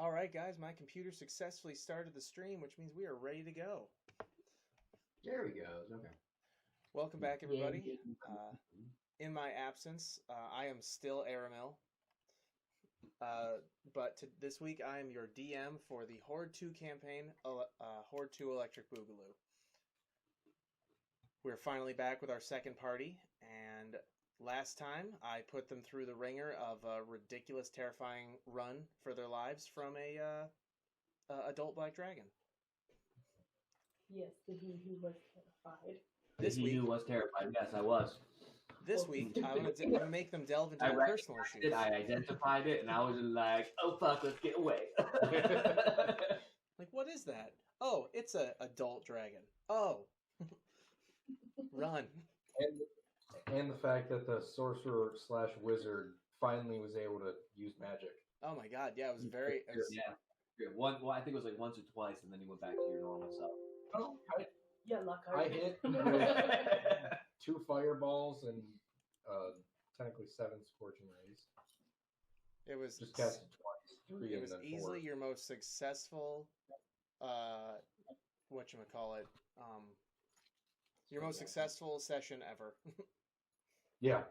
All right, guys, my computer successfully started the stream, which means we are ready to go. There we go. Okay. Welcome back, everybody. In my absence, I am still Aramil. But this week I am your DM for the Hoard 2 campaign, Hoard 2 Electric Boogaloo. We're finally back with our second party, and last time I put them through the ringer of a ridiculous, terrifying run for their lives from a adult black dragon. Yes, the he was terrified. This week, he was terrified. Yes, I was. This week, I'm gonna make them delve into my personal issues. I identified it, and I was like, "Oh fuck, let's get away!" Like, what is that? Oh, it's a adult dragon. Oh, run! And the fact that the sorcerer / wizard finally was able to use magic. Oh my god, yeah, it was very. Yeah. Well, I think it was like once or twice, and then you went back to your normal self. Oh, luck. I hit with 2 fireballs and technically 7 scorching rays. It was just cast it twice. 3 it and was then easily 4. your most successful. Whatchamacallit? Your most successful session ever. Yeah.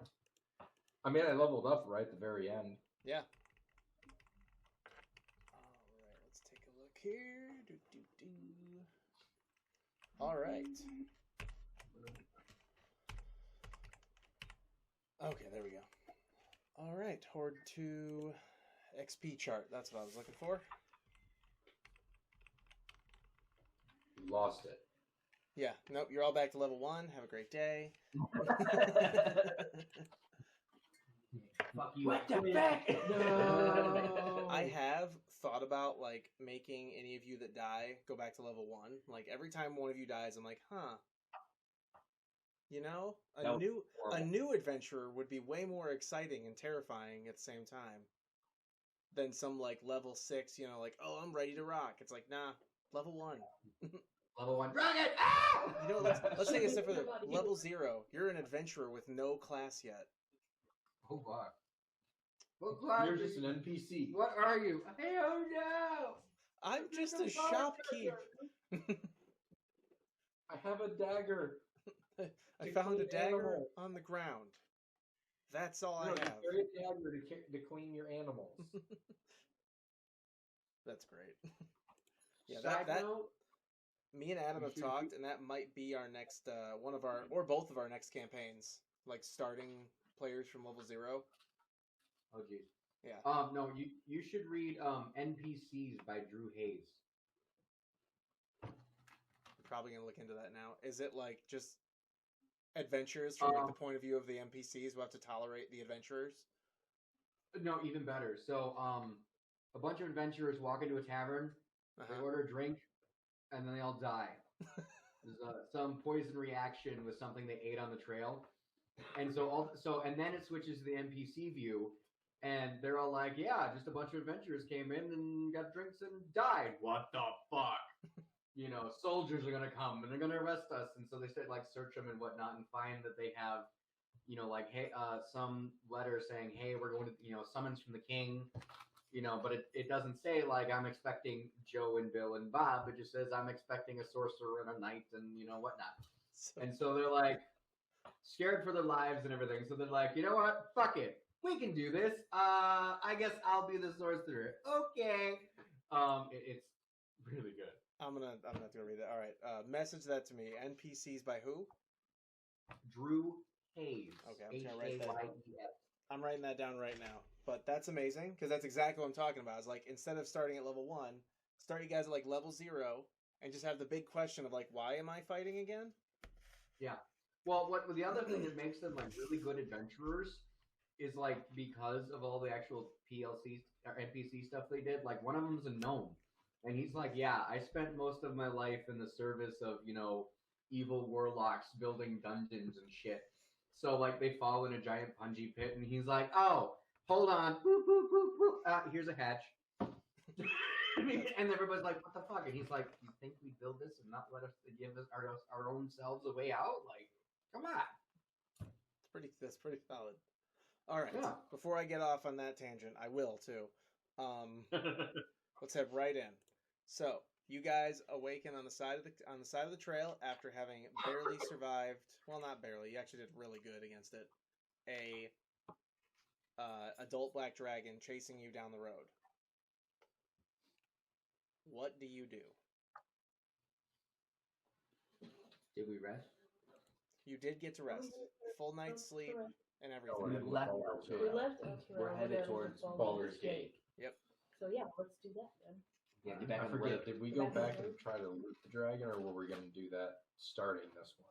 I mean, I leveled up right at the very end. Yeah. Alright, let's take a look here. Alright. Okay, there we go. Alright, Hoard 2 XP chart. That's what I was looking for. Lost it. Yeah, nope, you're all back to level 1. Have a great day. Fuck you. What the fuck? No. I have thought about, like, making any of you that die go back to level 1. Like, every time one of you dies, I'm like, huh. You know? A new adventurer would be way more exciting and terrifying at the same time than some, like, level 6, you know, like, oh, I'm ready to rock. It's like, nah, level 1. Level 1 dragon! Ah! You know, let's take a step further. Level 0, you're an adventurer with no class yet. Oh, fuck. You're just an NPC. What are you? Hell no! I'm just a shopkeep. I have a dagger. I found a dagger on the ground. That's all I have. You carry a dagger to clean your animals. That's great. Yeah, Side that note, me and Adam have talked, and that might be our next one of our or both of our next campaigns, like starting players from level 0. Oh geez. Yeah. No, you should read NPCs by Drew Hayes. I'm probably gonna look into that now. Is it like just adventures from like the point of view of the NPCs who have to tolerate the adventurers? No, even better. So a bunch of adventurers walk into a tavern, they order a drink, and then they all die. There's some poison reaction with something they ate on the trail. And and then it switches to the NPC view, and they're all like, yeah, just a bunch of adventurers came in and got drinks and died. What the fuck? You know, soldiers are gonna come and they're gonna arrest us. And so they start like search them and whatnot and find that they have, you know, like, hey, some letter saying, hey, we're going to, you know, summons from the king, you know, but it doesn't say like I'm expecting Joe and Bill and Bob. It just says I'm expecting a sorcerer and a knight and, you know, whatnot. And so they're like scared for their lives and everything. So they're like, you know what? Fuck it. We can do this. I guess I'll be the sorcerer. Okay. It's really good. I'm gonna have to go read that. All right. Message that to me. NPCs by who? Drew Hayes. Okay, I'm just gonna write that down. Hayes. I'm writing that down right now. But that's amazing because that's exactly what I'm talking about. It's like instead of starting at level 1, start you guys at like level 0 and just have the big question of like, why am I fighting again? Yeah. Well, the other thing that makes them like really good adventurers is like because of all the actual PLC or NPC stuff they did. Like one of them's a gnome, and he's like, yeah, I spent most of my life in the service of, you know, evil warlocks building dungeons and shit. So like they fall in a giant punji pit, and he's like, oh, hold on, boop, boop, boop, boop. Here's a hatch. And everybody's like, what the fuck? And he's like, you think we build this and not let us give us our own selves a way out? Like, come on. That's pretty solid. All right. Yeah. Before I get off on that tangent, I will too. Let's head right in. So you guys awaken on the side of the trail after having barely survived. Well, not barely. You actually did really good against it. A adult black dragon chasing you down the road. What do you do? Did we rest? You did get to rest. Full night's sleep and everything. We left We left We're headed towards Baldur's Gate. Yep. So yeah, let's do that then. Yeah, get back I on the forget. road. Did we go back and try to loot the dragon, or were we going to do that starting this one?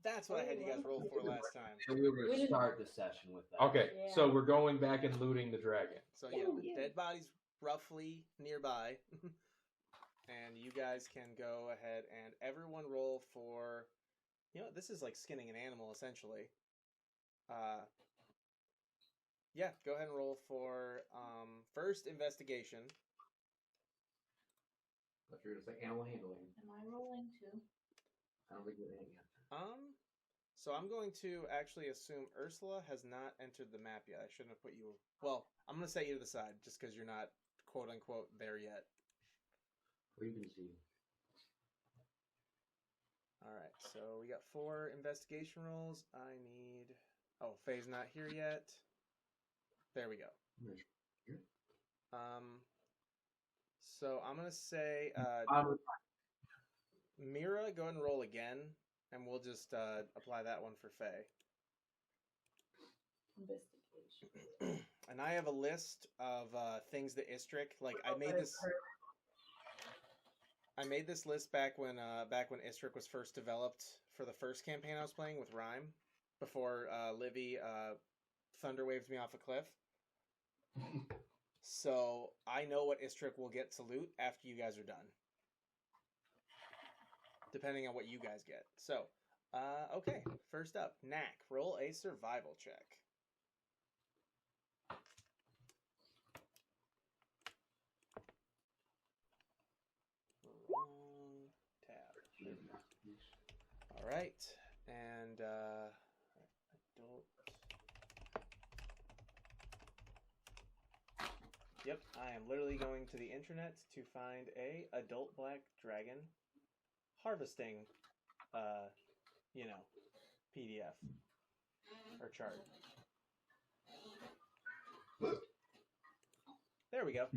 That's what I had you guys roll for last time. So we were We to didn't- start the session with that. Okay, Yeah. so we're going back and looting the dragon. So yeah, Oh, the yeah. dead body's roughly nearby. And you guys can go ahead and everyone roll for, this is like skinning an animal essentially. Yeah, go ahead and roll for first investigation. I thought you were going to say animal handling. Am I rolling too? I don't think we're in it yet. So I'm going to actually assume Ursula has not entered the map yet. I shouldn't have put you. Well, I'm going to set you to the side just because you're not quote unquote there yet. What you can see. All right, so we got 4 investigation rolls. I need. Oh, Faye's not here yet. There we go. So I'm gonna say, Mira, go ahead and roll again, and we'll just apply that one for Faye. Investigation. And I have a list of things that Istrick like. I made this list back when Istrick was first developed for the first campaign I was playing with Rhyme, before Livy thunder waves me off a cliff. So I know what Istrick will get to loot after you guys are done, depending on what you guys get. So, okay, first up, Knack, roll a survival check. Wrong tab. All right, and adult. Yep, I am literally going to the internet to find a adult black dragon harvesting, PDF or chart. There we go.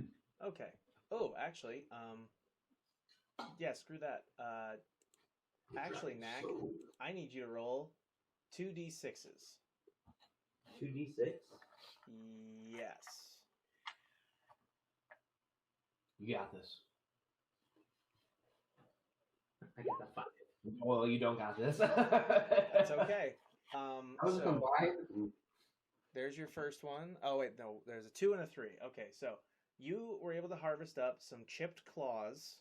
Okay. Oh, actually, yeah, screw that. Actually, Knack, I need you to roll 2d6s. 2d6? Yes. You got this. I get the 5. Well, you don't got this. That's okay. I was So combined. there's your first one. Oh, wait, no, there's a 2 and a 3. Okay, so you were able to harvest up some chipped claws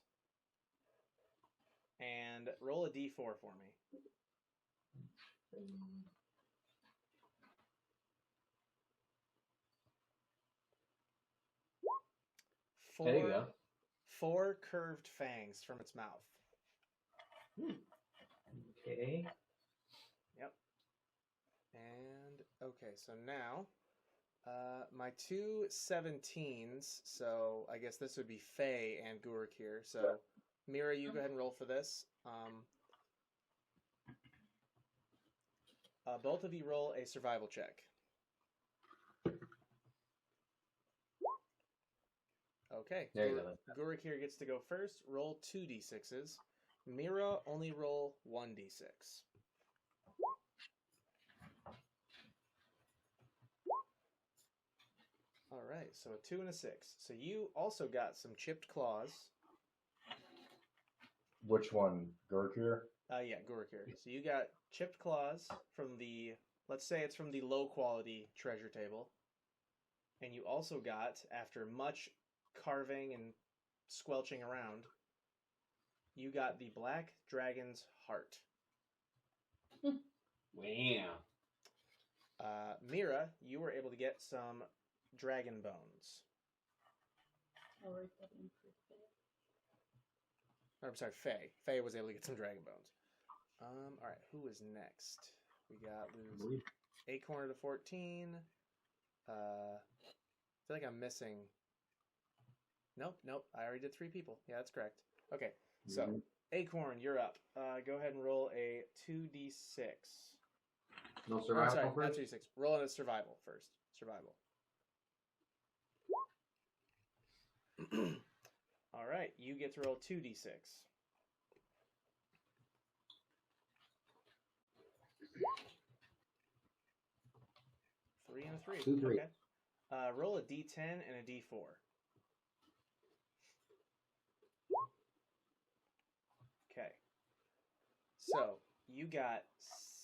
and roll a d4 for me. There you go. 4 curved fangs from its mouth. Okay. Yep. And, okay, so now, my 2 17s, so I guess this would be Faye and Gurik here. So, Mira, you go ahead and roll for this. Both of you roll a survival check. Okay. There you go. Gurik here gets to go first. Roll 2d6s. Mira, only roll 1d6. All right, so a 2 and a 6. So you also got some chipped claws. Which one? Gurkir? Yeah, Gurik here. So you got chipped claws from the, let's say it's from the low quality treasure table. And you also got, after much carving and squelching around, you got the black dragon's heart. Wow. Mira, you were able to get some dragon bones. I'll write that in for Faye. Or, I'm sorry, Faye. Faye was able to get some dragon bones. All right, who is next? We got lose 8 corner to 14. I feel like I'm missing Nope, nope. I already did 3 people. Yeah, that's correct. Okay, so Mhm. Acorn, you're up. Go ahead and roll a 2d6. No Or, I'm survival sorry, not first. 2d6. Roll a survival first. Survival. All right, you get to roll 2d6. 3 and a 3. 2, 3. Okay. Roll a d10 and a d4. Okay. So you got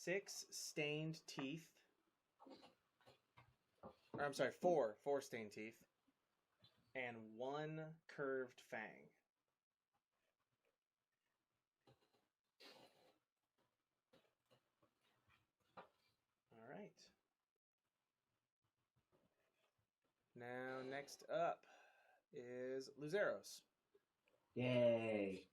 6 stained teeth. Or, I'm sorry, 4 stained teeth, and 1 curved fang. All right. Now, next up is Luzeros. Yay.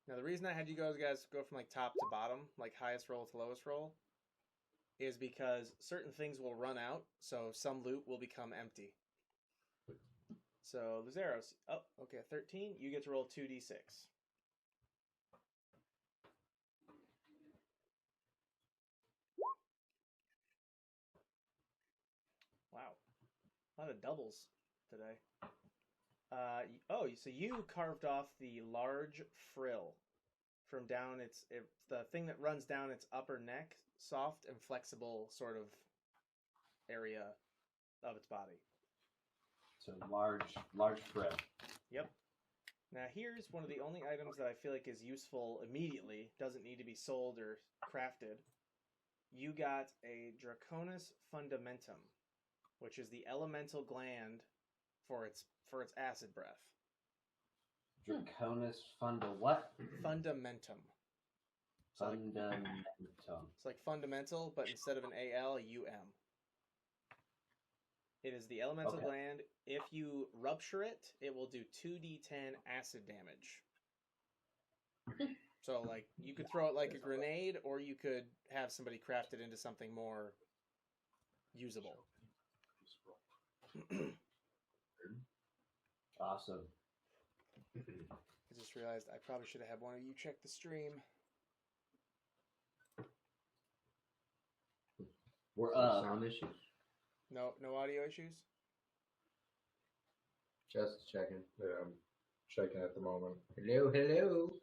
Now, the reason I had you guys go from like top to bottom, like highest roll to lowest roll, is because certain things will run out, so some loot will become empty. So, Luzeros, oh, okay, 13. You get to roll 2d6. Wow, a lot of doubles today. So you carved off the large frill from down the thing that runs down its upper neck, soft and flexible sort of area of its body. So large frill. Yep. Now here's one of the only items that I feel like is useful immediately, doesn't need to be sold or crafted. You got a Draconis Fundamentum, which is the elemental gland for its acid breath. Draconis funda what? Fundamentum. Fundamentum. It's like fundamental, but instead of an AL, a UM. It is the elemental gland. If you rupture it, it will do 2d10 acid damage. So, like, you could throw it like a grenade, or you could have somebody craft it into something more usable. Awesome. I just realized I probably should have had one of you check the stream. We're Sound issues. No audio issues? Just checking. Yeah, I'm checking at the moment. Hello, hello.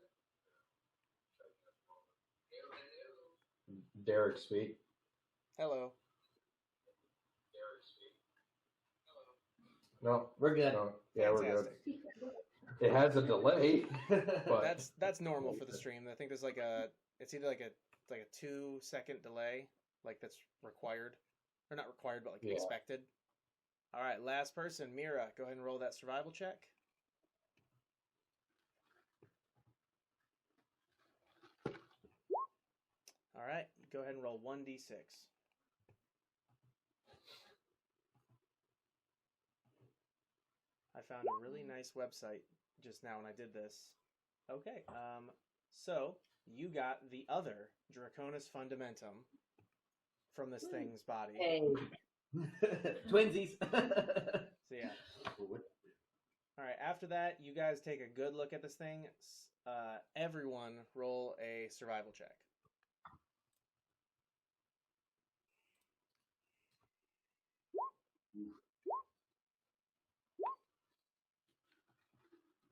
Derek, speak. Hello. No, We're good. no. Yeah, we're good. Fantastic. It has a delay, but That's normal for the stream. I think there's it's either like a 2-second delay, like that's required, or not required, but like Yeah. expected. All right, last person, Mira. Go ahead and roll that survival check. All right, go ahead and roll 1d6. I found a really nice website just now when I did this. Okay, so you got the other Draconis Fundamentum from this thing's body. Hey. Twinsies. So yeah. All right, after that, you guys take a good look at this thing. Everyone roll a survival check.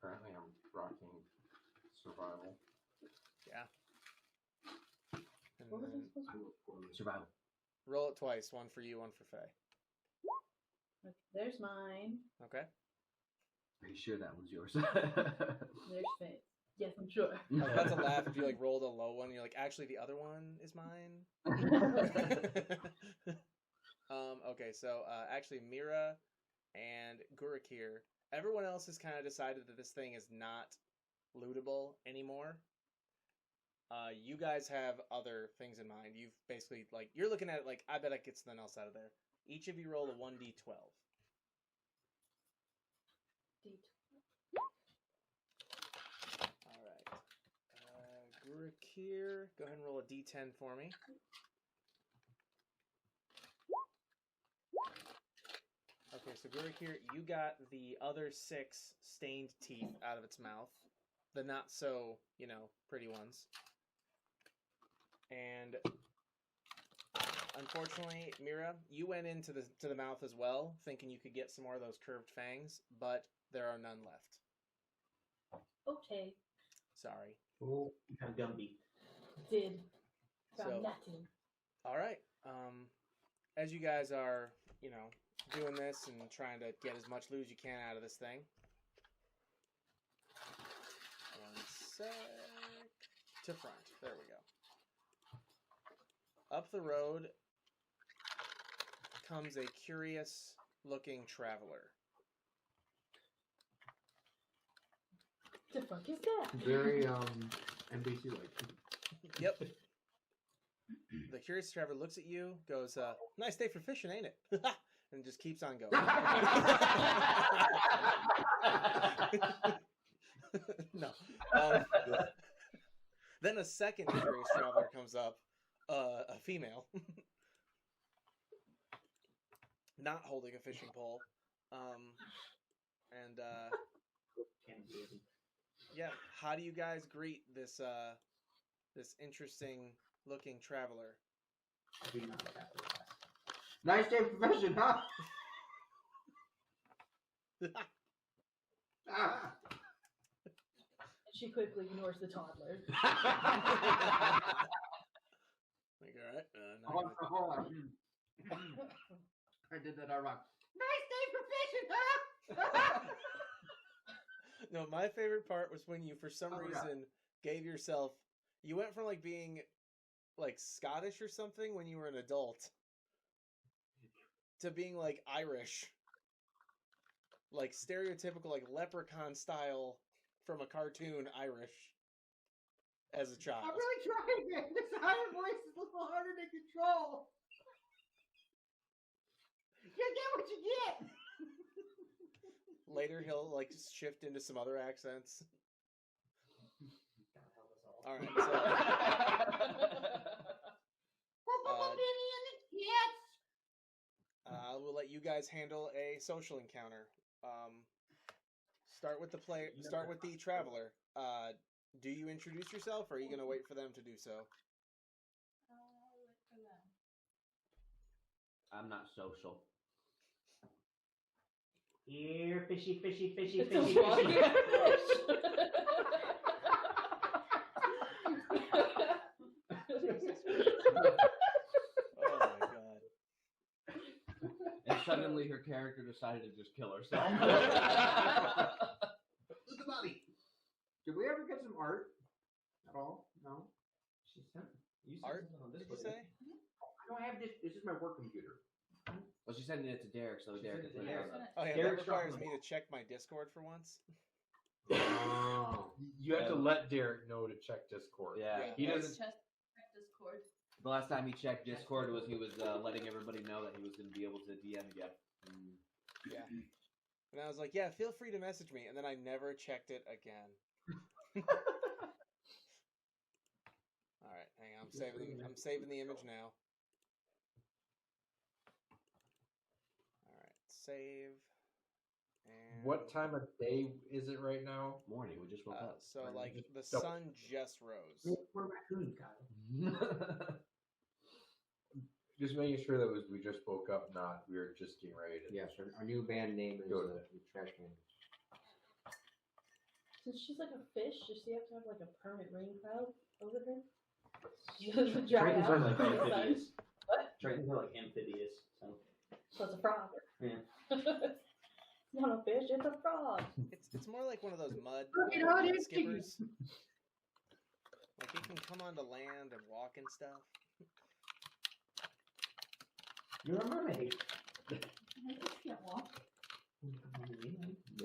apparently I'm rocking survival. Yeah. And What was I then supposed to Survival. roll it twice. One for you, one for Faye. Okay, there's mine. Okay. Are you sure that one's yours? There's Faith. Yes, I'm sure. I was about to laugh if you like rolled a low one. You're like, actually, the other one is mine. Okay, so actually, Mira and Gurakir, everyone else has kind of decided that this thing is not lootable anymore. You guys have other things in mind. You've basically, like, you're looking at it like, I bet I get something else out of there. Each of you roll a 1d12. All right. Gurakir, go ahead and roll a d10 for me. Okay, So Guruk here, you got the other 6 stained teeth out of its mouth. The not so, pretty ones. And unfortunately, Mira, you went into the mouth as well, thinking you could get some more of those curved fangs, but there are none left. Okay. Sorry. Oh, you kind of Gumby. Did. Found So- nothing. All right. As you guys are, doing this and trying to get as much loot as you can out of this thing. One sec. To front. There we go. Up the road comes a curious-looking traveler. The fuck is that? Very NBC like. Yep. The curious traveler looks at you, goes, nice day for fishing, ain't it? And just keeps on going. No. Then a second curious traveler comes up, a female, not holding a fishing pole. Yeah, how do you guys greet this this interesting looking traveler? Nice day for fishing, huh? She quickly ignores the toddler. Like, all right, Hold on. I did that all wrong. Nice day for fishing, huh? No, my favorite part was when you, for some reason, gave yourself. You went from like being like Scottish or something when you were an adult to being like Irish, like stereotypical, like leprechaun style from a cartoon Irish as a child. I'm really trying, man. This higher voice is a little harder to control. You get what you get. Later, he'll like shift into some other accents. All right, so we'll let you guys handle a social encounter. Start with the traveler. Do you introduce yourself, or are you going to wait for them to do so? Wait for them. I'm not social. Here, fishy, fishy, fishy, It's a fishy, walking fishy. Oh my god. And suddenly her character decided to just kill herself. Look at Bobby. Did we ever get some art at all? No. She sent you sent Art? something on Did you Discord. say? I don't have this. This is my work computer. Well, she's sending it to Derek, so She Derek sent can it to put it Derek. on. Oh yeah, Derek's that requires dropping me to check my Discord for once. Oh. You have to let Derek know to check Discord. Yeah. He doesn't. Discord. The last time he checked Discord was he was letting everybody know that he was going to be able to DM again. Yeah. And I was like, yeah, feel free to message me. And then I never checked it again. All right, hang on. I'm saving the image now. All right, save. And What time of day is it right now? Morning, we just woke up. so like the Don't- sun just rose. We're raccoons, Kyle. Just making sure that we just woke up, not we were just getting ready to. Yes, our new band name is Go the Trash Can. Since she's like a fish, does she have to have like a permanent rain cloud over her? She doesn't dry Tritons out. are like from the sun. amphibious. What? Tritons are like amphibious. So So it's a frog. yeah. It's not a fish, it's a frog. It's more like one of those mud Look at mud it, skippers. Like you can come onto land and walk and stuff. You're a mermaid. I just can't walk.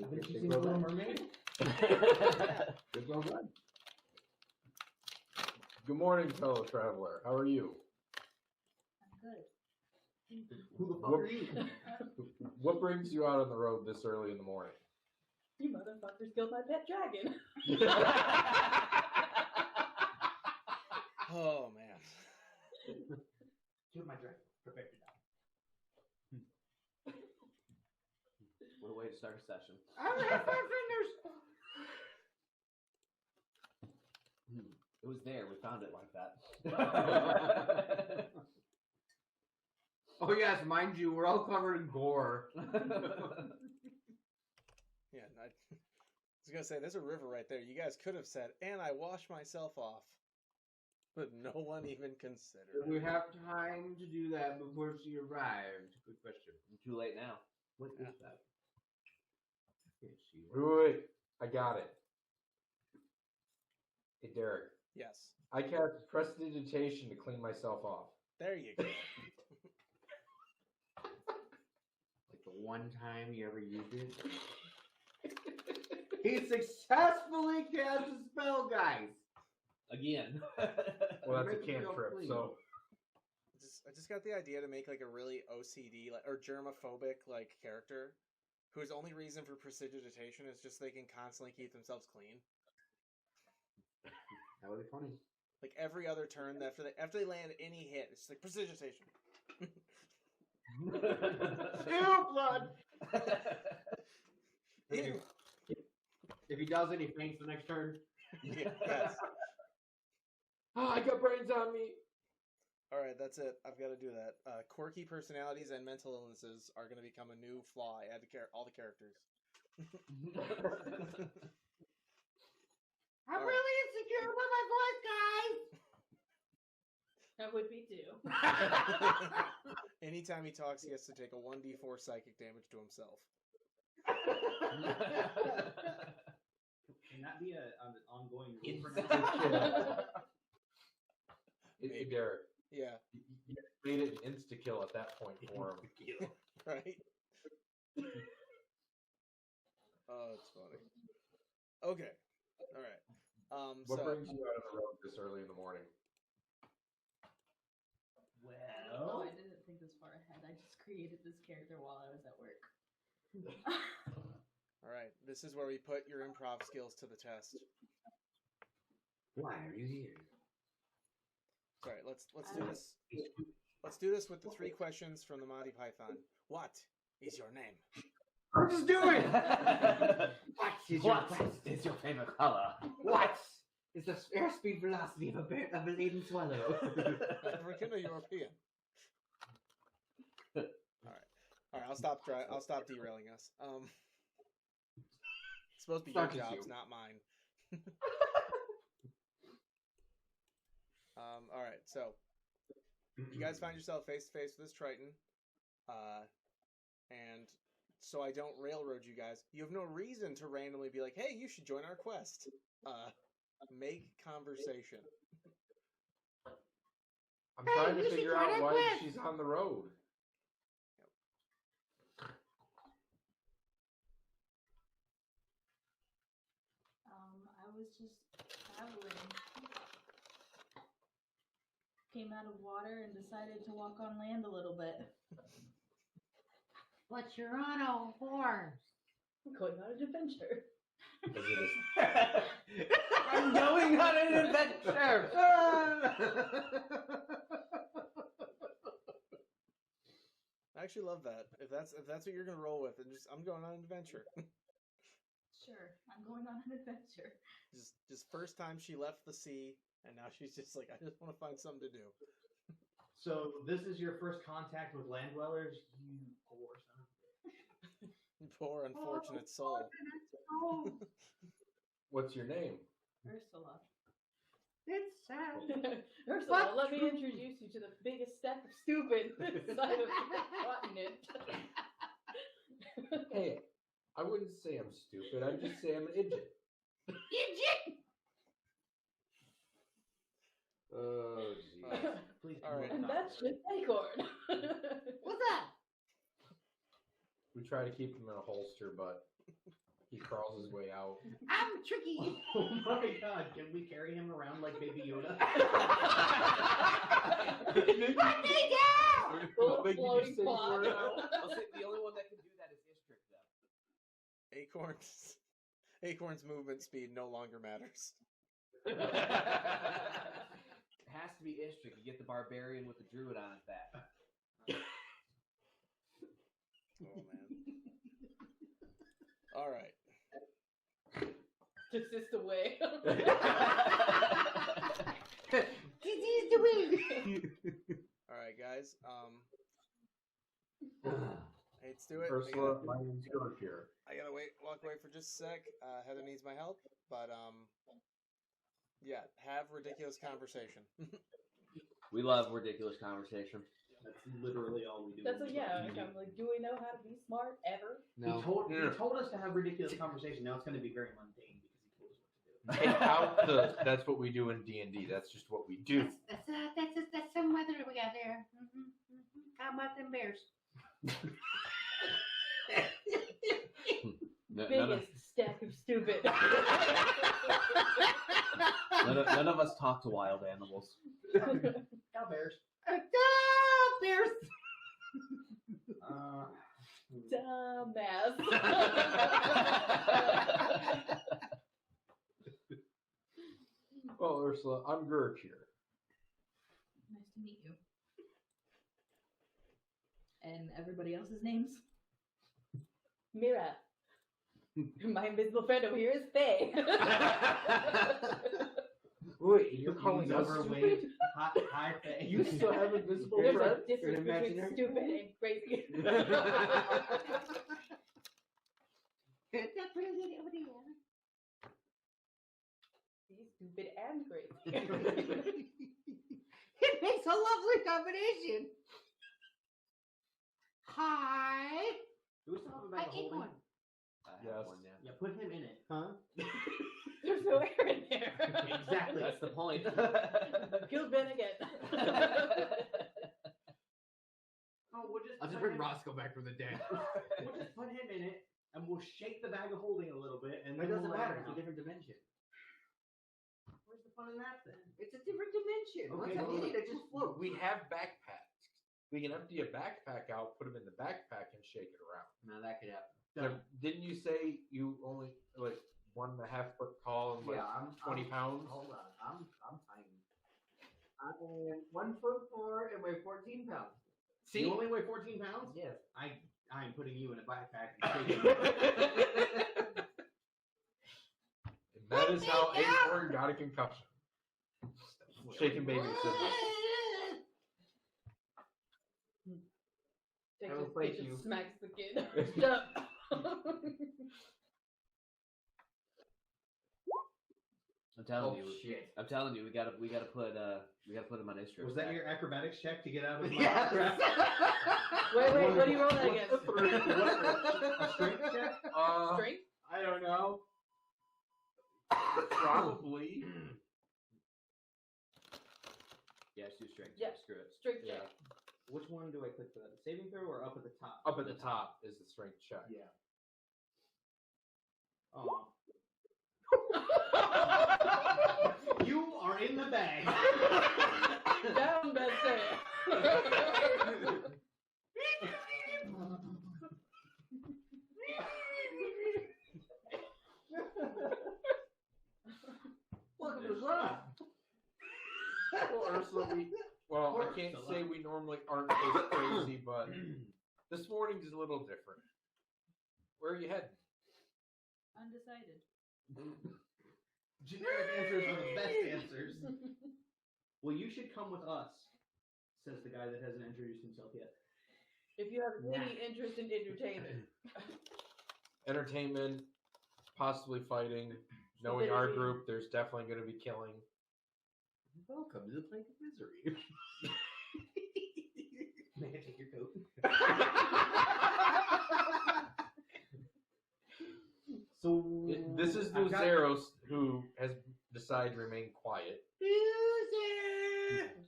Haven't you seen the Little Mermaid? Good, well done. Good morning, fellow traveler. How are you? I'm good. Who the fuck What- are you? What brings you out on the road this early in the morning? You motherfuckers killed my pet dragon. Oh man. Kill my dragon. Perfect it out. What a way to start a session. I only have 5 fingers. It was there. We found it like that. Oh yes, mind you, we're all covered in gore. Yeah, I was gonna say there's a river right there. You guys could have said, "And I wash myself off," but no one even considered. Do we have time to do that before she arrives? Good question. Too late now. What is that? Can't see it. Wait, I got it. Hey, Derek. Yes, I cast prestidigitation to clean myself off. there you go. Like the one time you ever used it? He successfully cast a spell, guys! Again. Well, that's a Make yourself cantrip, clean. so I just got the idea to make like a really OCD like, or germophobic like character whose only reason for prestidigitation is just they can constantly keep themselves clean. That would be funny. Like every other turn, after they land any hit, it's just like prestidigitation. Ew, blood! Ew. If he does it, he faints the next turn. Yeah, yes. oh, I got brains on me. All right, that's it. I've got to do that. Quirky personalities and mental illnesses are going to become a new flaw. I had to all the characters. I'm All right. really insecure with my voice, guys! I would be too. Anytime he talks, he has to take a 1d4 psychic damage to himself. Can that be an ongoing rule for It's- now? Hey, Derek. Yeah, You made it an insta-kill at that point for him. right? Oh, it's funny. Okay. All right. What So brings you out on the road this early in the morning? Oh, Well, I didn't think this far ahead. I just created this character while I was at work. all right, this is where we put your improv skills to the test. Why are you here? All right, let's do this. Let's do this with the 3 questions from the Monty Python. What is your name? I'm just doing it! What is your What is your favorite color? What is the airspeed velocity of a laden swallow? African or European? All right. I'll stop derailing us. It's supposed to be your Suck at jobs, you. not mine. All right. So you guys find yourself face to face with this Triton, and so I don't railroad you guys. You have no reason to randomly be like, "Hey, you should join our quest." Make conversation. I'm Hey, trying to you should figure try out that why quest. she's on the road. I was just traveling. Came out of water and decided to walk on land a little bit. But you're on a horse. Going on an adventure. Because it is I'm going on an adventure. I actually love that. If that's what you're gonna roll with, and I'm going on an adventure. Sure, I'm going on an adventure. just first time she left the sea, and now she's just like, I just want to find something to do. so this is your first contact with land dwellers, you poor son of Poor unfortunate soul. What's your name? Ursula. It's sad. Ursula, let me introduce you to the biggest stack of stupid inside of the continent. Hey, I wouldn't say I'm stupid. I'd just say I'm an idiot. Oh, geez. Please. All right. And that's just Acorn. What's that? We try to keep him in a holster, but he crawls his way out. I'm tricky. Oh my god, can we carry him around like Baby Yoda? Let me go! Full Make you floating say pod. word. I'll say the only one that can do that is Istrick, though. Acorn's movement speed no longer matters. It has to be Istrick. You get the barbarian with the druid on his back. Oh man. All right. This is the way. This is the way. All right, guys. Hey, let's do it. Ursula, my name's George here. I gotta walk away for just a sec. Heather needs my help, but yeah, have ridiculous conversation. We love ridiculous conversation. That's literally all we do. That's like, yeah. I'm like, do we know how to be smart ever? No. He told us to have ridiculous conversation. Now it's going to be very mundane because he told us what to do. Take out the. That's what we do in D&D. That's just what we do. That's some weather we got there. How about them bears? Biggest stack of stupid. None of us talk to wild animals. Cow bears. Bears. Dumbass. Well, Ursula, I'm Gurch here. Nice to meet you. And everybody else's names? Mira. My invisible friend over here is Faye. Wait, you're calling us Overweight, stupid? high face. You still have invisible There's a friends? difference between imaginary? stupid and crazy. That's pretty good over there. He's stupid and crazy. It makes a lovely combination. Hi. Do we still have a I bag of ate holding? one. I have Yes. one, yeah. Yeah, put him in it. Huh? There's no air in there. Exactly. That's the point. Kill Ben again. Oh, we'll just I'll just put bring him- Roscoe back from the dead. We'll just put him in it, and we'll shake the bag of holding a little bit, and It then doesn't we'll matter. let It's him a out. different dimension. Where's the fun in that then? It's a different dimension. Okay, Once I well, did it, it just floats. We have backpacks. We can empty a backpack out, put them in the backpack, and shake it around. Now that could happen. Done. Didn't you say you only like 1.5 foot tall and like Yeah, I'm 20 pounds? Hold on, I'm tiny. I am 1'4" and weigh 14 pounds. See, you only weigh 14 pounds? Yes. I ain't putting you in a backpack and shaking And that is how Acorn got a concussion. Shaking baby siblings. Takes I will his fight bitch and you. smacks the kid. Shut up. I'm telling Oh you. shit. I'm telling you. We gotta put him on Instagram. Was that your acrobatics check to get out of my Yes. trap? Wait, what do you roll that against? A strength check? Strength? I don't know. Probably. Yeah, just do strength. Yeah. Screw it. Strength Yeah. check. Which one do I click for that? The saving throw or up at the top? Up at the top is the strength check. Yeah. Oh. You are in the bag. Down, Betsy. Welcome to the run. Well, Ursula, I can't say we normally aren't as crazy, but this morning's a little different. Where are you heading? Undecided. Generic answers are the best answers. Well, you should come with us, says the guy that hasn't introduced himself yet. If you have any interest in entertainment. Entertainment, possibly fighting. Knowing our group, there's definitely going to be killing. Welcome to the Plank of Misery. May I take your coat? So This is I've got- Luzeros, who has decided to remain quiet.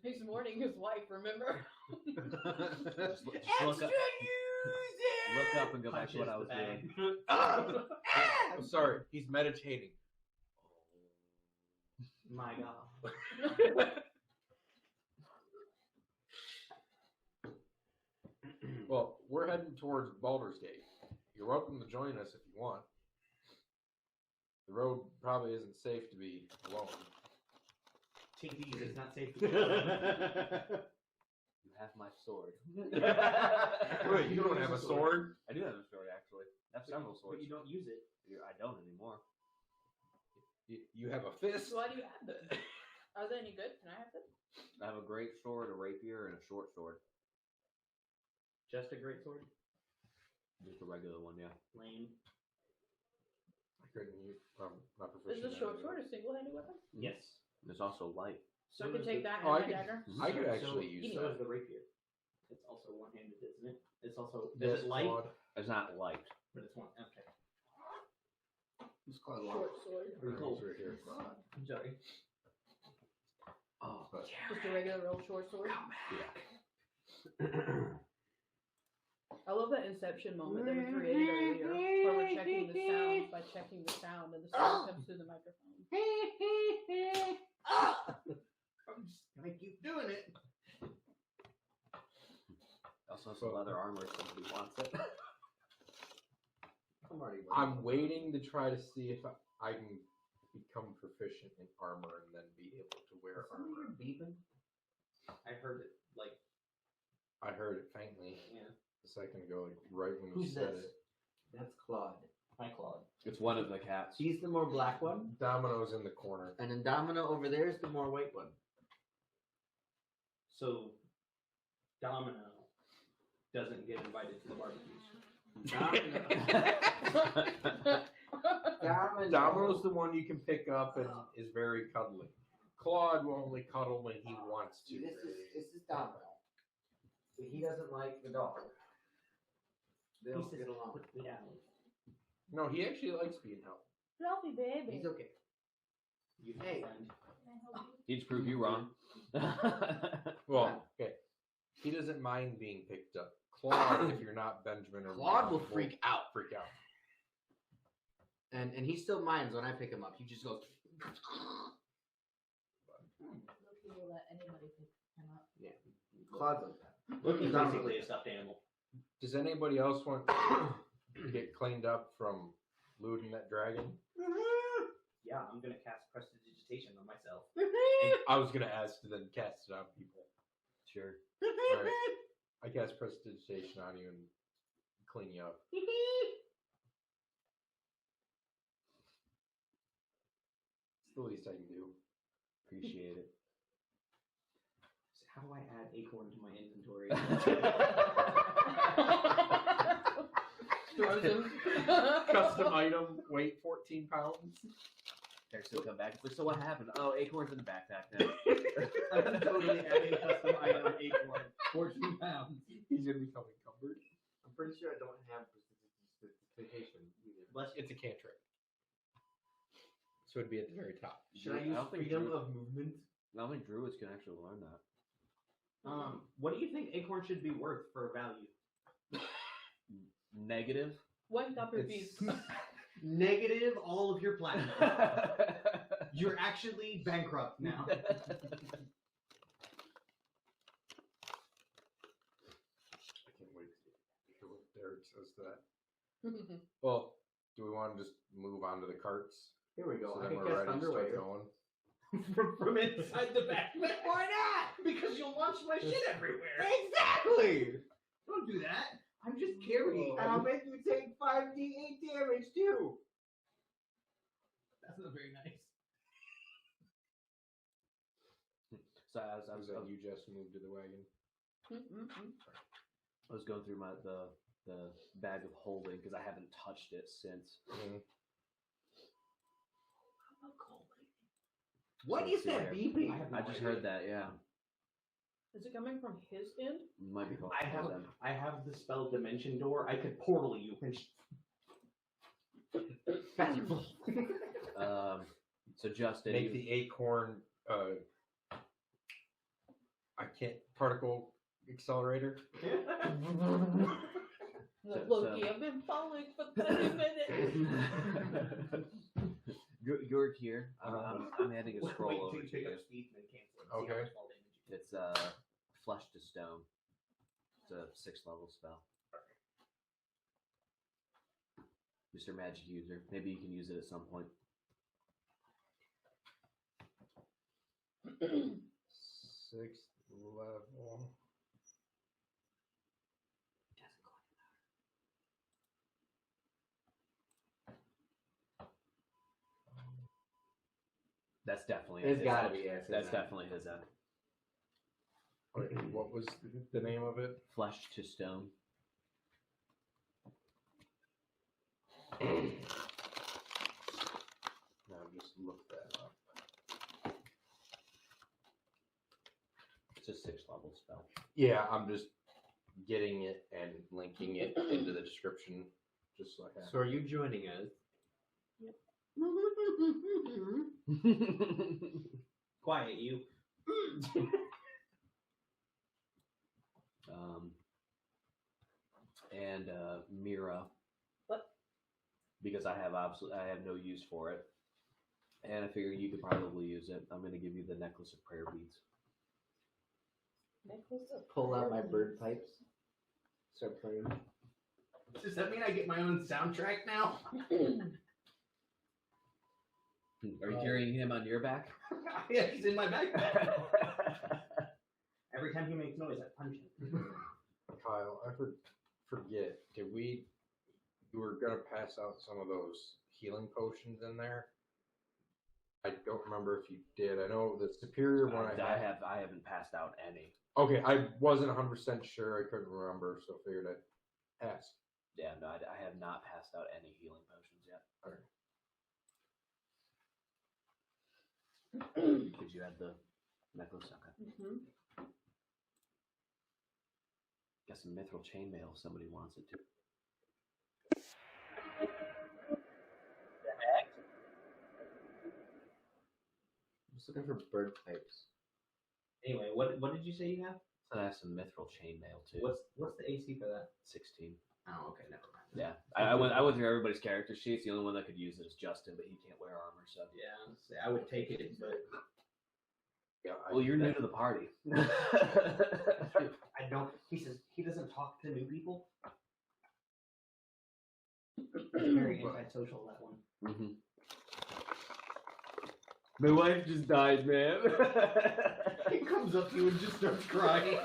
He's mourning his wife, remember? Just look up and go back to what I was doing. I'm sorry, he's meditating. My God. Well, we're heading towards Baldur's Gate. You're welcome to join us if you want. The road probably isn't safe to be alone. Take these, it's not safe to You have my sword. Wait, you don't have a sword? I do have a sword, actually. I have several But swords. you don't use it. I don't anymore. You have a fist. Why do you have them? Are they any good? Can I have them? I have a great sword, a rapier, and a short sword. Just a great sword. Just a regular one, yeah. Lame. I couldn't use. Not Is proficient. the short sword a single-handed weapon? Yes. There's also light. So I can take that Oh, and I my could- dagger? I could actually use so that. is the rapier. It's also one-handed, isn't it? It's also Yes, is it light? Claude. It's not light. But it's one. Okay. Who's Claude? Short sword. Pretty cool. Right here. I'm sorry. Oh, But- Just a regular old short sword. yeah. I love that Inception moment that we created earlier, where we're checking the sound by checking the sound, and the sound comes through the microphone. I'm just gonna keep doing it. Also, some other armor if somebody wants it. I'm already. I'm waiting to try to see if I can become proficient in armor and then be able to wear armor. beeping. I heard it. Like, I heard it faintly yeah. a second ago, like right when you Who's said this? it. That's Claude. Hi, Claude. It's one of the cats. He's the more black one, Domino's in the corner. and then Domino over there is the more white one. So, Domino doesn't get invited to the barbecues. Domino. Domino's the one you can pick up and is very cuddly. Claude will only cuddle when he wants to. This is Domino. But he doesn't like the dog. They don't get along. Yeah. No, he actually likes being held. Fluffy baby. He's okay. You have Hey. a friend. He'd prove you wrong. Well, okay. He doesn't mind being picked up. Claude, if you're not Benjamin or Claude Mom, will freak out. Freak out. And he still minds when I pick him up. He just goes. Loki will let anybody pick him up. Yeah. Claude's like that. Loki's Domino. basically a stuffed animal. Does anybody else want to get cleaned up from looting that dragon? Yeah, I'm gonna cast prestidigitation on myself. I was gonna ask to then cast it on people. Sure. Alright. I cast prestidigitation on you and clean you up. It's the least I can do. Appreciate it. So how do I add acorn to my inventory? Custom item, weight 14 pounds. Next he'll come back. So what happened? Oh, acorn's in the backpack now. I'm totally adding custom item acorn. 14 pounds. He's gonna become encumbered. I'm pretty sure I don't have prestidigitation either. It's a cantrip. So it'd be at the very top. Should I I use don't think freedom Drew- of movement? I don't think druids can actually learn that. What do you think acorn should be worth for value? Negative. One copper piece. Negative all of your platinum. You're actually bankrupt now. I can't wait to hear what Derek says to that. Well, do we want to just move on to the carts? Here we go. So I then can we're cast ready to start Thunderwave. going. from inside the backpack. Why not? Because you'll launch my shit everywhere. Exactly! Don't do that. I'm just carrying. And I'll make you take 5d8 damage too! That's not very nice. So as I was, You just moved to the wagon. I was going through the bag of holding because I haven't touched it since. What So is see that there. beeping? I just heard that. Yeah, Is it coming from his end? might be called I have them. I have the spell Dimension Door. I could portal you. So Justin, Make you- the acorn. I can't particle accelerator. Like, So- Loki, I've been falling for 30 minutes. you're here. I'm handing a scroll Wait over till you to pick you. up speed and then cancel it. See how Okay. much fall damage you It's flesh to stone. It's a 6th level spell. Mr. Magic User. Maybe you can use it at some point. 6th level. That's definitely. It's his gotta end. be. Yeah, That's definitely his end. Wait, what was the name of it? Flesh to stone. No, just look that up. It's a 6th-level spell. Yeah, I'm just getting it and linking it into the description, just so I have. So are you joining us? Quiet, you. And Mira. What? Because I have no use for it, and I figure you could probably use it. I'm going to give you the necklace of prayer beads. Necklace of Pull out my prayer bird beads. pipes. Start playing. Does that mean I get my own soundtrack now? Are you carrying him on your back? Yeah, he's in my backpack. Every time he makes noise, I punch him. Kyle, I forget. You were gonna pass out some of those healing potions in there. I don't remember if you did. I know the superior one I haven't passed out any. Okay, I wasn't 100% sure. I couldn't remember, so figured I'd ask. Yeah, no, I have not passed out any healing potions yet. All right. Because you had the necklace. Okay. Mm-hmm. Got some mithril chainmail if somebody wants it too. I'm just looking for bird pipes. Anyway, what did you say you have? So I have some mithril chainmail too. What's the AC for that? 16. Oh, okay, never mind. Yeah, I went through everybody's character sheets. The only one that could use it is Justin, but he can't wear armor. So Yeah, I would take it, but Yeah. well, you're new to the party. I don't. He says he doesn't talk to new people. It's very antisocial, that one. Mm-hmm. My wife just died, man. He comes up to you and just starts crying.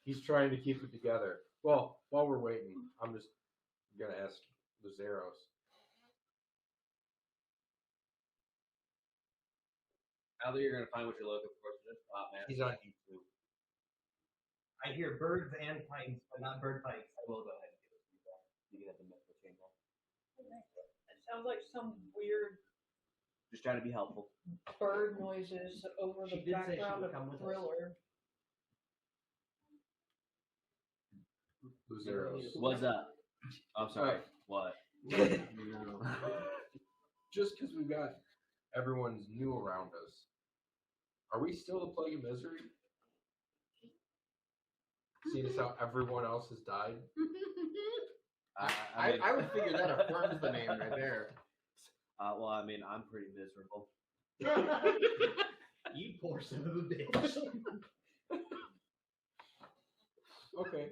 He's trying to keep it together. Well, while we're waiting, I'm just gonna ask Luzeros. Now that you're gonna find what you're looking for, just pop, man. He's on YouTube. I hear birds and pipes, but not bird pipes. I will go ahead and give it to you. You can have the mithril chainmail. It sounds like some weird Just trying to be helpful. bird noises over She the did say she background would of come with us. Thriller. Luzeros. What's up? I'm sorry. What? No. Just because we've got everyone's new around us, are we still the plague of misery? Seeing as how everyone else has died? I would figure that affirms the name right there. Well, I mean, I'm pretty miserable. You poor son of a bitch. Okay.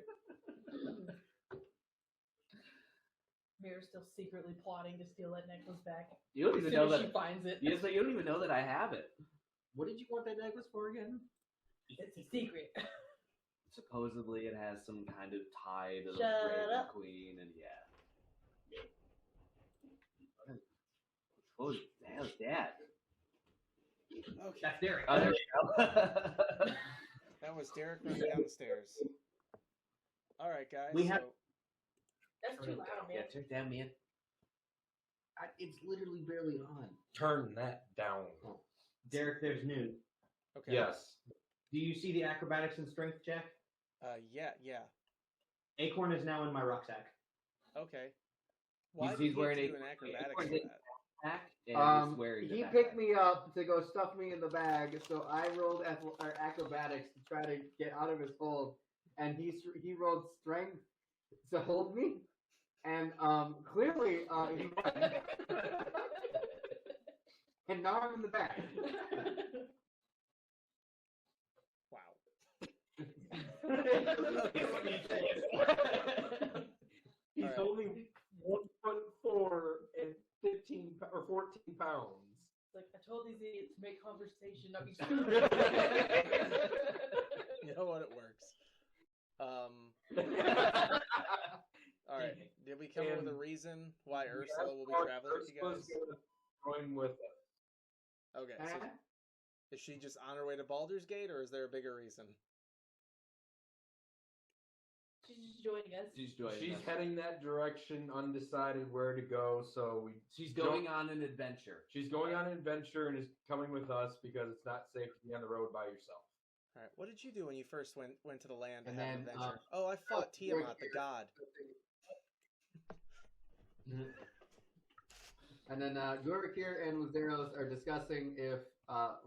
Mira's still secretly plotting to steal that necklace back. You don't As even soon know as that. she finds it. You don't even know that I have it. What did you want that necklace for again? It's a secret. Supposedly, it has some kind of tie to the Shut Raven up. Queen, and yeah. What the hell is that? Okay. That's Derek. Oh, there we go. That was Derek running down the stairs. All right, guys. We have- That's too loud, Yeah, man. turn it down, man. It's literally barely on. Turn that down. Derek, there's new. Okay. Yes. Do you see the acrobatics and strength check? Yeah. Acorn is now in my rucksack. Okay. Why He's did he wearing have to a- do an acrobatics Acorn for didn't- that? And he's wearing the He backpack. picked me up to go stuff me in the bag, so I rolled acrobatics to try to get out of his hold, and he rolled strength to hold me, and clearly he won. And now I'm in the bag. He's Alright. only 1.4 and 15 or 14 pounds. Like, I told these idiots to make conversation, not be You know what? It works. All right. Did we come up with a reason why Ursula will be traveling with you guys? Ursula's gonna join with us. Okay, so is she just on her way to Baldur's Gate, or is there a bigger reason? She's just joining us. She's heading that direction, undecided where to go. So she's going on an adventure. She's going on an adventure and is coming with us because it's not safe to be on the road by yourself. All right. What did you do when you first went to the land And to have an then, adventure? I fought Tiamat, the god. And then Gorikir and Luzeros are discussing if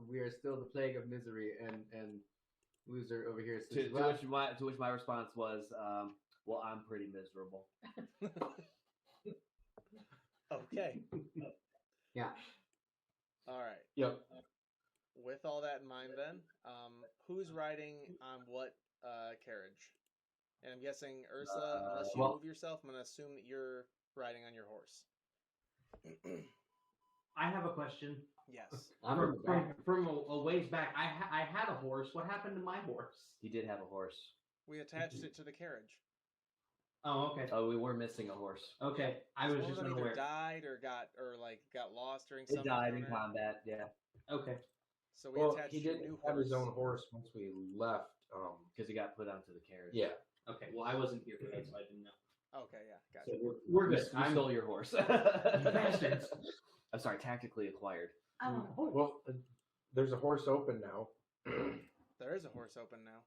we are still the plague of misery, and Loser over here says, to which my response was, well, I'm pretty miserable. Okay. Yeah. All right. Yep. With all that in mind, then, who's riding on what carriage? And I'm guessing Ursula, unless you move yourself, I'm going to assume that you're riding on your horse. I have a question. Yes. From a ways back, I had a horse. What happened to my horse? He did have a horse. We attached it to the carriage. Oh, okay. Oh, we were missing a horse. Okay, I was just either unaware. died or got lost during It some died in encounter. combat. Yeah. Okay. So we attached he your didn't new have horse. his own horse once we left. Because he got put onto the carriage. Yeah. Okay. Well, I wasn't here for that, so I didn't know. Okay, yeah, gotcha. So we're good. I stole your horse. Bastards. I'm sorry, tactically acquired. Oh. Well, there's a horse open now. There is a horse open now.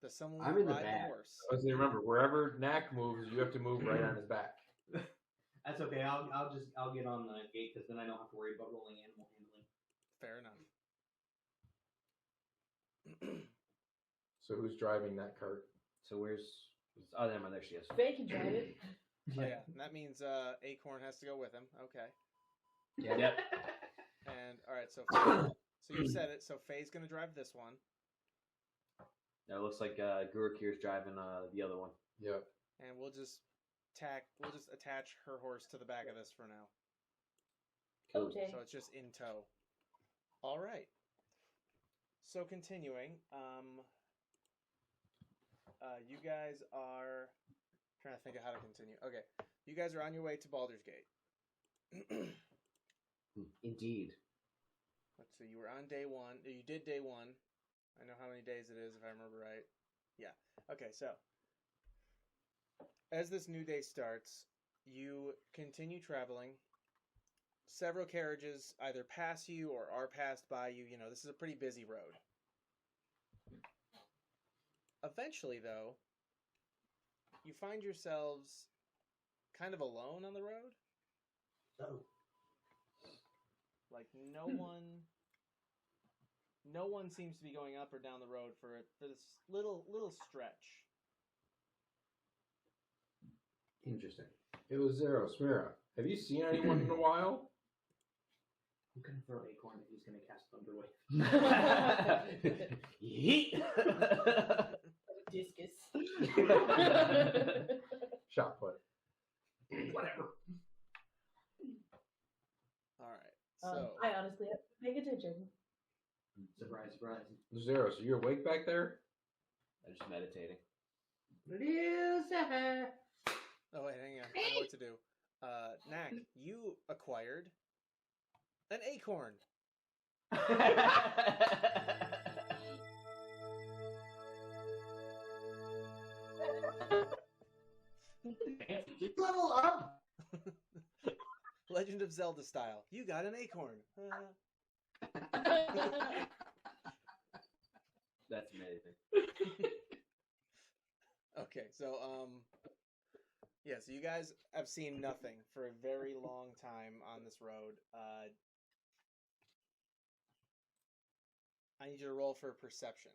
Does someone I'm in the ride back. the horse? As you remember, wherever Knack moves, you have to move right on his back. That's okay. I'll get on the gate because then I don't have to worry about rolling animal handling. Fair enough. So who's driving that cart? So where's... Oh, never mind. There she is. Faye can drive it. Oh, yeah, and that means Acorn has to go with him. Okay. Yep. And all right, so you said it. So Faye's gonna drive this one. Now it looks like Gurukir's driving the other one. Yep. And we'll just attach her horse to the back of this for now. Okay. So it's just in tow. All right. So continuing, you guys are trying to think of how to continue. Okay, you guys are on your way to Baldur's Gate. Indeed. Let's see. You were on day one. You did day one. I know how many days it is, if I remember right. Yeah. Okay, so as this new day starts, you continue traveling. Several carriages either pass you or are passed by you. You know, this is a pretty busy road. Eventually, though, you find yourselves kind of alone on the road. Oh. Like no one seems to be going up or down the road for this little stretch. Interesting. It was Zero. Smira, have you seen anyone in a while? I'm gonna throw Acorn and he's gonna cast Thunderwave. Yeet! Discus. Shot put. Whatever. All right. So I honestly have to pay attention. Surprise, surprise. Zero, so you're awake back there? I'm just meditating. Lucifer. oh wait, hang on. I know what to do. Knack, you acquired an acorn. Level up. Legend of Zelda style. You got an acorn. That's amazing. Okay, so yeah, so you guys have seen nothing for a very long time on this road. I need you to roll for perception.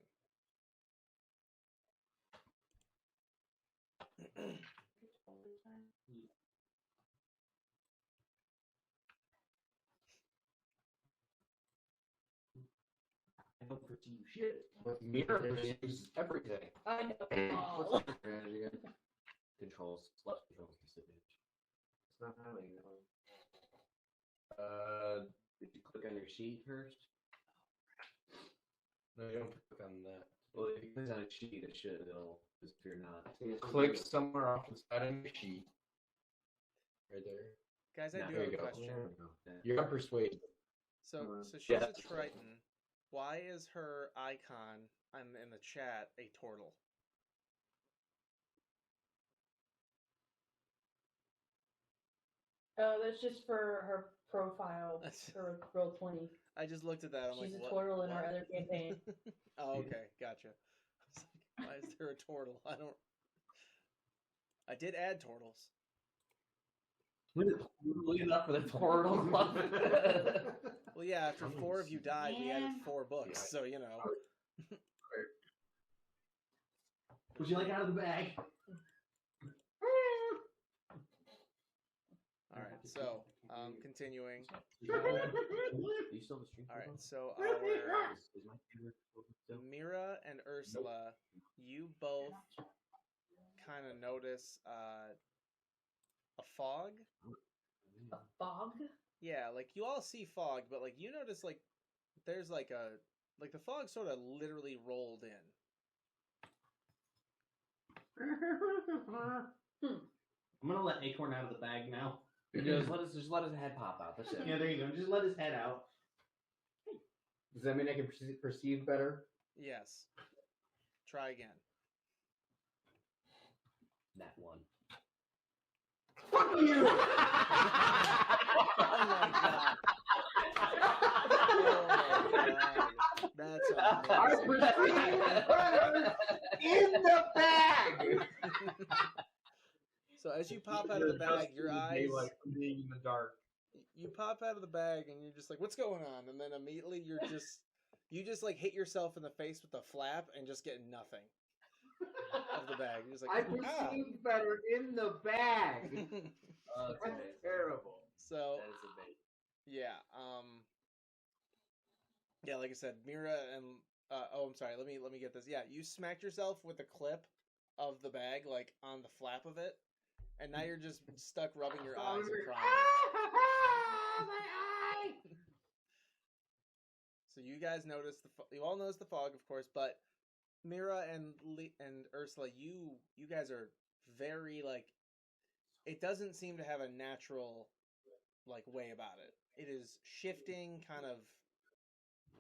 I don't perceive shit. With mirrors, it's everything. I know. What's the strategy again? Controls. Left controls disadvantage. It's not happening that way. Did you click on your sheet first? No, you don't click on that. Well, if you click on a sheet, it should. It'll disappear not. Click somewhere off the side of your sheet. Right there. Guys, I No, do there have you a go. question. Yeah. You're on persuade. So she's Yeah. a Triton. Why is her icon in the chat a turtle? That's just for her profile for Roll20. I just looked at that. I'm She's like, a what? turtle in our what? other campaign. Oh, okay, gotcha. I was like, why is there a turtle? I did add turtles. Look enough for the turtle. Well, yeah, after 4 of you died, we added 4 books, so you know. Would you like out of the bag? All right, so continuing. You still have a stream? All right, so Is my favorite still? Mira and Ursula, you both kind of notice a fog. A fog? Yeah, like you all see fog, but like you notice like there's like the fog sort of literally rolled in. I'm gonna let Acorn out of the bag now. Just let his head pop out. That's it. Yeah, there you go. Just let his head out. Does that mean I can perceive better? Yes. Try again. That one. Fuck you! Oh my god. Oh my god. That's I amazing. perceive better in the bag! So as you pop out of the bag, your eyes Daylight from being in the dark. you pop out of the bag and you're just like, what's going on? And then immediately you just like hit yourself in the face with a flap and just get nothing of the bag. You're just like, I perceive better in the bag. That's terrible. So That is amazing. yeah, yeah, like I said, Mira and oh, I'm sorry. Let me get this. Yeah, you smacked yourself with a clip of the bag, like on the flap of it, and now you're just stuck rubbing your eyes and crying. My eye! So you guys notice you all notice the fog, of course, but Mira and Ursula, you guys are very like. It doesn't seem to have a natural like way about it. It is shifting kind of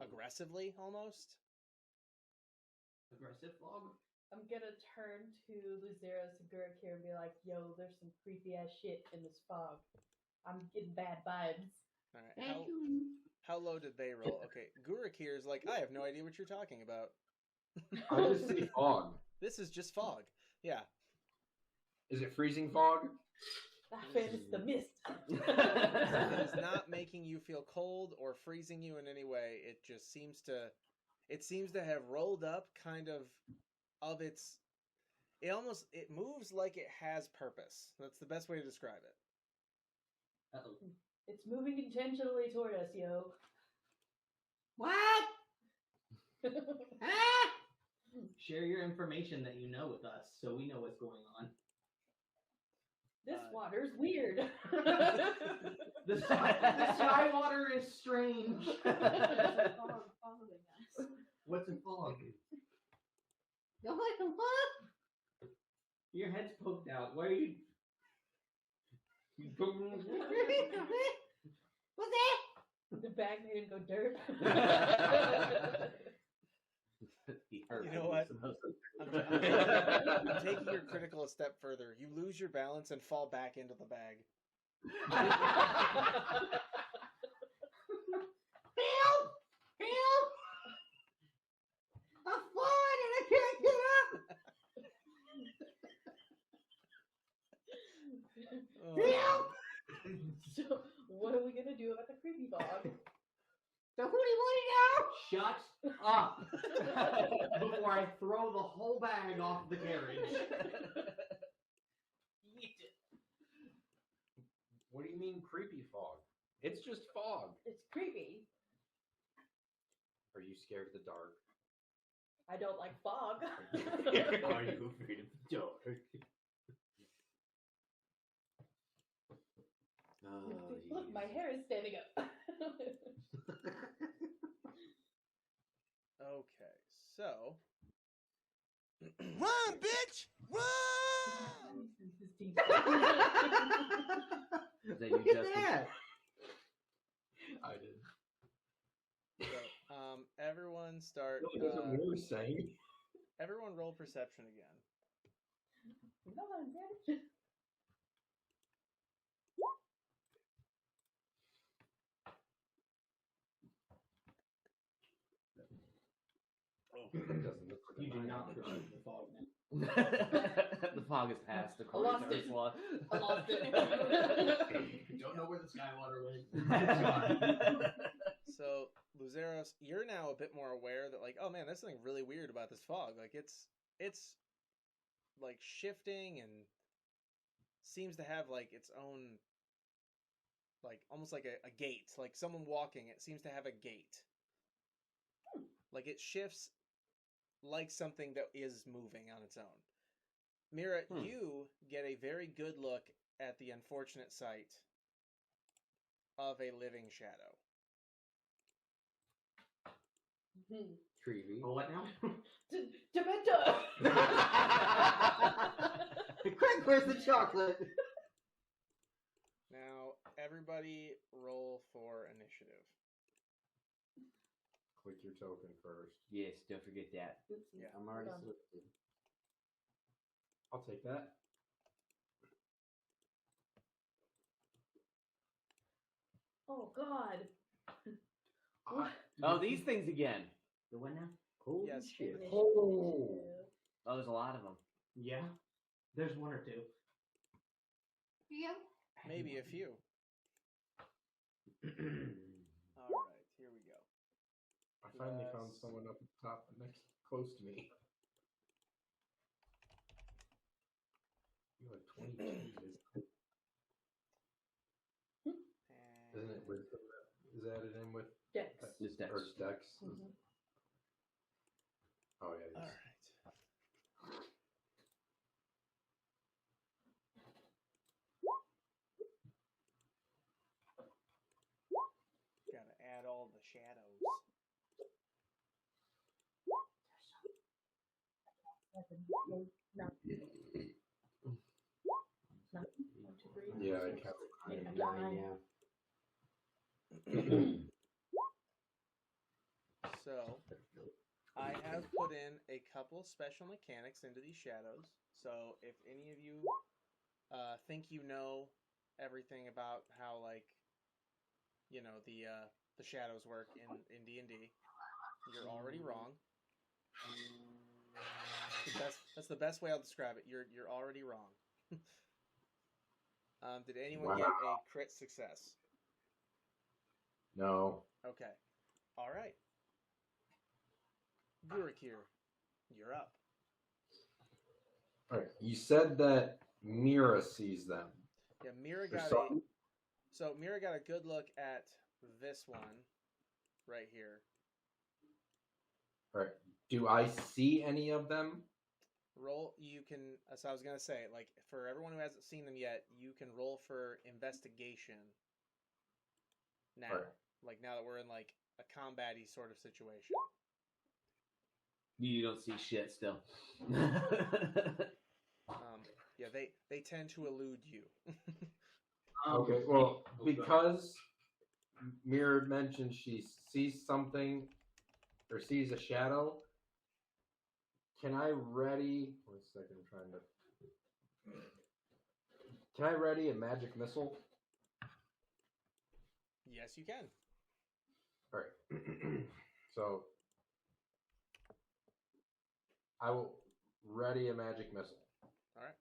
aggressively almost. Aggressive fog? I'm gonna turn to Luzeros and Gurik here and be like, yo, there's some creepy ass shit in this fog. I'm getting bad vibes. All right. How low did they roll? Okay, Gurik here is like, I have no idea what you're talking about. I just see fog. This is just fog. Yeah. Is it freezing fog? I feel it's the mist. It is not making you feel cold or freezing you in any way. It just seems to have rolled up kind of its. It moves like it has purpose. That's the best way to describe it. Uh-oh. It's moving intentionally toward us, yo. What? Share your information that you know with us so we know what's going on. This water's weird. The sky water is strange. What's in fog? Your head's poked out. Why are you? What's that? The bag made him go dirt. You know what? I'm taking your critical a step further. You lose your balance and fall back into the bag. Help! Help! I'm falling and I can't get up! Help! So, what are we gonna do about the creepy fog? So who do you want Shut up before I throw the whole bag off the carriage. What do you mean creepy fog? It's just fog. It's creepy. Are you scared of the dark? I don't like fog. Are you afraid of the dark? Look, my hair is standing up. Okay, so. Run, bitch! Run! Is that you, Justin? that? I did. Everyone start. That's what we were saying. Everyone roll perception again. Come on, Daddy. You do not perceive the fog now. The fog has passed. The I lost it. I lost it. Don't know where the Skywater went. So, Luzeros, you're now a bit more aware that, like, oh man, there's something really weird about this fog. Like, it's like shifting and seems to have like its own, like almost like a gate. Like someone walking, it seems to have a gate. Like it shifts like something that is moving on its own. Mira, you get a very good look at the unfortunate sight of a living shadow. Creepy. Oh, what now? Dementa! Quick, where's the chocolate? Now, everybody roll for initiative. Click your token first. Yes, don't forget that. Yeah, I'm already Hold on. selected. I'll take that. Oh God. Oh, these things again. The what now? Holy Yes. shit. Oh. Oh, there's a lot of them. Yeah. There's one or two. You? Maybe a few. All right, here we go. I finally found someone up at the top next close to me. You have 20 pages. Isn't it with, is that it in with Dex. Just Dex. or Dex? Mhm. Oh yeah. All Yes. right. Gotta add all the shadows. Yeah, I counted. So, I have put in a couple special mechanics into these shadows. So, if any of you think you know everything about how, like, you know, the shadows work in D&D, you're already wrong. That's the best way I'll describe it. You're already wrong. Did anyone get a crit success? No. Okay. All right. Gurakir, you're up. All right. You said that Mira sees them. Yeah, Mira There's got something- Mira got a good look at this one right here. All right. Do I see any of them? Roll. You can. So I was gonna say, like, for everyone who hasn't seen them yet, you can roll for investigation. Now, Right. like now that we're in like a combat-y sort of situation. You don't see shit still. Yeah, they tend to elude you. Okay. Well, because Mira mentioned she sees something or sees a shadow. Can I ready? 1 second, I'm trying to. Can I ready a magic missile? Yes, you can. All right. So I will ready a magic missile. All right.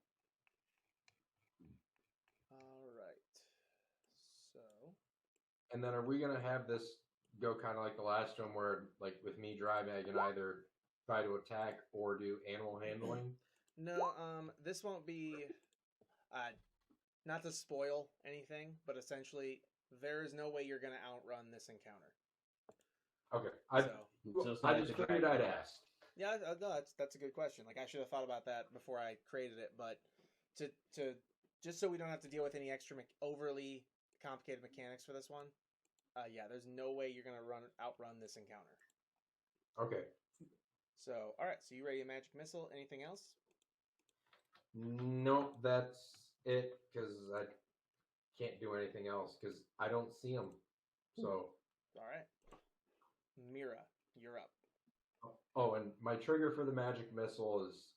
All right. So. And then are we gonna have this go kind of like the last one, where like with me driving, I can either try to attack or do animal handling? No, this won't be, not to spoil anything, but essentially, there is no way you're going to outrun this encounter. Okay, So it's I not just like the figured dragon. I'd ask. Yeah, no, that's a good question. Like, I should have thought about that before I created it, but to just so we don't have to deal with any extra overly complicated mechanics for this one, yeah, there's no way you're going to outrun this encounter. Okay. So, all right, so you ready a magic missile? Anything else? Nope, that's it, because I can't do anything else because I don't see them. So All right. Mira, you're up. Oh, and my trigger for the magic missile is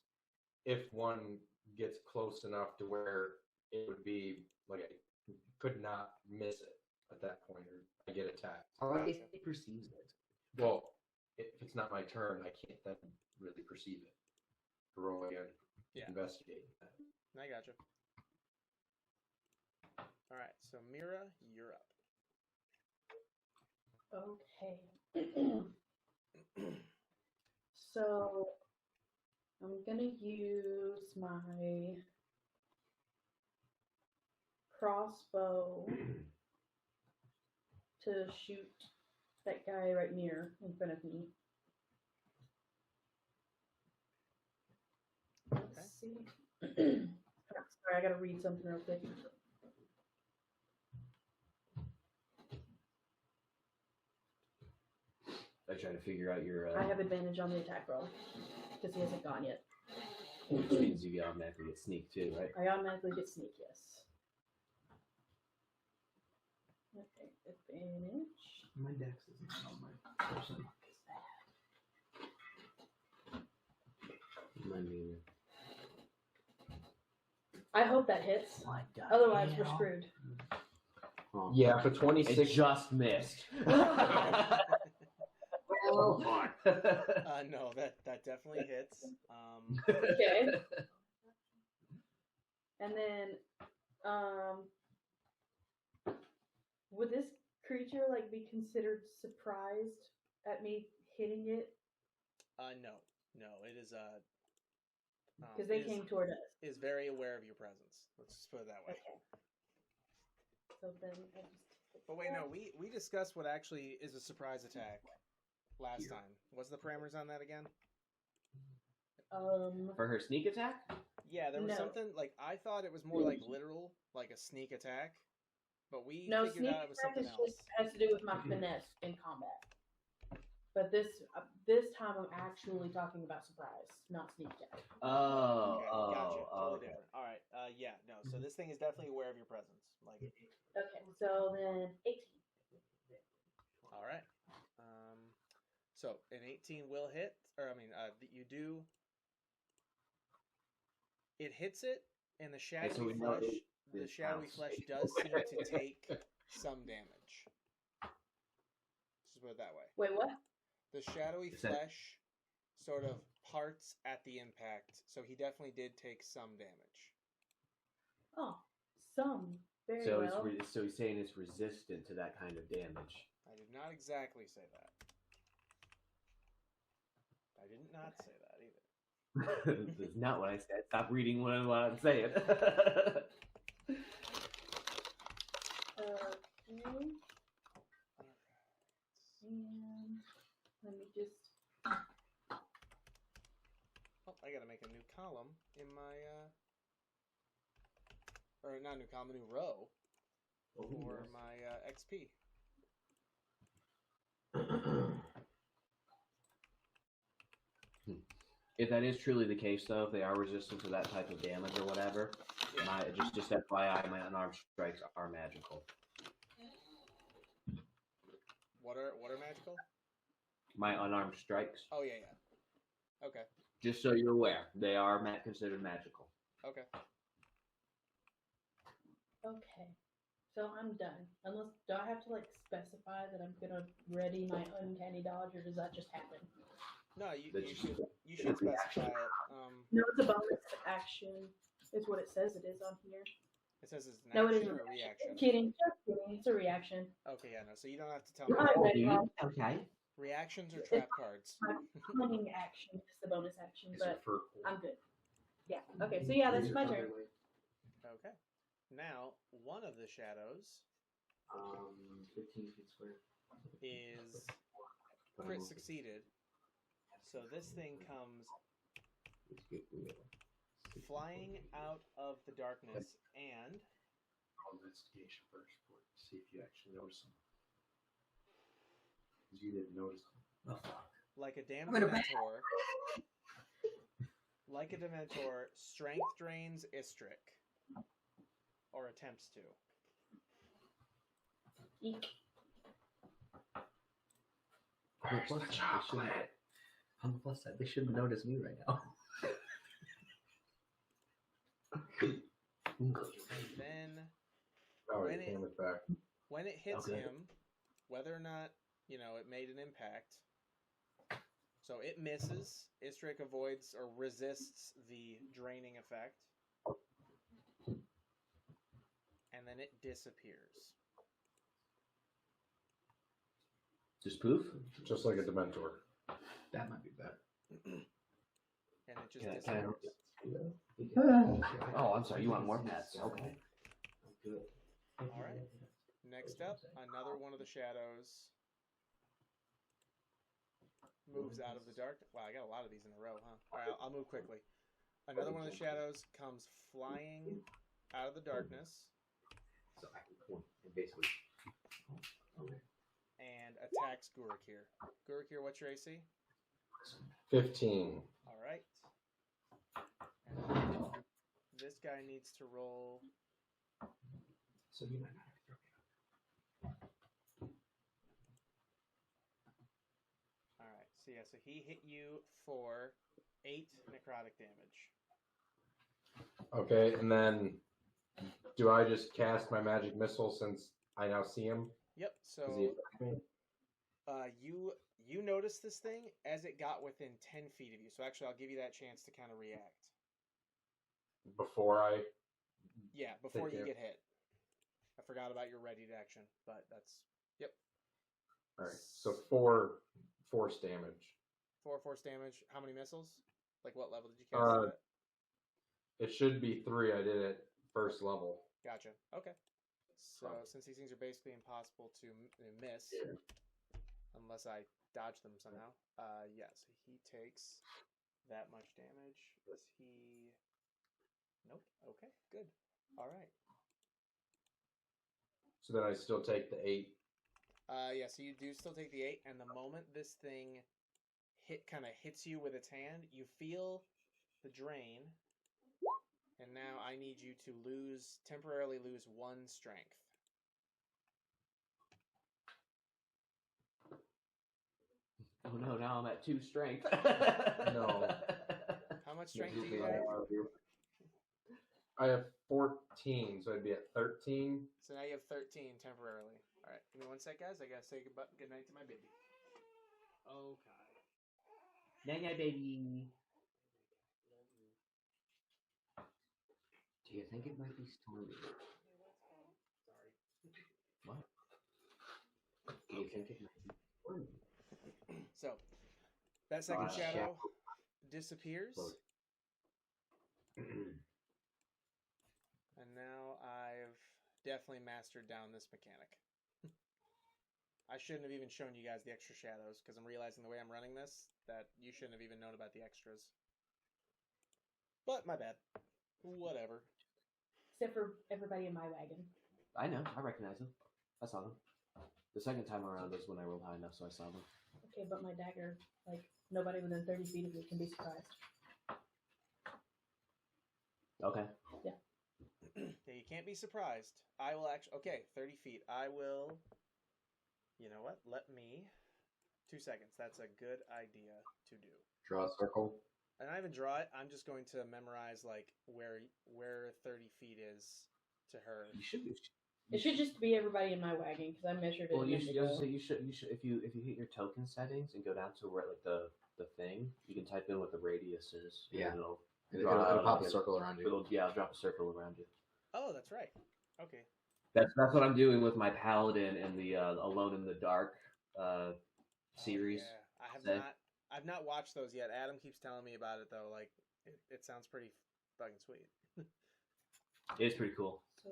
if one gets close enough to where it would be like I could not miss it at that point, or I get attacked. How about if it perceives it? Well, if it's not my turn, I can't then really perceive it. Roll again. Yeah. Investigate. I gotcha. All right, so Mira, you're up. Okay. So I'm gonna use my crossbow to shoot that guy right near in front of me. Let's see. Sorry, I gotta read something real quick. I try to figure out your. I have advantage on the attack roll because he hasn't gone yet. Which means you automatically get sneak too, right? I automatically get sneak, yes. Okay, advantage. My dex isn't on my person. Mine neither. I hope that hits. Otherwise, we're screwed. Oh. Yeah, for 26. It just missed. No, that definitely hits. Okay. And then, would this creature like be considered surprised at me hitting it? No, it is Because they came toward us. is very aware of your presence. Let's just put it that way. Okay. So then I just. But wait, no, we discussed what actually is a surprise attack last time. What's the parameters on that again? For her sneak attack? Yeah, there was No. something like I thought it was more like literal, like a sneak attack, but we No, figured sneak out it was attack something is else. just has to do with my finesse in combat. But this time I'm actually talking about surprise, not sneak attack. Oh, Okay, gotcha. Totally okay. different. All right. Yeah. No. So this thing is definitely aware of your presence. Like. Okay, so then 18. All right. So an 18 will hit, or I mean, you do. It hits it, and the shadowy so we know flesh. it The shadowy counts. flesh does seem to take some damage. Just put it that way. Wait, what? The shadowy Is that- flesh sort of parts at the impact, so he definitely did take some damage. Oh, some. Very So well. so he's saying it's resistant to that kind of damage. I did not exactly say that. I did not say that either. That's not what I said. Stop reading what I'm saying. Okay. And let me just. Oh, I gotta make a new column in my, or not a new column, a new row for my XP. If that is truly the case, though, if they are resistant to that type of damage or whatever, Yeah. just FYI, my unarmed strikes are magical. What are magical? My unarmed strikes, Oh yeah. Okay. just so you're aware, they are considered magical. Okay. Okay. So I'm done. Unless, do I have to like specify that I'm gonna ready my uncanny dodge, or does that just happen? No, you That's should just specify it. No, it's a bonus action. Is what it says it is on here. It says it's an No, it action isn't. or a reaction. Kidding. Just kidding. It's a reaction. Okay, yeah, no. So you don't have to tell me. I'm ready. Okay. Reactions or trap cards. My cunning action is the bonus action, Is but it for I'm good. Yeah. Okay. So yeah, that's my turn. Okay. Now, one of the shadows 15 feet square. is crit succeeded. So this thing comes flying out of the darkness and investigation first, see if you actually notice them. Because you didn't notice them. like a damn Dementor. Like a Dementor, strength drains Istric. Or attempts to. Eek. On the plus side, they shouldn't notice me right now. Then Oh, when your camera's back. when it hits Okay. him, whether or not it made an impact. So it misses. Istrik avoids or resists the draining effect, and then it disappears. Just poof? Just like a Dementor. That might be better. And it just Can I- disappears. Oh, I'm sorry. You want more pets? Okay. All right. Next up, another one of the shadows moves out of the dark. Wow, I got a lot of these in a row, huh? All right, I'll move quickly. Another one of the shadows comes flying out of the darkness So I can point and basically. and attacks Gurukir. Gurukir, what's your AC? 15. All right. And this guy needs to roll. So you might not have to throw All right. So he hit you for 8 necrotic damage. Okay, and then do I just cast my magic missile since I now see him? Yep. Does he So attack me? you noticed this thing as it got within 10 feet of you. So actually, I'll give you that chance to kind of react. Before I... Yeah, before you care. get hit. I forgot about your ready to action, but that's yep. Alright, so 4 force damage. 4 force damage. How many missiles? Like what level did you cast it at? It should be 3. I did it first level. Gotcha. Okay. So since these things are basically impossible to miss, unless I dodge them somehow, yeah. So he takes that much damage. Does he? Nope. Okay. Good. All right. So then I still take the 8. Yeah. So you do still take the 8, and the moment this thing kind of hits you with its hand, you feel the drain. And now I need you to temporarily lose 1 strength. Oh no, now I'm at 2 strength. No. How much strength do you have? I have 14, so I'd be at 13. So now you have 13 temporarily. All right, give me 1 sec, guys. I gotta say good night to my baby. Okay. Night night, baby. Do you think it might be stormy? Sorry. What? Do you think it might be stormy? So that second shadow shadow. disappears. And now I've definitely mastered down this mechanic. I shouldn't have even shown you guys the extra shadows because I'm realizing the way I'm running this that you shouldn't have even known about the extras. But my bad. Whatever. Except for everybody in my wagon. I know. I recognize them. I saw them. The second time around is when I rolled high enough, so I saw them. Okay, but my dagger, like, nobody within 30 feet of me can be surprised. Okay. Yeah, you can't be surprised. I will actually... Okay, 30 feet. I will... You know what? Let me... 2 seconds. That's a good idea to do. Draw a circle. And I even draw it. I'm just going to memorize, like, where 30 feet is to her. You should. It should just be everybody in my wagon because I measured it. Well, a you minute should. I was ago. gonna say you should. If you hit your token settings and go down to where like the thing, you can type in what the radius is. Yeah. And it'll It'll pop a circle around you. It'll drop a circle around you. Oh, that's right. Okay. That's what I'm doing with my paladin and the Alone in the Dark series. Oh, yeah. I've not watched those yet. Adam keeps telling me about it though. Like it sounds pretty fucking sweet. It's pretty cool. So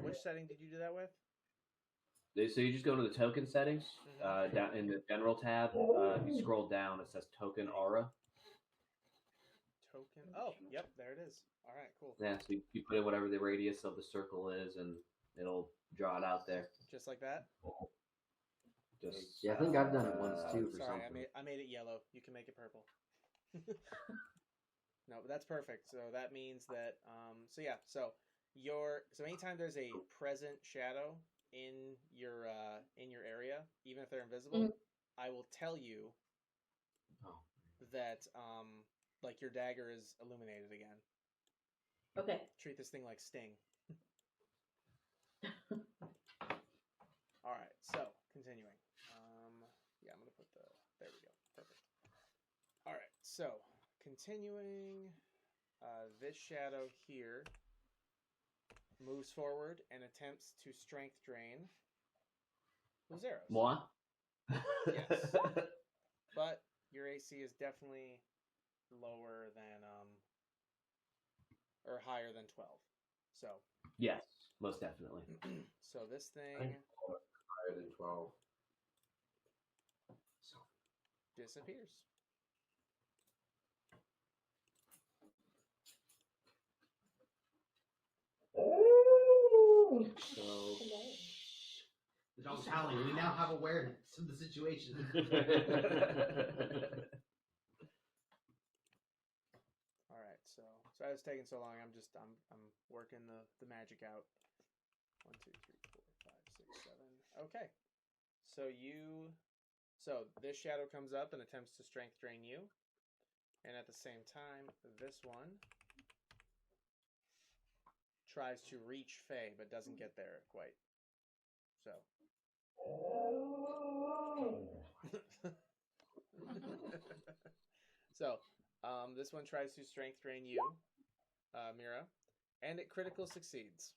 Which setting did you do that with? So you just go to the token settings, down in the general tab. You scroll down, it says token aura. Token. Oh, yep, there it is. All right, cool. Yeah, so you put in whatever the radius of the circle is, and it'll draw it out there. Just like that. Just Yeah, I think I've done it once too for Sorry, something. I made it yellow. You can make it purple. No, but that's perfect. So that means that so anytime there's a present shadow in your area, even if they're invisible, I will tell you that like your dagger is illuminated again. Okay. Treat this thing like Sting. All right, so continuing. Yeah, I'm gonna put the. There we go. Perfect. All right, so continuing. This shadow here moves forward and attempts to strength drain Luzeros. Moi? Yes. But your AC is definitely lower than or higher than 12. So Yes, most definitely. so this thing Higher than 12. disappears. So The dog's howling. We now have awareness of the situation. All right, so it's taking so long. I'm working the magic out. 1, 2, 3, 4, 5, 6, 7. Okay, so this shadow comes up and attempts to strength drain you, and at the same time, this one tries to reach Faye but doesn't get there quite. So. So, this one tries to strength drain you, Mira, and it critical succeeds.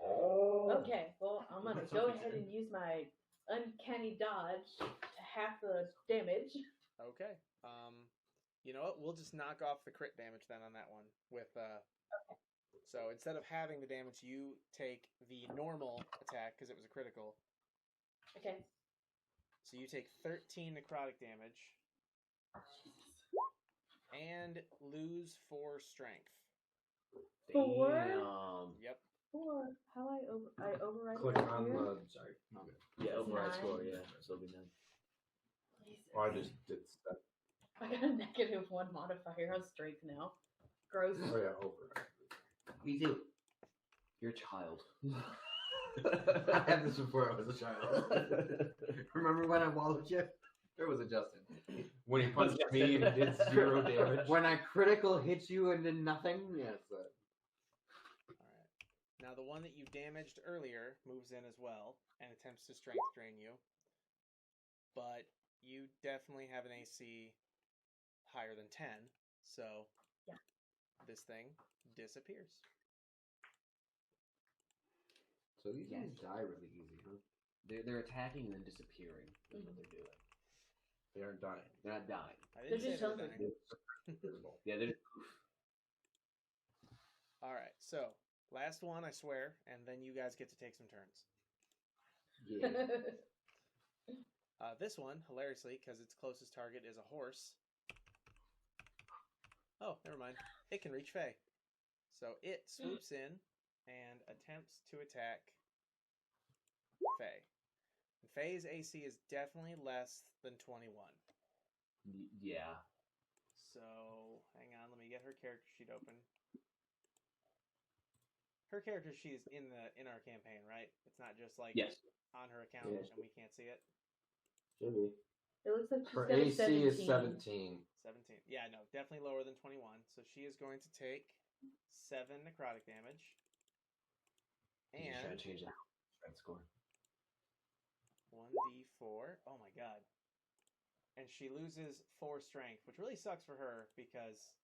Okay, well, I'm gonna go ahead and use my uncanny dodge to half the damage. Okay. You know what? We'll just knock off the crit damage then on that one with So instead of having the damage, you take the normal attack because it was a critical. Okay. So you take 13 necrotic damage and lose 4 strength. 4? Damn. Yep. 4. How I override Click that on here? the. Sorry. No, good. Yeah, override 9. score, yeah. So it'll be 9. Oh, I just did stuff. I got a -1 modifier on strength now. Gross. Oh, yeah, override. Me too. You're a child. I had this before I was a child. Remember when I walloped you? Or was it Justin? When he punched me and did 0 damage. When I critical hit you and did nothing? Yes. All right. Now the one that you damaged earlier moves in as well and attempts to strength drain you. But you definitely have an AC higher than 10, so yeah. This thing disappears. So these guys die really easy, huh? They're attacking and then disappearing. Is what they're doing. They aren't dying. They're not dying. I didn't They're say just they were helping. dying. Yeah, they're All right, so last one, I swear, and then you guys get to take some turns. Yeah. This one, hilariously, because its closest target is a horse. Oh, never mind. It can reach Faye. So it swoops in and attempts to attack Faye. And Faye's AC is definitely less than 21. Yeah. So, hang on, let me get her character sheet open. Her character sheet is in our campaign, right? It's not just like on her account and we can't see it. Should be. It looks like she's Her got a AC 17. is 17. 17. Yeah, no, definitely lower than 21. So she is going to take 7 necrotic damage. Just trying And to change that score. 1d4. Oh my god. And she loses 4 strength, which really sucks for her because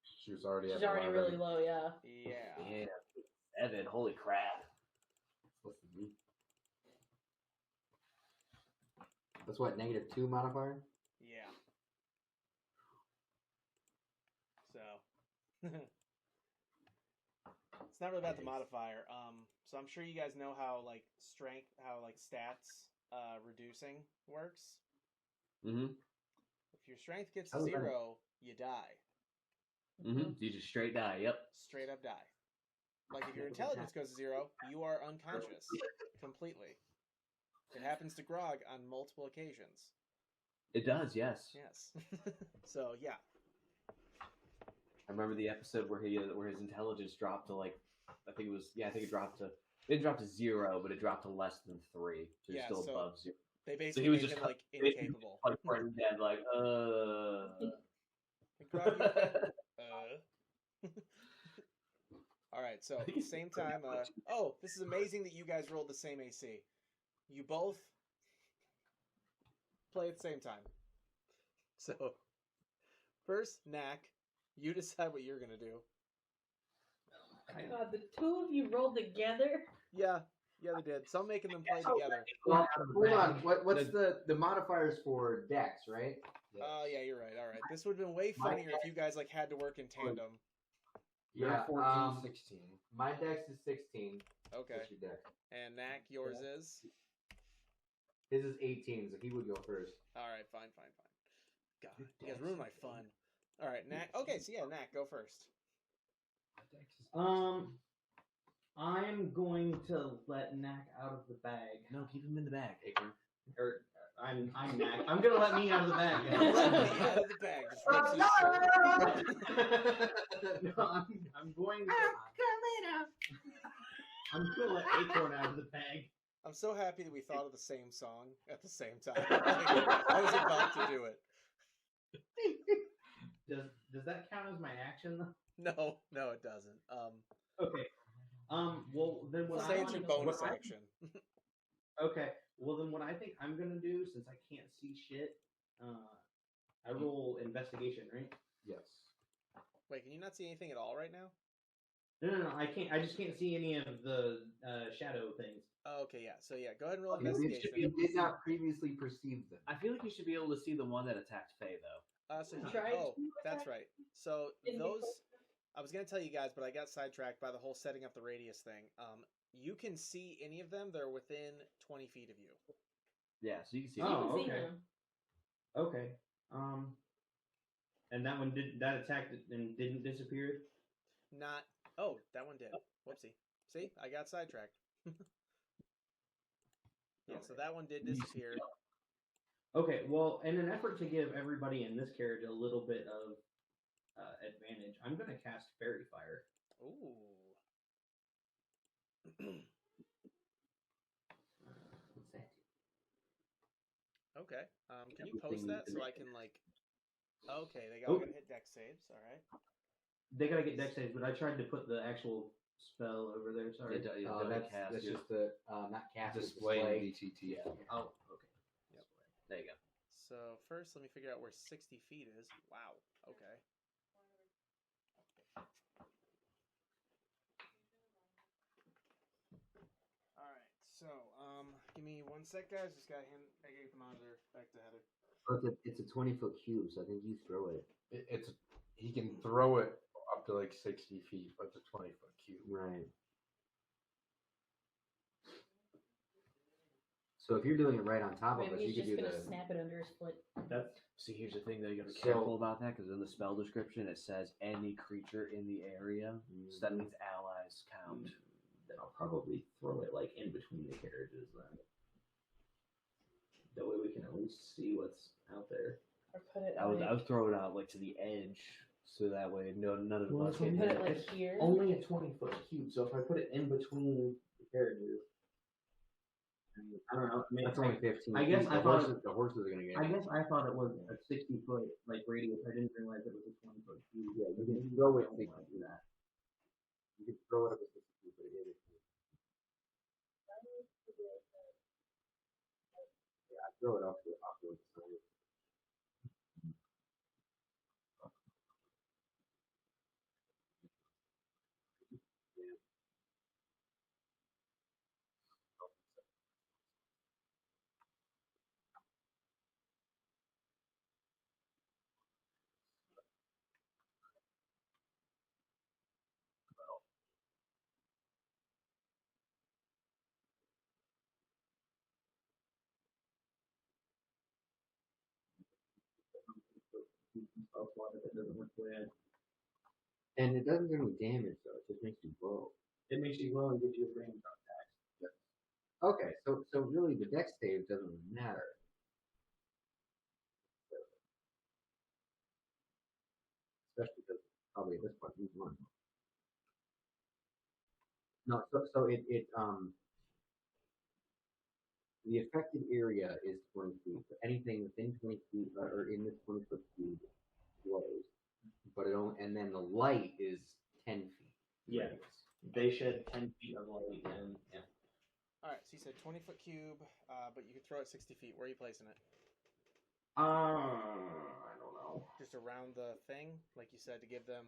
She was already She's at already 11. really low, yeah. yeah. Yeah. Evan, holy crap. That's what, -2 modifier? Yeah. So it's not really about the modifier. So I'm sure you guys know how like stats reducing works. Mm-hmm. If your strength gets to 0, you die. Mm-hmm. You just straight die, yep. Straight up die. Like if your intelligence goes to 0, you are unconscious completely. It happens to Grog on multiple occasions. It does, yes. Yes. So yeah. I remember the episode where his intelligence dropped to like it dropped to 0, but it dropped to less than 3. So it's still above 0. They So basically he was made just him like incapable. like brain dead, like Grog, you okay? All right, so same time. Oh, this is amazing that you guys rolled the same AC. You both play at the same time. So first, Knack, you decide what you're gonna do. God, the two of you rolled together. Yeah, they did. So I'm making them play together. Well, hold on. What's the modifiers for Dex, right? Oh, yeah, you're right. All right, this would have been way funnier if you guys like had to work in tandem. Yeah, 14, 16. My Dex is 16. Okay. What's your Dex? And Knack, yours is? His is 18, so he would go first. All right, fine. God, you guys ruined my fun. All right, Knack. Okay, so yeah, Knack, go first. I'm going to let Knack out of the bag. no, keep him in the bag. Or I'm Knack. I'm gonna let me out of the bag. Let me out of the bag. Just rips his shirt. No, I'm going to. I'm gonna let Acorn out of the bag. I'm so happy that we thought of the same song at the same time. I was about to do it. Does that count as my action though? No, it doesn't. Okay. Well, then what Say it's your bonus what action. Okay. Well, then what I think I'm gonna do, since I can't see shit, I roll investigation, right? Yes. Wait, can you not see anything at all right now? No, I can't. I just can't see any of the shadow things. Oh, okay, yeah. So yeah, go ahead and roll You investigation. did not previously perceive them. I feel like you should be able to see the one that attacked Faye, though. That's right. So those, I was gonna tell you guys, but I got sidetracked by the whole setting up the radius thing. You can see any of them; they're within 20 feet of you. Yeah, so you can see. Oh, You can see okay. them. Okay. And that one attacked and didn't disappear. Not. Oh, that one did. Whoopsie. See, I got sidetracked. Yeah, so that one did disappear. Okay, well, in an effort to give everybody in this carriage a little bit of advantage, I'm going to cast Fairy Fire. Ooh. What's that? Okay. Can you post that so I can like? Okay, they all gotta hit dex saves. All right. They got to get dex saves, but I tried to put the actual spell over there. Sorry. That's just the not cast, Display display. BTT. Yeah. Oh, okay. Yep. There you go. So first, let me figure out where 60 feet is. Wow. Okay. All right. So, give me 1 sec, guys. Just gotta I gotta get the monitor back to Heather. But it's a 20-foot cube, so I think you throw it. He can throw it up to like 60 feet, but it's a 20-foot cube. Right. So if you're doing it right on top of us, Maybe you he's could just do gonna the. snap it under his foot. See, here's the thing, though. You gotta be So- careful about that because in the spell description it says any creature in the area. So that means allies count. Then I'll probably throw it like in between the carriages then. That way we can at least see what's out there. Or put it I would like, throw it out like to the edge, so that way none of Well, us that's get put hit. it like here. Only a 20-foot cube, so if I put it in between the carriages, I don't know. I mean, That's only 15. I guess feet. I the thought horses, the horses are gonna get. I guess I thought it was a 60-foot like radius. I didn't realize it was a 20-foot cube. Yeah, you can throw it. I don't want to do that. You can throw it up to 60 feet, but it is. Yeah, I throw it off the side. It doesn't work bad. And it doesn't do any damage though. It just makes you glow. It makes you glow and gives you a range on attack. Okay, so really the dex save doesn't matter. Especially because probably at this point he's won. No, so it The affected area is 20 feet. So anything within 20 feet or in this 20-foot cube glows. But it only, and then the light is 10 feet. Yeah. They shed 10 feet of light, and yeah. All right, so you said 20-foot cube, but you could throw it 60 feet. Where are you placing it? I don't know. Just around the thing, like you said, to give them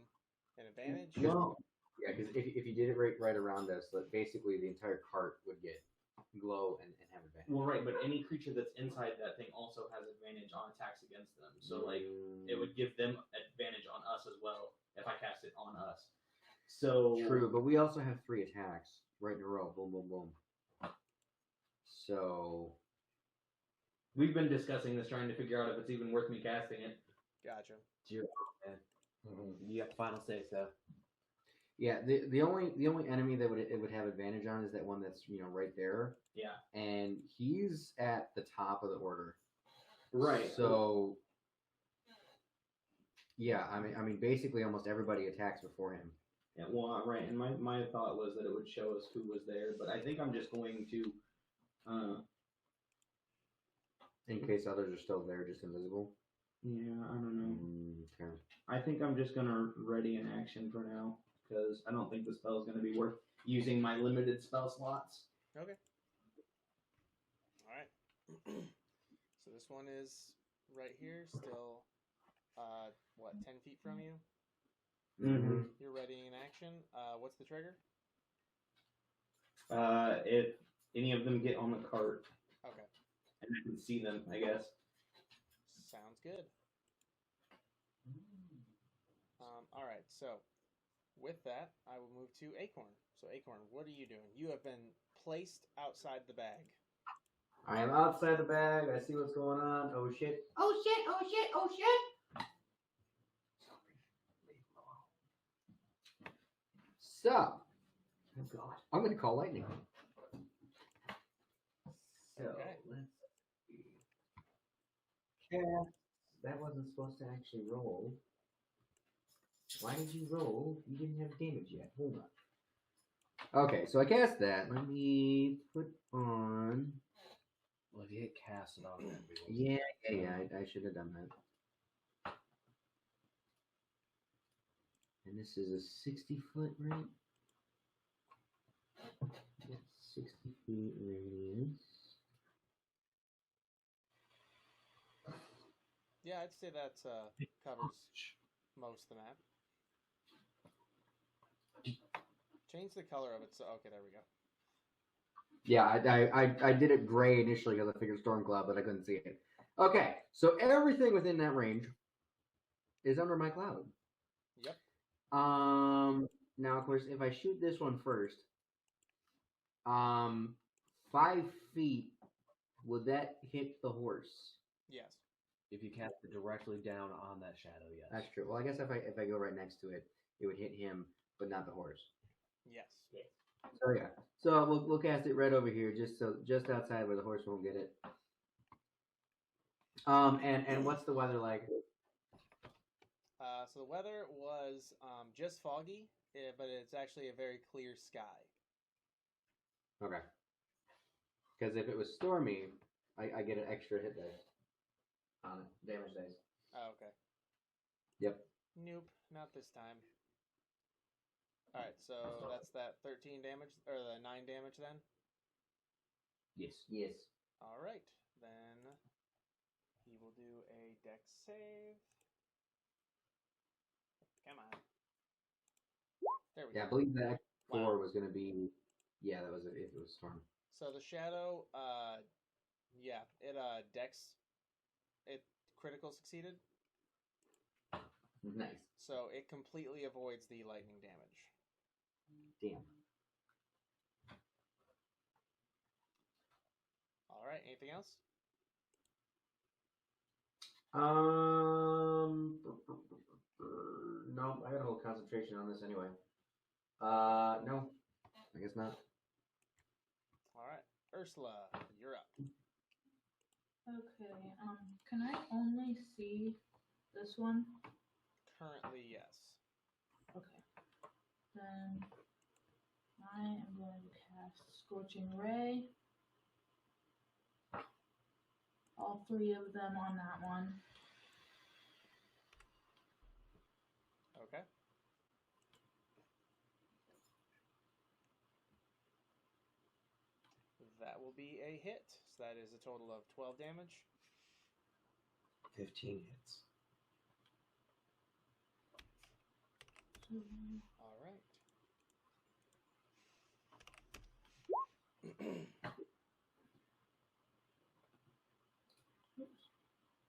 an advantage? Well, yeah, because if you did it right around us, like basically the entire cart would get glow and have advantage. Well, right, but any creature that's inside that thing also has advantage on attacks against them. So, like, it would give them advantage on us as well if I cast it on us. So True, but we also have 3 attacks right in a row. Boom, boom, boom. So we've been discussing this, trying to figure out if it's even worth me casting it. Gotcha. It's your man. You have the final say so. yeah, the only enemy that it would have advantage on is that one that's right there, Yeah. and he's at the top of the order. Right. So yeah, I mean basically almost everybody attacks before him. Yeah, well, right, and my thought was that it would show us who was there, but I think I'm just going to, In case others are still there, just invisible. yeah, I don't know. Okay. I think I'm just gonna ready an action for now, because I don't think the spell is gonna be worth using my limited spell slots. Okay. All right. So this one is right here, still, 10 feet from you? Mm-hmm. You're readying an action. What's the trigger? If any of them get on the cart, Okay. and I can see them, I guess. Sounds good. All right, so with that, I will move to Acorn. So Acorn, what are you doing? You have been placed outside the bag. I am outside the bag. I see what's going on. Oh shit. Oh shit, oh shit, oh shit. So, Oh god. I'm going to call lightning. So Okay. let's see. Cast. That wasn't supposed to actually roll. Why did you roll? You didn't have damage yet. Hold on. Okay, so I cast that. Let me put on. Well, if you hit cast it on that, Yeah, I should have done that. And this is a 60-foot, right? Yes, 60 feet radius. Yeah, I'd say that covers most of the map. Change the color of it. So okay, there we go. Yeah, I did it gray initially because I figured storm cloud, but I couldn't see it. Okay, so everything within that range is under my cloud. Yep. Now of course, if I shoot this one first, 5 feet, would that hit the horse? Yes. if you cast it directly down on that shadow, yes. That's true. Well, I guess if I go right next to it, it would hit him, but not the horse. Yes. So yeah. So we'll cast it right over here, just outside where the horse won't get it. And what's the weather like? So the weather was just foggy, but it's actually a very clear sky. Okay. Because if it was stormy, I get an extra hit dice on it, damage dice. Oh, okay. Yep. Nope, not this time. All right, so that's that 13 damage, or the 9 damage then? Yes. Yes. All right, then he will do a dex save. Come on. There we Yeah, I go. believe that Wow. 4 was going to be. Yeah, that was if it was storm. So the shadow, yeah, it it critical succeeded. Nice. So it completely avoids the lightning damage. Damn. All right, anything else? No, I got a whole concentration on this anyway. No, I guess not. All right, Ursula, you're up. Okay. Can I only see this one? Currently, yes. Okay. Then I am going to cast Scorching Ray. all 3 of them on that one. Okay. That will be a hit. So that is a total of 12 damage. 15 hits. All right.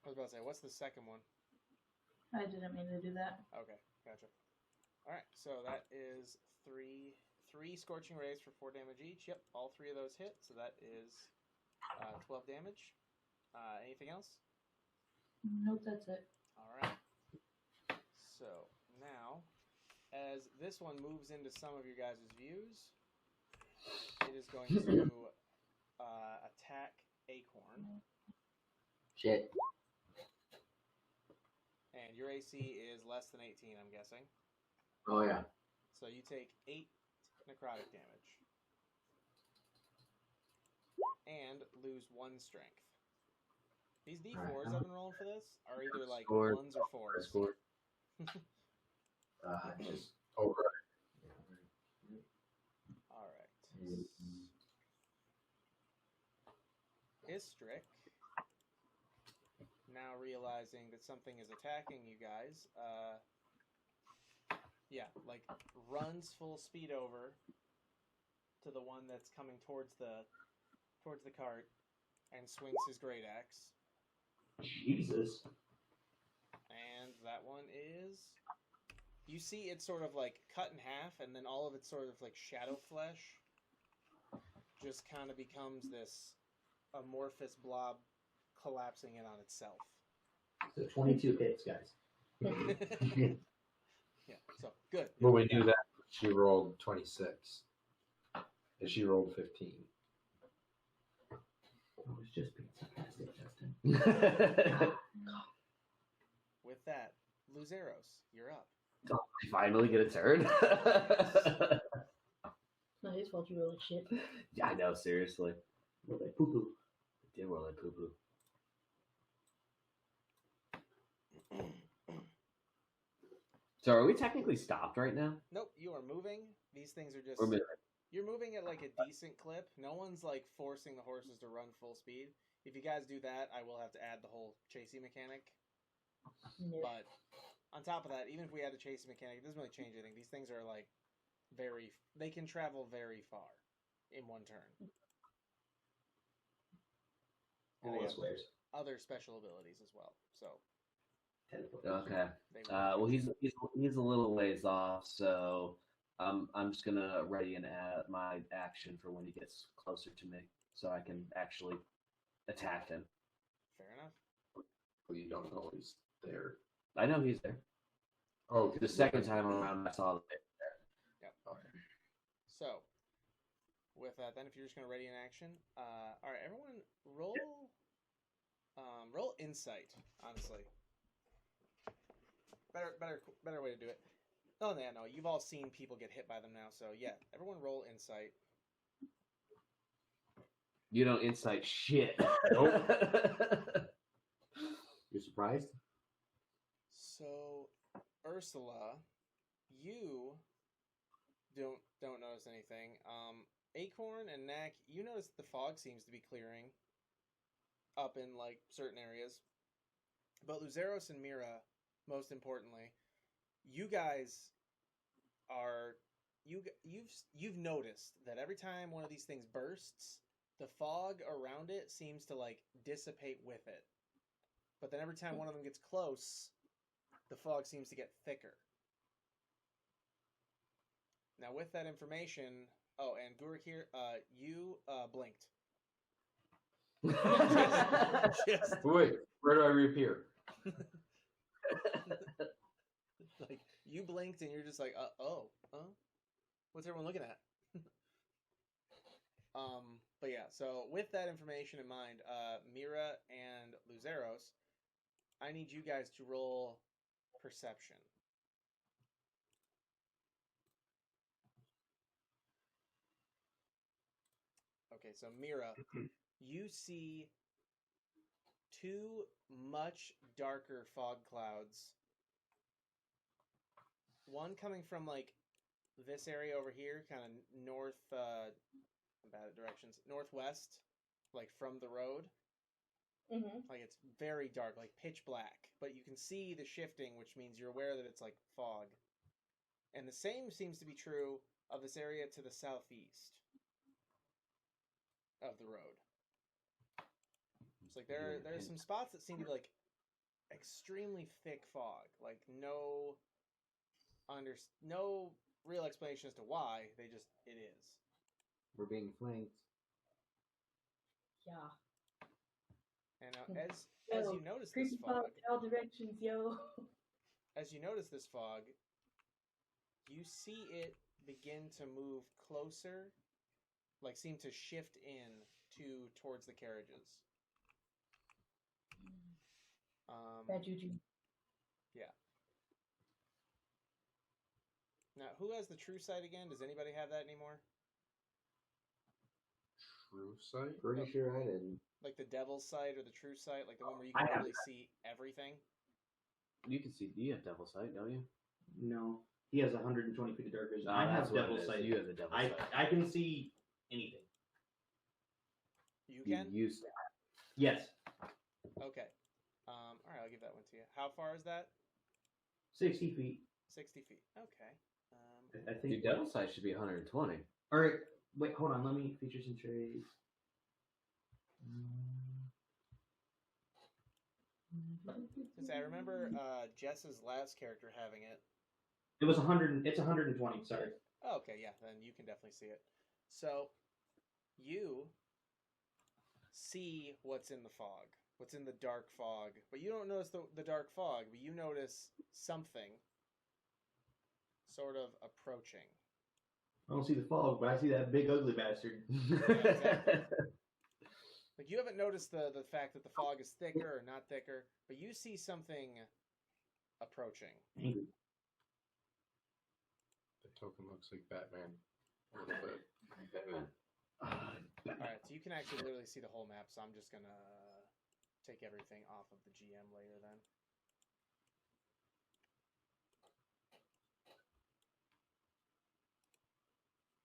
I was about to say, what's the second one? I didn't mean to do that. Okay, gotcha. All right, so that is three Scorching Rays for 4 damage each. Yep, all 3 of those hit, so that is 12 damage. Anything else? Nope, that's it. All right. So now, as this one moves into some of your guys' views, it is going to attack Acorn. Shit. And your AC is less than 18, I'm guessing. Oh yeah. So you take 8 necrotic damage. And lose 1 strength. These D4s I've been rolling for this are either like Score. 1s or 4s. Score. Just Over. Alright. Istrick, now realizing that something is attacking you guys, like runs full speed over to the one that's coming towards the cart and swings his great axe. Jesus. And that one is, you see it's sort of like cut in half, and then all of its sort of like shadow flesh just kind of becomes this amorphous blob collapsing in on itself. So 22 hits, guys. Yeah, so good. When we do that, she rolled 26. And she rolled 15. I was just being sarcastic, Justin. With that, Luzeros, you're up. Oh, I finally get a turn. It's not his fault you roll like shit. Yeah, I know, seriously. Roll like poo poo. I did roll like poo poo. So are we technically stopped right now? Nope, you are moving. These things are just... We're moving. You're moving at like a decent clip. No one's like forcing the horses to run full speed. If you guys do that, I will have to add the whole chasing mechanic. Nope. But on top of that, even if we add a chasing mechanic, it doesn't really change anything. These things are like they can travel very far in one turn. And they have other special abilities as well. So Okay. Well, he's a little ways off, so I'm just gonna ready and add my action for when he gets closer to me, so I can actually attack him. Fair enough. Well, you don't know he's there. I know he's there. Oh, The second time around, I saw the there. Yep. Okay. So with that, then if you're just gonna ready an action, all right, everyone roll insight. Honestly. Better way to do it. Oh, yeah, no, you've all seen people get hit by them now, so yeah, everyone roll insight. You don't insight shit. Nope. You're surprised? So, Ursula, you don't notice anything. Acorn and Knack, you notice the fog seems to be clearing up in like certain areas, but Luzeros and Mira, most importantly, you guys are you've noticed that every time one of these things bursts, the fog around it seems to like dissipate with it. But then every time one of them gets close, the fog seems to get thicker. Now with that information, oh, and Gurik here, you blinked. Just Wait, where do I reappear? like you blinked and you're just like, what's everyone looking at? But yeah, so with that information in mind, Mira and Luzeros, I need you guys to roll perception. Okay, so Mira, you see two much darker fog clouds. One coming from like this area over here, kind of north, I'm bad at directions, northwest, like from the road. Mm-hmm. Like it's very dark, like pitch black, but you can see the shifting, which means you're aware that it's like fog. And the same seems to be true of this area to the southeast of the road. It's like there are some spots that seem to be like extremely thick fog, like no real explanation as to why. It is. We're being flanked. Yeah. And as you notice this Creepy fog, all directions, yo. as you notice this fog, you see it begin to move closer, like seem to shift towards the carriages. Bad juju. Yeah. Now, who has the true sight again? Does anybody have that anymore? True sight? Pretty sure I didn't. Like the devil's sight or the true sight, like the one where you can really see everything. You can see. You have devil sight, don't you? No. He has 120 feet of dark vision. No, I have that's what devil it is. sight. You have the devil sight. I can see anything. You can? You use that. Yes. Okay. All right, I'll give that one to you. How far is that? 60 feet. 60 feet. Okay. I Your think. devil sight should be 120. All right. Wait, hold on. Let me features and traits. Since I remember Jess's last character having it. It was 100. It's 120. Sorry. Oh, okay, yeah, then you can definitely see it. So, you see what's in the fog, what's in the dark fog, but you don't notice the dark fog, but you notice something sort of approaching. I don't see the fog, but I see that big ugly bastard. Exactly. Like you haven't noticed the fact that the fog is thicker or not thicker, but you see something approaching. Angry. The token looks like Batman. A little bit. Batman. Alright, so you can actually literally see the whole map, so I'm just gonna take everything off of the GM layer then.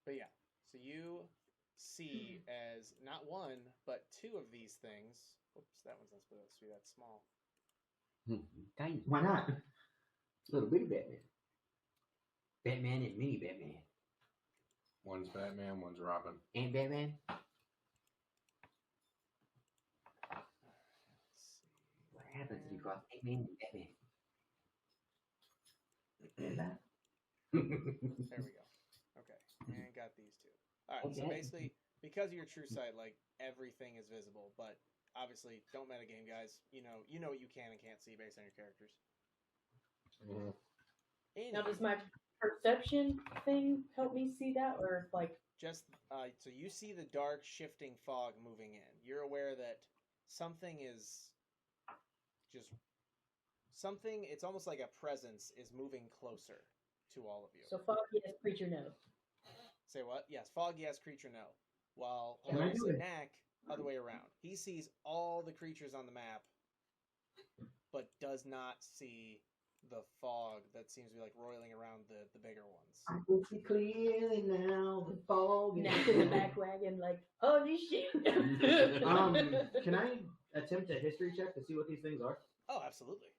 But yeah, so you see as not one, but two of these things. Oops, that one's not supposed to be that small. Tiny. Why not? Little bitty Batman. Batman and mini Batman. One's Batman, one's Robin. And Batman. What happens if you cross Batman and Batman? There we go. Okay, and got these two. All right, so Okay. basically, because of your true sight, like everything is visible, but obviously, don't metagame, guys. You know what you can and can't see based on your characters. Mm-hmm. Now, does my perception thing help me see that, or like? Just so you see the dark shifting fog moving in. You're aware that something is just something. It's almost like a presence is moving closer to all of you. So fog, yes, creature, no. Say what? Yes, fog, yes, creature, no. While Can I do it? Knack, other way around. He sees all the creatures on the map, but does not see the fog that seems to be like roiling around the bigger ones. I can see clearly now the fog. Knack in the back wagon, like, holy shit. Can I attempt a history check to see what these things are? Oh, absolutely.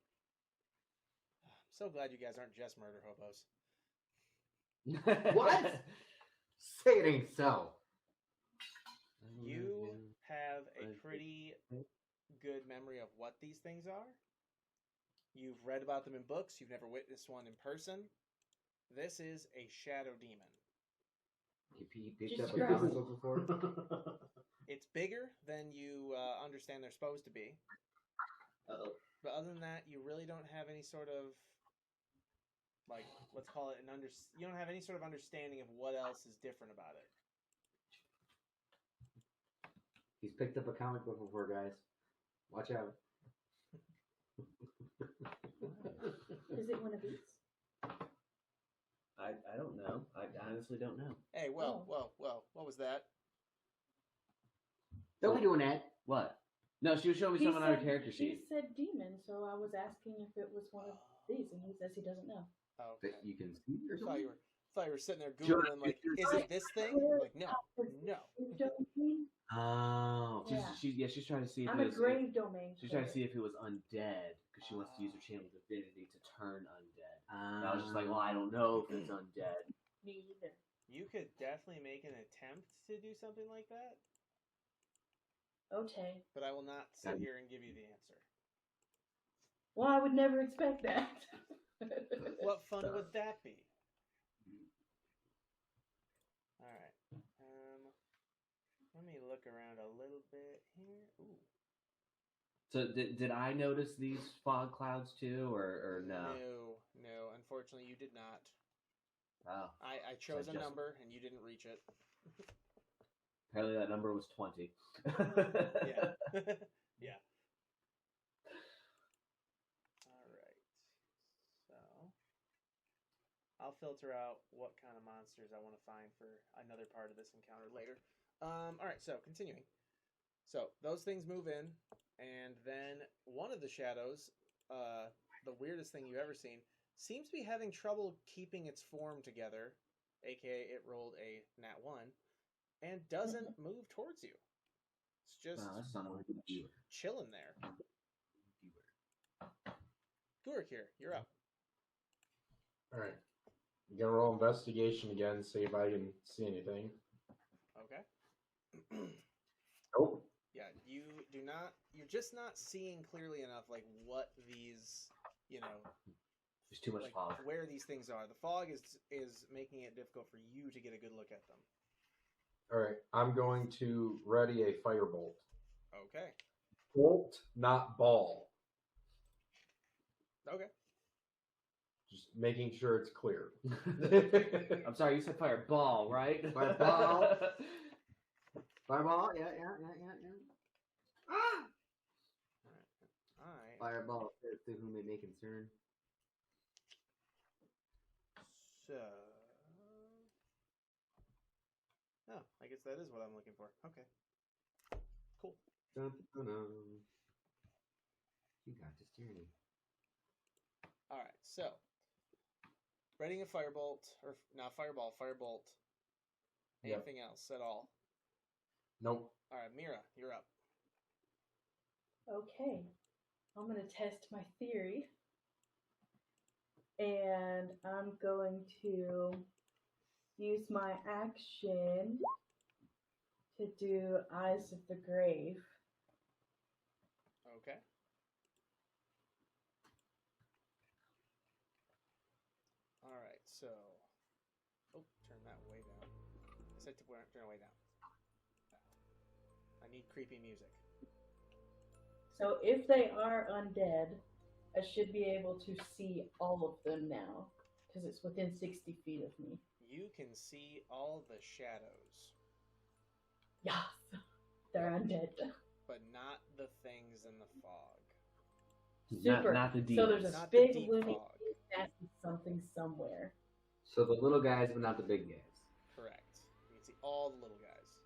I'm so glad you guys aren't just murder hobos. What? Say it ain't so. You have a pretty good memory of what these things are. You've read about them in books. You've never witnessed one in person. This is a shadow demon. He picked Jesus up a Christ. comic book before. It's bigger than you understand they're supposed to be. Uh-oh. But other than that, you really don't have any sort of, like, let's call it you don't have any sort of understanding of what else is different about it. He's picked up a comic book before, guys. Watch out. Is it one of these? I don't know. I honestly don't know. Hey, well, what was that? Don't be doing that. What? No, she was showing me something on her character He sheet. said demon, so I was asking if it was one of these, and he says he doesn't know. Oh, okay. That you can see or Thought something? you were sitting there googling like, is it this thing? Like, no. Domain? Oh, Yeah. she's trying to see if I'm it a was. grave domain. She's trying to see if it was undead because she wants to use her channel divinity to turn undead. And I was just like, well, I don't know if it's undead. Me either. You could definitely make an attempt to do something like that, Okay. but I will not sit here and give you the answer. Well, I would never expect that. What fun would that be? All right. Let me look around a little bit here. Ooh. So did I notice these fog clouds too, or no? No. Unfortunately, you did not. Wow. I chose a number and you didn't reach it. Apparently, that number was 20. Yeah. Yeah. All right. So I'll filter out what kind of monsters I want to find for another part of this encounter later. All right. So continuing. So those things move in, and then one of the shadows, the weirdest thing you've ever seen, seems to be having trouble keeping its form together, aka it rolled a nat 1, and doesn't move towards you. It's just chilling there. Gurik here, you're up. All right. I'm gonna roll investigation again, see if I can see anything. Okay. Nope. Yeah, you do not. You're just not seeing clearly enough, like what these, There's too much like fog. where these things are. The fog is making it difficult for you to get a good look at them. All right. I'm going to ready a firebolt. Okay. Bolt, not ball. Okay. Just making sure it's clear. I'm sorry, you said fireball, right? Fireball. Fireball, yeah. All right. Fireball, to whom it may concern. So, oh, I guess that is what I'm looking for. Okay. Cool. Dun, dun, dun. You got this journey. All right. So, readying a firebolt, or not firebolt. Yep. Anything else at all? Nope. All right, Mira, you're up. Okay. I'm going to test my theory. And I'm going to use my action to do Eyes of the Grave. Okay. All right, so... Oh, turn that way down. I said to turn it way down. I need creepy music. So if they are undead, I should be able to see all of them now, because it's within 60 feet of me. You can see all the shadows. Yes, they're undead. But not the things in the fog. Super. Not the So demons. there's a Not the big deep looming fog. nasty something somewhere. So the little guys, but not the big guys. Correct. You can see all the little guys.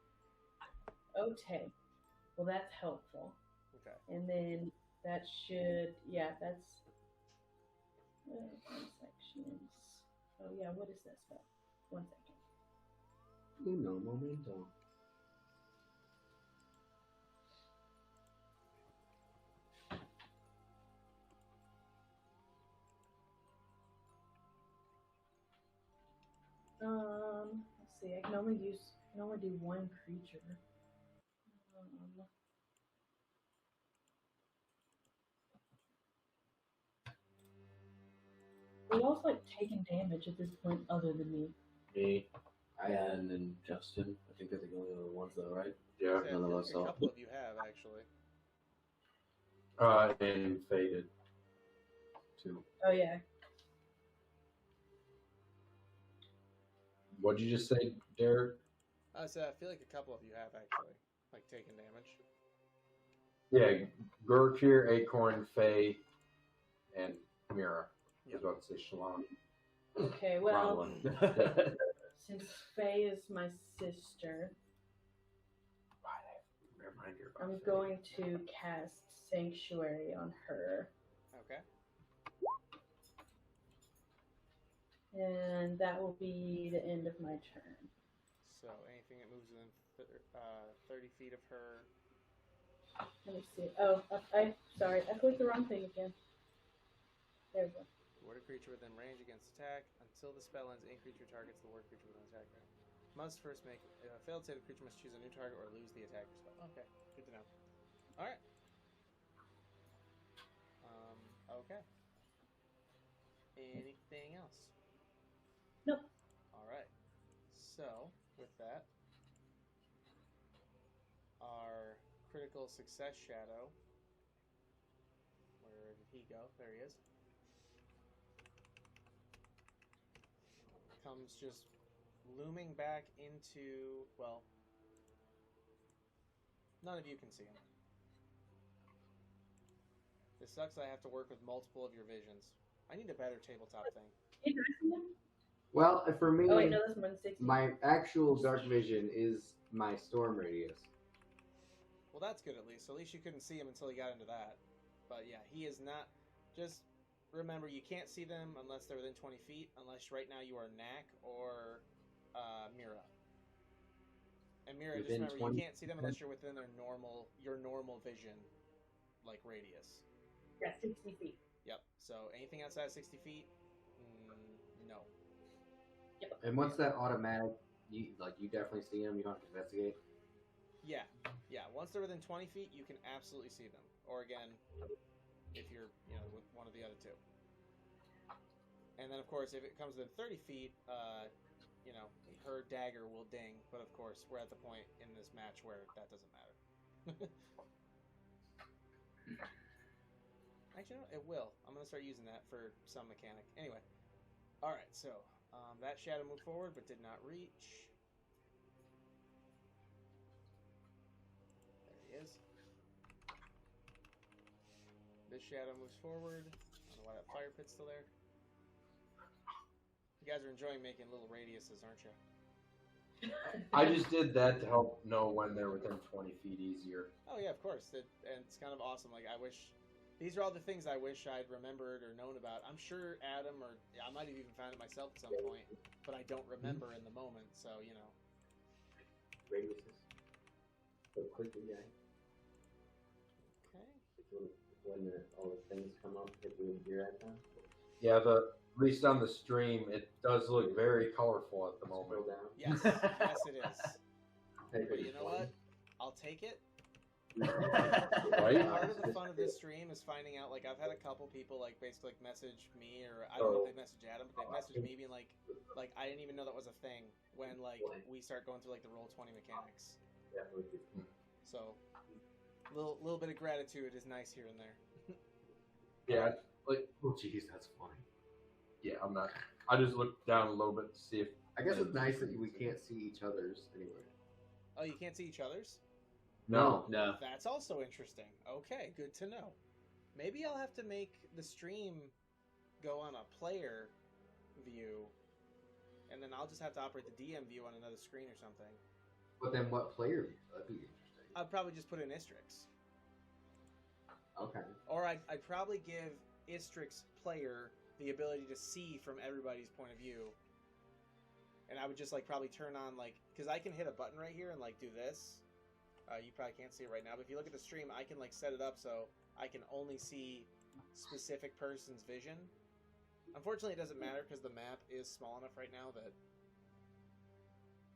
Okay. Well, that's helpful. Okay. And then that should, that's sections. Oh yeah, what is that spell? 1 second. Uno momento. Let's see. I can only do one creature. Who else taking damage at this point other than me? Me. And then Justin. I think they're the only other ones, though, right? Yeah. Yeah, I None of feel us like a saw. couple of you have, actually. And faded. Too. Oh yeah. What'd you just say, Derek? I said I feel like a couple of you have, actually, taken damage. Yeah, Gurkir, Acorn, Faye, and Mira. I was about to say Shalom. Okay, Wrong well, one. since Faye is my sister, Reminder. I'm going to cast Sanctuary on her. Okay. And that will be the end of my turn. So anything that moves within 30 feet of her. Let me see. Oh, sorry. I clicked the wrong thing again. There we go. Ward a creature within range against attack. Until the spell ends, any creature targets the ward creature within attack. Must first make a failed save. The creature must choose a new target or lose the attacker spell. Okay, good to know. All right. Okay. Anything else? Nope. All right. So with that, our critical success shadow. Where did he go? There he is. Comes just looming back into, well, none of you can see him. This sucks. I have to work with multiple of your visions. I need a better tabletop thing. Well, for me, Oh, wait, no, that's 160. my actual dark vision is my storm radius. Well, that's good at least. At least you couldn't see him until he got into that. But yeah, he is not. Just remember, you can't see them unless they're within 20 feet, unless right now you are Knack or Mira. And Mira, just remember, you can't see them unless you're within your normal vision, like radius. Yeah, 60 feet. Yep. So anything outside of 60 feet, no. Yep. And what's that automatic? You definitely see them. You don't have to investigate. Yeah. Once they're within 20 feet, you can absolutely see them. Or again, if you're, with one of the other two. And then, of course, if it comes within 30 feet, her dagger will ding. But, of course, we're at the point in this match where that doesn't matter. Actually, no, it will. I'm going to start using that for some mechanic. Anyway. Alright, so that shadow moved forward but did not reach. There he is. This shadow moves forward. I don't know why that fire pit's still there. You guys are enjoying making little radiuses, aren't you? I just did that to help know when they're within 20 feet easier. Oh yeah, of course. And it's kind of awesome. Like, I wish... These are all the things I wish I'd remembered or known about. I'm sure Adam, or I might have even found it myself at some point, but I don't remember in the moment, so, Radiuses. So quickly, guy. Okay. When all the things come up, if we hear at them. Yeah, at least on the stream, it does look very colorful at the moment. Scroll down. Yes, yes it is. Hey, But you know what? I'll take it. Right? Part of the fun of this stream is finding out, like, I've had a couple people, like, basically message me, or I don't know if they message Adam, but they messaged me being like, I didn't even know that was a thing when, like, we start going through, like, the Roll20 mechanics. So, little bit of gratitude is nice here and there. Yeah, oh jeez, that's funny. Yeah, I'm not. I just looked down a little bit to see if. I guess it's nice that we can't see each other's anyway. Oh, you can't see each other's? No. That's also interesting. Okay, good to know. Maybe I'll have to make the stream go on a player view, and then I'll just have to operate the DM view on another screen or something. But then what player view? That'd be interesting. I'd probably just put in Istrix. Okay. Or I'd probably give Istrix player the ability to see from everybody's point of view. And I would just, probably turn on, because I can hit a button right here and, do this. You probably can't see it right now, but if you look at the stream, I can, set it up so I can only see specific person's vision. Unfortunately, it doesn't matter because the map is small enough right now that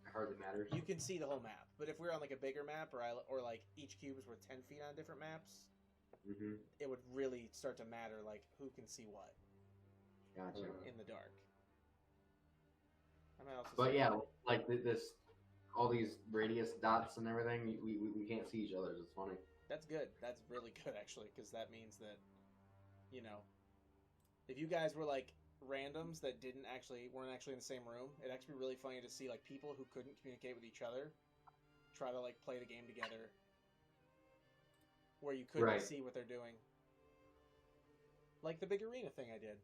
It hardly matters. you can see the whole map. But if we're on, a bigger map, or each cube is worth 10 feet on different maps, it would really start to matter, who can see what. Gotcha. In the dark. I might also But say- yeah, this, all these radius dots and everything, we can't see each other's. It's funny. That's good. That's really good, actually, because that means that, if you guys were randoms that weren't actually in the same room, it'd actually be really funny to see people who couldn't communicate with each other try to play the game together, where you couldn't see what they're doing, like the big arena thing I did.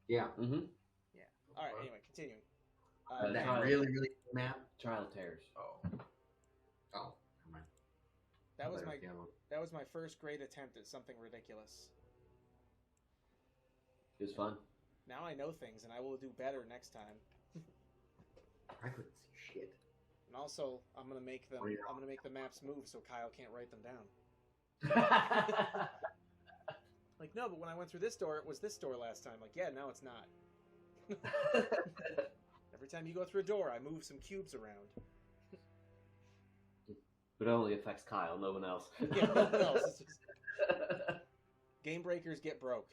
Yeah. Yeah. All right. Anyway, continuing. That really map. Trial Tears. Oh, never mind. That was my first great attempt at something ridiculous. It was fun. Now I know things, and I will do better next time. I couldn't see shit. And also, I'm gonna make them. I'm gonna make the maps move so Kyle can't write them down. Like, no, but when I went through this door, it was this door last time. Like, yeah, now it's not. Every time you go through a door, I move some cubes around. But it only affects Kyle, no one else. Yeah, no one else. It's just... Game breakers get broke.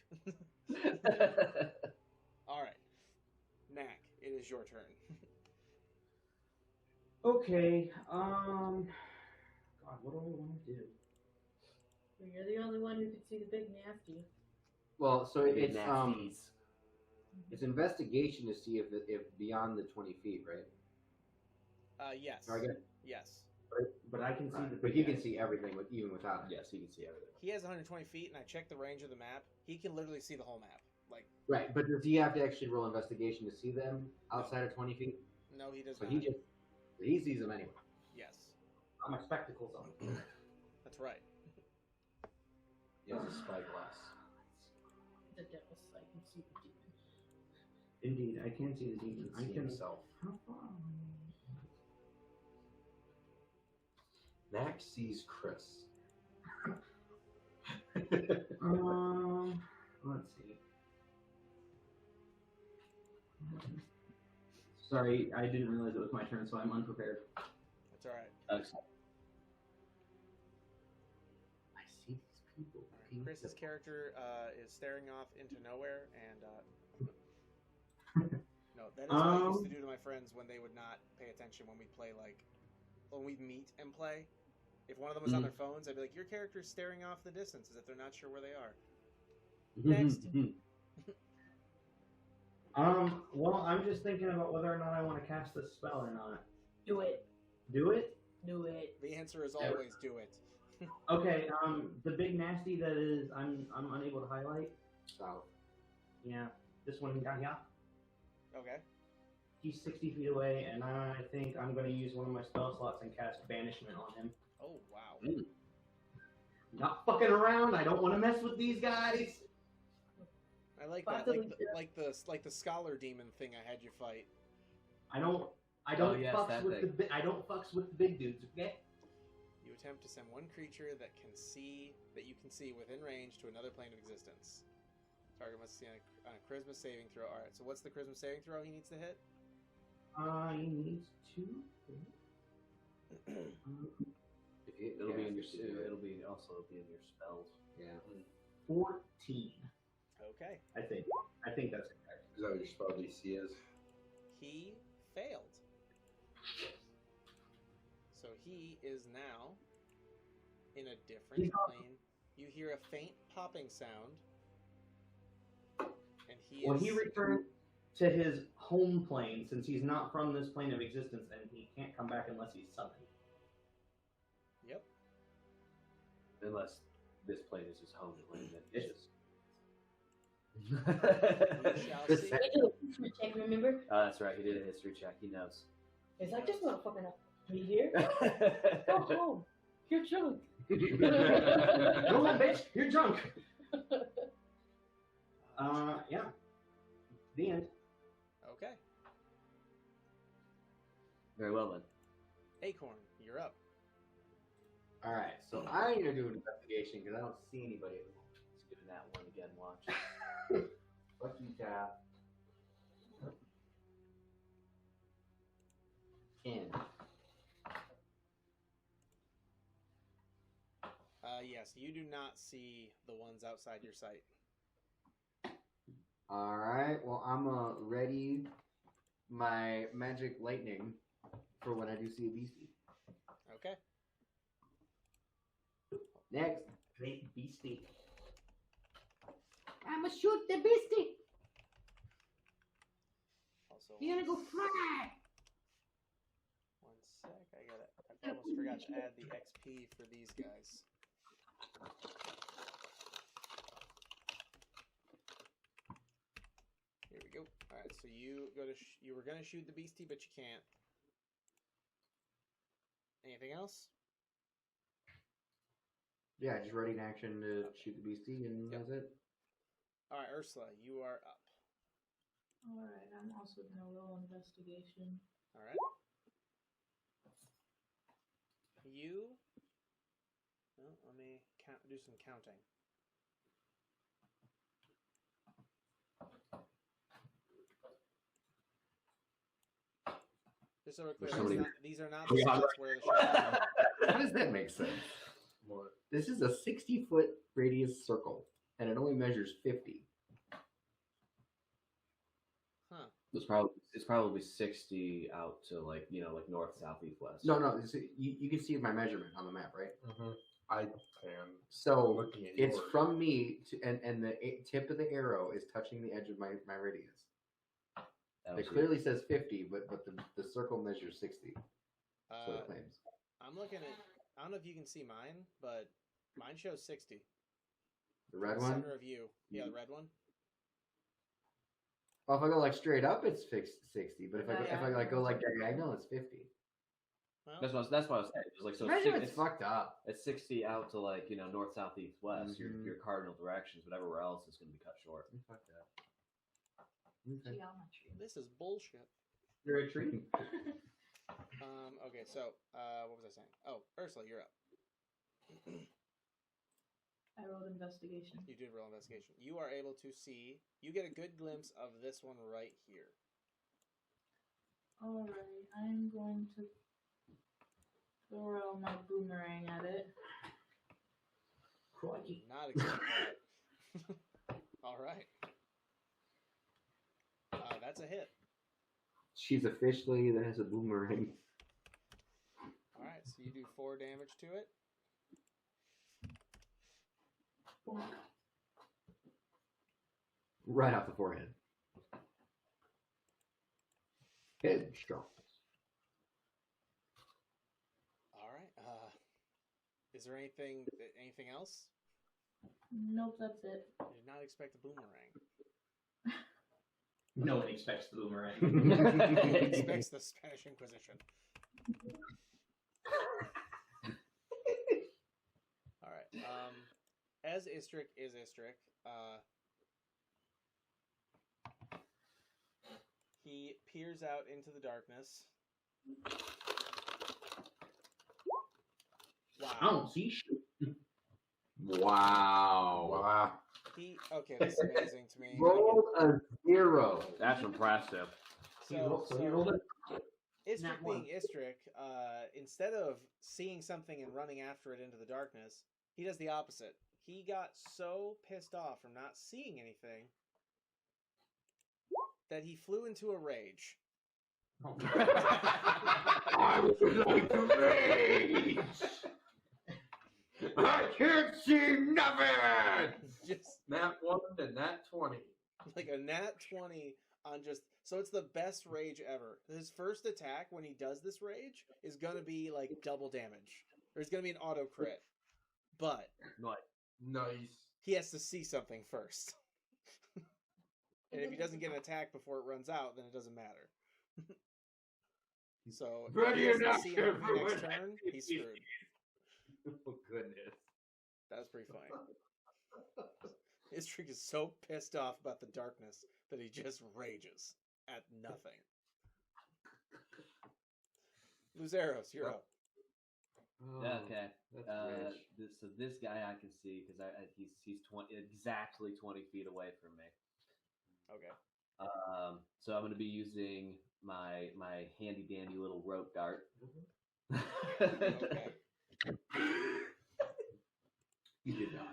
All right, Knack, it is your turn. Okay. God, what do I want to do? You're the only one who can see the big nasty. Well, so Big it's nasties. it's investigation to see if beyond the 20 feet, right? Yes. Or I guess, Yes. But I can see the. but he can see everything even without it. Yes, he can see everything. He has 120 feet, and I checked the range of the map. He can literally see the whole map. Like, Right, but does he have to actually roll investigation to see them outside of 20 feet? no, he does So not. he sees them anyway. Yes, Got my spectacles on. that's right. He has a spyglass. The devil's I can see the demon. Indeed, I can see the demon. I See can. himself. How far? Max sees Chris. Let's see. Sorry, I didn't realize it was my turn, so I'm unprepared. That's all right. Excellent. I see these people. All right. Chris's character is staring off into nowhere, and no, that is what I used to do to my friends when they would not pay attention when we'd play, like, when we'd meet and play. If one of them was on their phones, I'd be like, your character's staring off the distance as if they're not sure where they are. Next. Well, I'm just thinking about whether or not I want to cast this spell or not. Do it. Do it? Do it. The answer is always do it. Okay, the big nasty that is I'm unable to highlight. South. Yeah, this one down here. Okay. He's 60 feet away, and I think I'm going to use one of my spell slots and cast Banishment on him. Oh, wow. Not fucking around. I don't want to mess with these guys. I like that. Like the scholar demon thing I had you fight. I don't yes, fucks with thing. I don't fucks with the big dudes. Okay. You attempt to send one creature that you can see within range to another plane of existence. Target must see on a charisma saving throw. All right. So what's the charisma saving throw he needs to hit? He needs to. It'll be in your it'll be in your spells. Yeah. 14. Okay. I think that's correct. Is that what your spell DC is? He failed. So he is now in a different plane. You hear a faint popping sound, and he returned to his home plane since he's not from this plane of existence, and he can't come back unless he's summoned. Yep. Unless this plane is his home plane, then it's just. We shall see. I did a history check, remember? That's right. He did a history check. He knows. It's like, this motherfucker up. Are you here? Go home. You're drunk. Go on, bitch. You're drunk. Yeah. The end. Okay. Very well then. Acorn, you're up. All right, so I'm gonna do an investigation because I don't see anybody at the moment. Let's get in that one again. Watch. Fuck you, Tap. In. Yes, you do not see the ones outside your sight. All right. Well, I'm ready my magic lightning for when I do see a beastie. Okay. Next. Great beastie. I'ma shoot the beastie. Also, You're gonna go fly. one sec. I almost forgot to add the XP for these guys. Here we go. All right, so you were gonna shoot the beastie, but you can't. Anything else? Yeah, just ready in action to shoot the beastie, and that's it. All right, Ursula, you are up. Alright, I'm also gonna roll investigation. All right. You. Well, let me do some counting. Just so we're clear, these are not the spots where the ship. How does that make sense? What? This is a 60-foot radius circle, and it only measures 50. Huh. It's probably 60 out to like north, south, east, west. No. You can see my measurement on the map, right? Mm-hmm. I can. So Looking at it's yours. from me to, and the tip of the arrow is touching the edge of my radius. It clearly says 50, but the circle measures 60. So it claims. I'm looking at. I don't know if you can see mine, but mine shows 60. The red the one? Center of you. Yeah, the red one. Well, if I go like straight up, it's fixed 60. But if I go like diagonal, it's 50. Well, That's what I was saying. It's like so. Measurement's fucked up. It's 60 out to like north, south, east, west. Your cardinal directions, but everywhere else is going to be cut short. Fuck that. Geometry. this is bullshit. You're a tree. Okay, so what was I saying? Oh, Ursula, you're up. I rolled investigation. You did roll investigation. You are able to see. You get a good glimpse of this one right here. Alright, I'm going to throw my boomerang at it. Crikey. Not expect that. All right. That's a hit. She's a fish lady that has a boomerang. All right, so you do 4 damage to it. Right off the forehead. Headstrong. All right. Is there anything else? Nope, that's it. I did not expect a boomerang. No one expects the boomerang. Expects the Spanish Inquisition. All right. As Istrick is Istrick, he peers out into the darkness. Wow. I don't see shit. Wow. Okay, that's amazing to me. Rolled a 0. That's impressive. So you rolled it? Istrick being Istrick, instead of seeing something and running after it into the darkness, he does the opposite. He got so pissed off from not seeing anything that he flew into a rage. I would like to rage! I can't see nothing! Just Nat 1 and Nat 20. like a nat 20 on just... So it's the best rage ever. His first attack when he does this rage is going to be like double damage. There's going to be an auto crit. But Nice. he has to see something first. And if he doesn't get an attack before it runs out, then it doesn't matter. So if he doesn't see him next turn, he's screwed. Oh, goodness. That was pretty funny. Istrick is so pissed off about the darkness that he just rages at nothing. Luzeros, you're up. Okay. That's rich. So this guy I can see because he's exactly 20 feet away from me. Okay. So I'm going to be using my handy dandy little rope dart. Okay. You did not.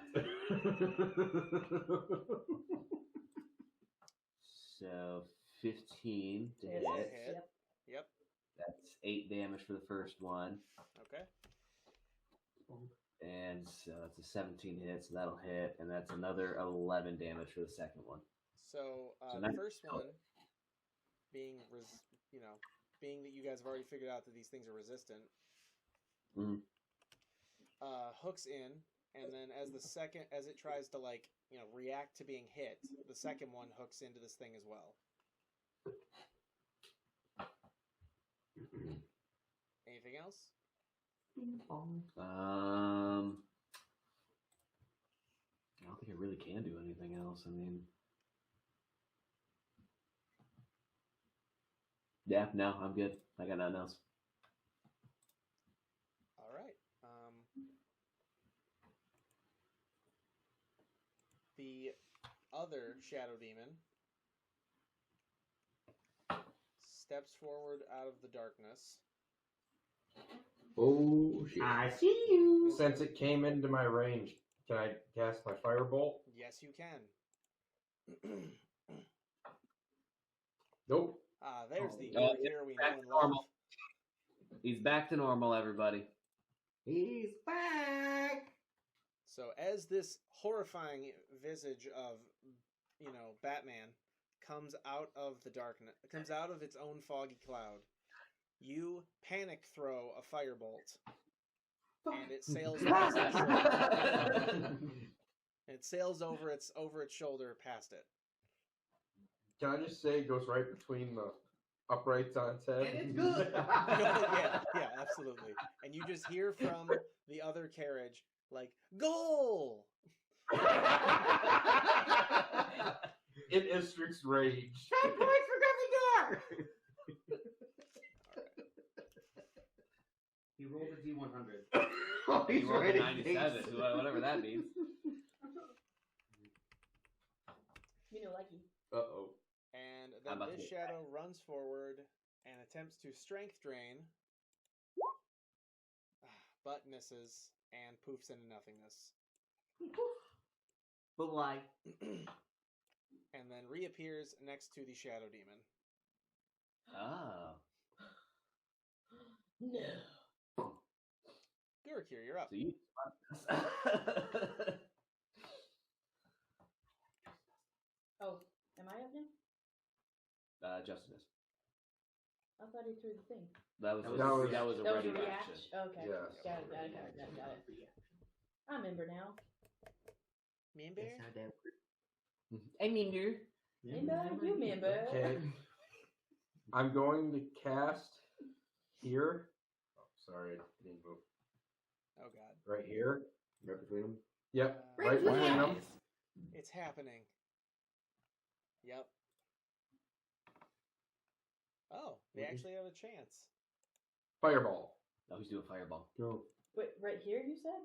So 15 to hit. Yep. That's 8 damage for the first one. Okay. And so it's a 17 hit, so that'll hit, and that's another 11 damage for the second one. So the nice. first one being being that you guys have already figured out that these things are resistant, hooks in, and then as it tries to react to being hit, the second one hooks into this thing as well. Anything else? don't think I really can do anything else. I mean, yeah, no, I'm good. I got nothing else. All right. The other shadow demon steps forward out of the darkness. Oh, shit. I see you. Since it came into my range, can I cast my firebolt? Yes, you can. Nope. There's the Oh, here we back know and to love. normal. He's back to normal, everybody. He's back. So as this horrifying visage of, Batman comes out of the darkness, comes out of its own foggy cloud, you panic throw a firebolt, and it sails past its shoulder. It sails over its shoulder past it. Can I just say it goes right between the uprights on its head? And it's good. yeah, absolutely. And you just hear from the other carriage, like, goal! In Istrix's rage. 10 points for Gryffindor. He rolled a D100. Oh, He he's rolled a ready. 97, whatever that means. Lucky. Uh-oh. And I'm then about this to- shadow runs forward and attempts to strength drain, but misses and poofs into nothingness. But why? And then reappears next to the shadow demon. Oh. No. Gurakir, you're up. So you. Oh, am I up now? Justin is. I thought he threw the thing. That was a That was ready a action. reaction. Okay. Yes. Got it. I remember now. Member? I remember. Remember? You remember? Okay. I'm going to cast here. Oh, sorry, I didn't move. Oh, God. Right here. Right between them. Yep. Uh, Right between them. It's happening. Yep. Oh, they actually have a chance. Fireball. Oh, he's doing fireball. Go. Wait, right here, you said?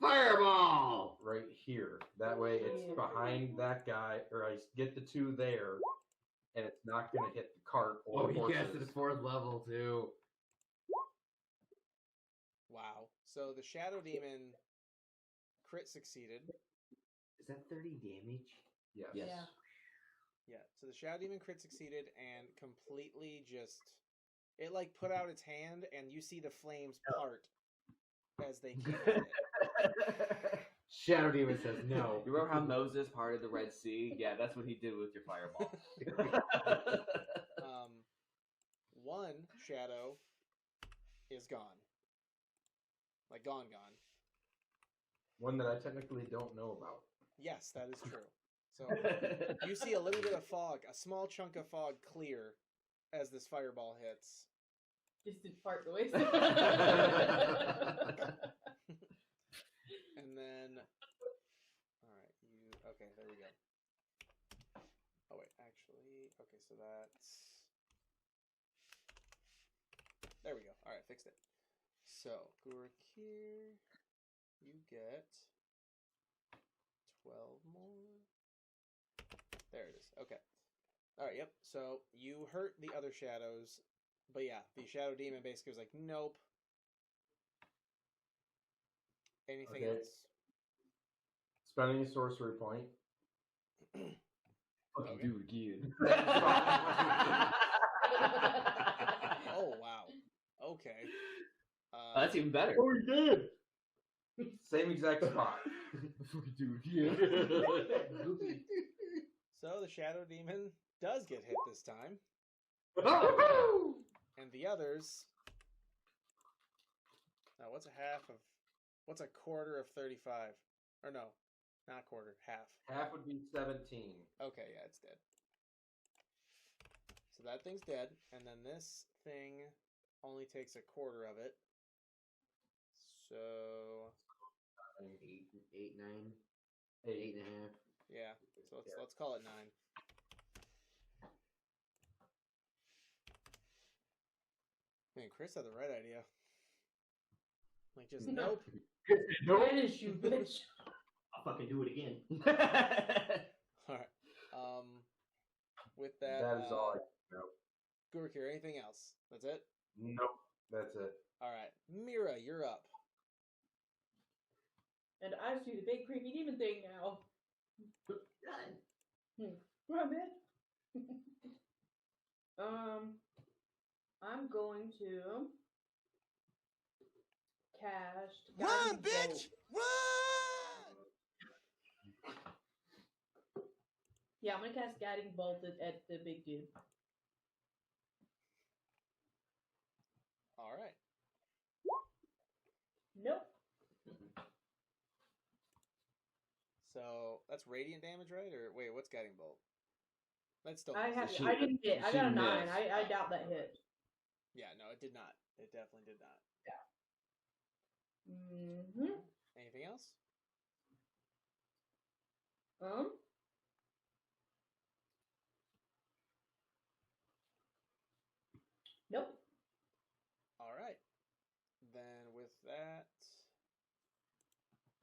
Fireball. Right here. That way it's Yeah. behind that guy, or I get the two there, and it's not going to hit the cart or Oh, the he horses. casted a 4th level too. Wow. So the shadow demon crit succeeded. Is that 30 damage? Yes. Yes. Yeah. Yeah. So the shadow demon crit succeeded and completely just it like put out its hand and you see the flames part as they came at it. Shadow Demon says no. You remember how Moses parted the Red Sea? Yeah, that's what he did with your fireball. One shadow is gone. Like gone. One that I technically don't know about. Yes, that is true. So you see a little bit of fog, a small chunk of fog clear as this fireball hits. Distant fart noise. And then okay, there we go. Oh wait, actually, okay, so that's there we go. Alright, fixed it. So, Gurakir, you get 12 more. There it is. Okay. Alright, yep. So you hurt the other shadows, but yeah, the shadow demon basically was like, nope. Anything Okay. else? Spending a sorcery point. Fucking do it again. Oh wow. Okay. That's even better. Oh, he did! Same exact spot. Fucking do it again. So the shadow demon does get hit this time, and the others. Now, what's a quarter of 35? Or no, not quarter, half. Half would be 17. Okay, yeah, it's dead. So that thing's dead, and then this thing only takes a quarter of it. So 8, 9. 8.5. Yeah. So let's call it 9. Man, Chris had the right idea. Like, just nope. Finish, you bitch. I'll fucking do it again. All right. With that, That is all I know. Gurkir, anything else? That's it? Nope. That's it. All right. Mira, you're up. And I see the big creepy demon thing now. Run, man. I'm going to cast. Run, Guiding bitch! Bolt. Run! Yeah, I'm gonna cast Guiding Bolt at the big dude. All right. Nope. So that's radiant damage, right? Or wait, what's guiding bolt? That's still. I She- didn't hit. I she got a 9. missed. I doubt that hit. Yeah, no, it did not. It definitely did not. Mm-hmm. Anything else? Nope. All right. Then with that,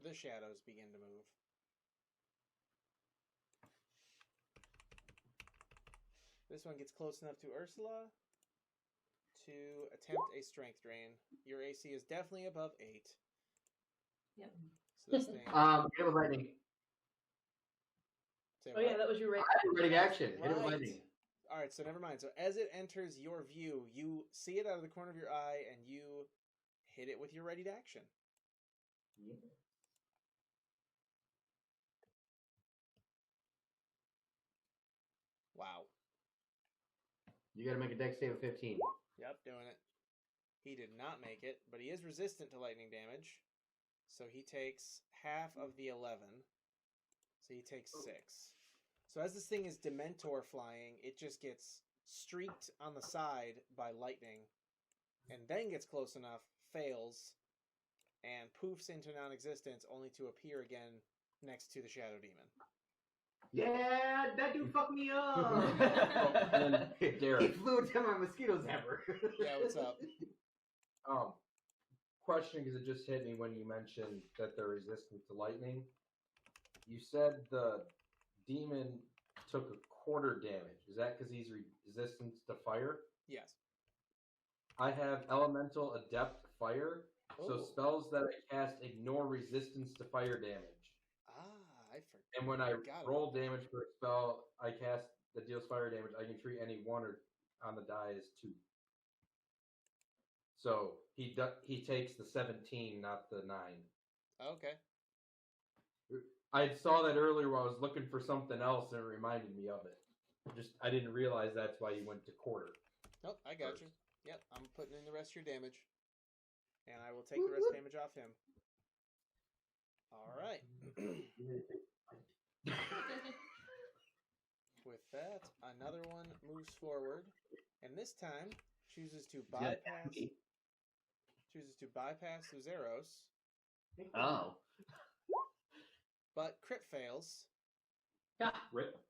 the shadows begin to move. This one gets close enough to Ursula to attempt a strength drain. Your AC is definitely above 8. Yep. So this thing. Hit with lightning. Say Oh yeah, what? that was your rate. Ready action. Hit it with Right. lightning. All right, so never mind. So as it enters your view, you see it out of the corner of your eye, and you hit it with your ready to action. Yeah. Wow. You got to make a dex save of 15. Yep, doing it. He did not make it, but he is resistant to lightning damage. So he takes half of the 11. So he takes 6. So as this thing is Dementor flying, it just gets streaked on the side by lightning, and then gets close enough, fails, and poofs into non-existence, only to appear again next to the Shadow Demon. Yeah, that dude fucked me up. He Derek. flew into my mosquito zapper. Yeah, what's up? Question, because it just hit me when you mentioned that they're resistant to lightning. You said the demon took a quarter damage. Is that because he's resistant to fire? Yes. I have Elemental Adept Fire, so Oh. spells that I cast ignore resistance to fire damage. I forgot. And when I Got it. roll damage for a spell I cast that deals fire damage, I can treat any one or on the die as 2. So he takes the 17, not the 9. Okay. I saw that earlier while I was looking for something else, and it reminded me of it. I didn't realize that's why you went to quarter. Nope, I got you. Yep, I'm putting in the rest of your damage. And I will take the rest of damage off him. All right. With that, another one moves forward, and this time chooses to bypass Luzeros, Oh. but crit fails. Rip.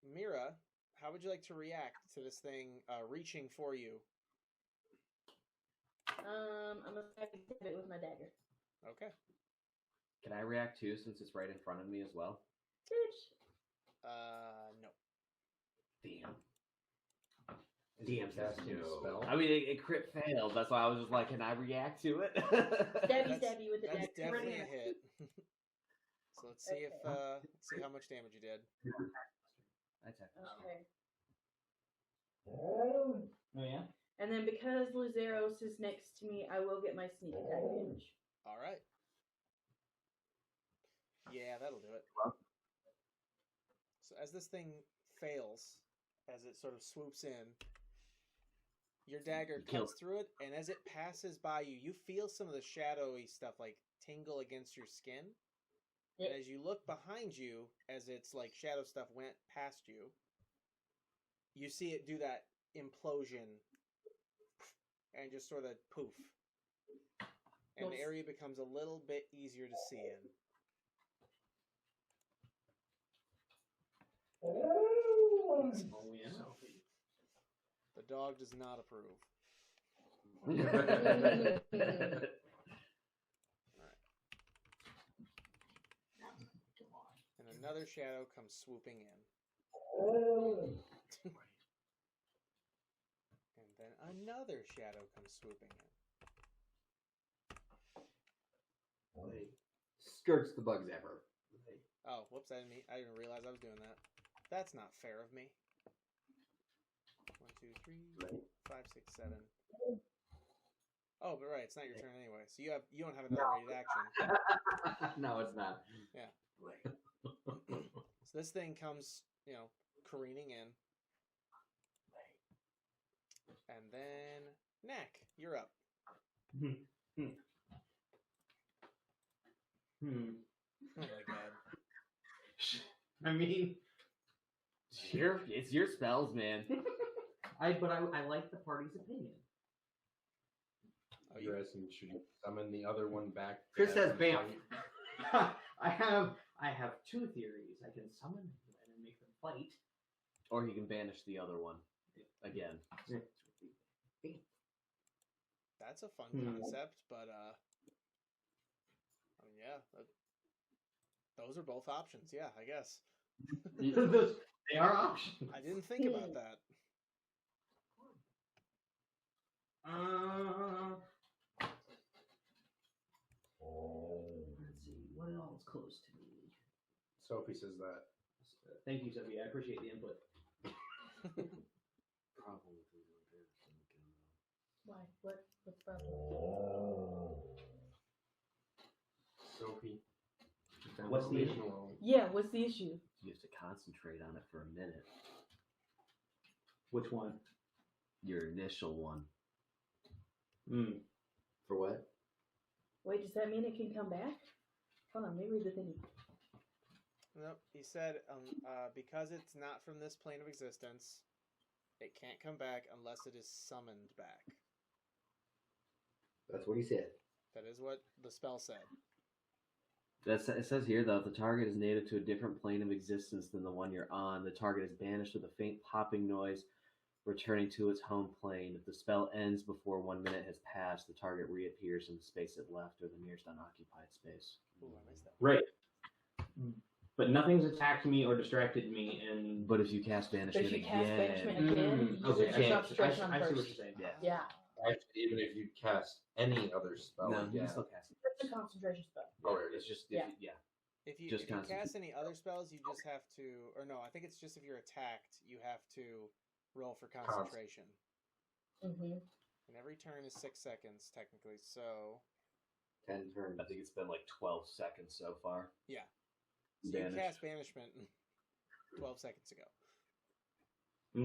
Mira, how would you like to react to this thing reaching for you? I'm gonna hit it with my dagger. Okay. Can I react too, since it's right in front of me as well? Bitch. No. Damn. Is he casting a spell? I mean, it crit failed. That's why I was just like, can I react to it? Stabby with the That's dagger. definitely a hit. So let's see let's see how much damage you did. I attack. Okay. Oh yeah. And then because Luzeros is next to me, I will get my sneak attack damage. All right. Yeah, that'll do it. So as this thing fails, as it sort of swoops in, your dagger cuts through it, and as it passes by you, you feel some of the shadowy stuff like tingle against your skin. Yep. And as you look behind you, as its like shadow stuff went past you, you see it do that implosion and just sort of poof. And the area becomes a little bit easier to see in. Oh, yeah. The dog does not approve. And another shadow comes swooping in. And then another shadow comes swooping in. Skirts the bug zapper. Oh, whoops! I didn't realize I was doing that. That's not fair of me. 1, 2, 3, 5, 6, 7. Oh, but right, it's not your turn anyway. So you don't have another rated action. No, it's not. Yeah. So this thing comes, careening in. And then Knack, you're up. Oh my god. I mean, It's your spells, man. I like the party's opinion. Oh, you're asking, should you summon the other one back? Chris says bam. I have two theories. I can summon them and make them fight. Or you can banish the other one again. That's a fun concept, but yeah, those are both options. Yeah, I guess. They are options. I didn't think about that. Let's see. What else close to me? Sophie says that. Thank you, Sophie. I appreciate the input. Why? What's the problem? Sophie. What's the issue? Yeah, what's the issue? You have to concentrate on it for a minute. Which one? Your initial one. For what? Wait, does that mean it can come back? Hold on, let me read the thing. Nope. He said, because it's not from this plane of existence, it can't come back unless it is summoned back. That's what he said. That is what the spell said. It says here, though, if the target is native to a different plane of existence than the one you're on, the target is banished with a faint popping noise, returning to its home plane. If the spell ends before 1 minute has passed, the target reappears in the space it left or the nearest unoccupied space. Ooh, I missed that. Right. But nothing's attacked me or distracted me, and But if you cast banishment But if you cast again, banishment again, you okay, lose your concentration on I see what first. you're saying. Yeah, Actually, even if you cast any other spell no, you again. can still cast it. it's a concentration spell. Oh, It's just Yeah. If you Just cast concentrate. any other spells, you just have to, or no, I think it's just if you're attacked, you have to roll for concentration. Mm-hmm. And every turn is 6 seconds, technically, so 10 turns. I think it's been like 12 seconds so far. yeah. So you Banished. cast banishment 12 seconds ago.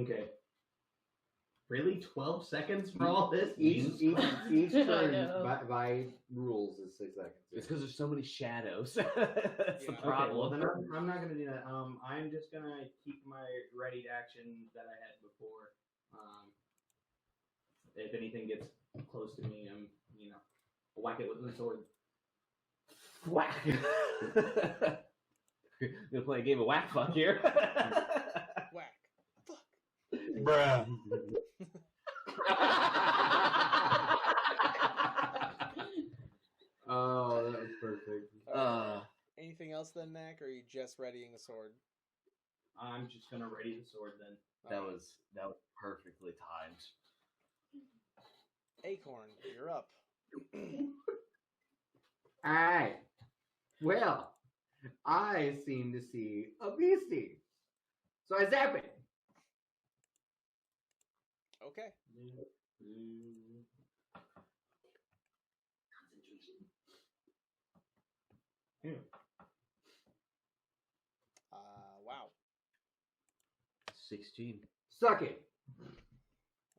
Okay. Really? 12 seconds for all this? Each I turn know. by rules is 6 seconds. It's because there's so many shadows. That's the Yeah. Okay, well, problem. then I'm not going to do that. I'm just going to keep my readied action that I had before. If anything gets close to me, I'm, whack it with the sword. Whack! You're gonna play a game of whack fuck here. Whack. Fuck. Bruh. Oh, that was perfect. Anything else then, Knack, or are you just readying the sword? I'm just going to ready the sword then. that was perfectly timed. Acorn, you're up. Alright. Well, I seem to see a beastie. So I zap it. Okay. Wow. 16. Suck it.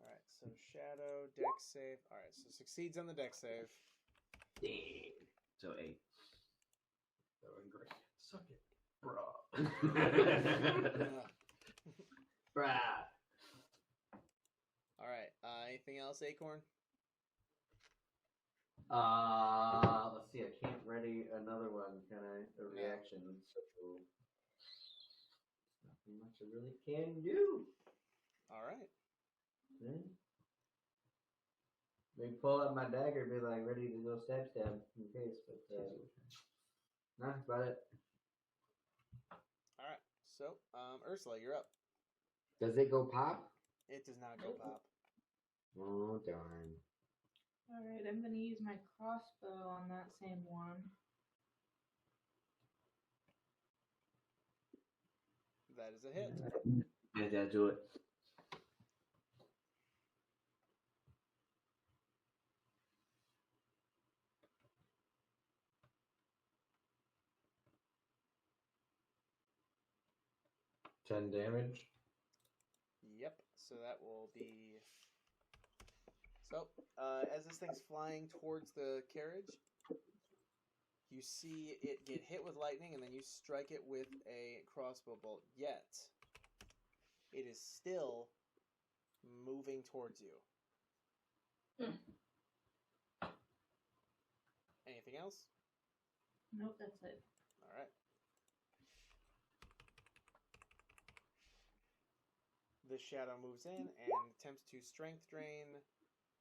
Alright, so Shadow, Dex save. Alright, so succeeds on the Dex save. So 8. That went great. Suck it. Bruh. Alright, anything else, Acorn? Let's see. I can't ready another one, can I? A reaction. So Nothing much I really can do. All right. Maybe pull out my dagger, be like ready to go stab in case, but nah, that's about it. All right. So, Ursula, you're up. Does it go pop? It does not go pop. Oh darn! All right, I'm gonna use my crossbow on that same one. That is a hit. Yeah, do it. $10 damage. Yep. So that will be. So, as this thing's flying towards the carriage, you see it get hit with lightning, and then you strike it with a crossbow bolt. Yet, it is still moving towards you. Anything else? Nope, that's it. All right. The shadow moves in and attempts to strength drain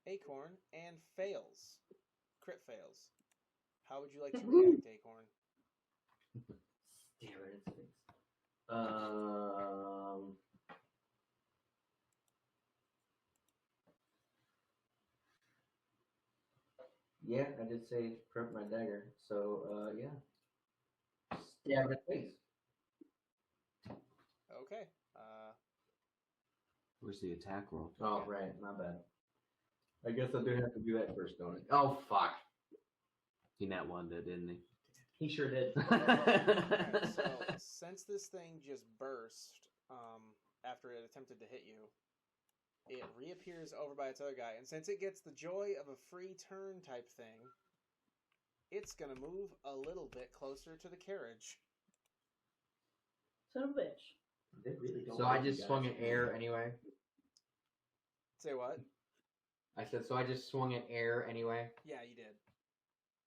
Acorn and fails. Crit fails. How would you like to react, Acorn? Damn it, it's fixed. Yeah, I did say prep my dagger, so yeah. Stab in the face. Okay. Where's the attack roll? Oh, right, my bad. I guess I do have to do that first, don't I? Oh, fuck. He nat one did, didn't he? He sure did. Alright, so since this thing just burst after it attempted to hit you, it reappears over by its other guy, and since it gets the joy of a free turn type thing, it's gonna move a little bit closer to the carriage. Son of a bitch. They really don't So like I you just guys. swung at air anyway. Say what? I said, so I just swung at air anyway. Yeah, you did.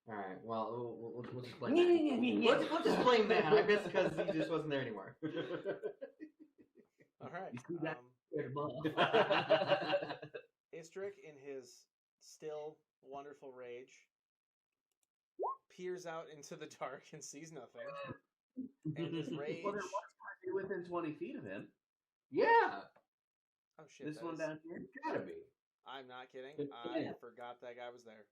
All right. Well, we'll just blame that. Let's just blame that. I guess because he just wasn't there anymore. All right. You see that? Istrik, in his still wonderful rage, peers out into the dark and sees nothing. And his rage. Well, there was somebody within 20 feet of him. Yeah. Oh shit! This that one is- down here. Gotta be. I'm not kidding. Yeah. I forgot that guy was there.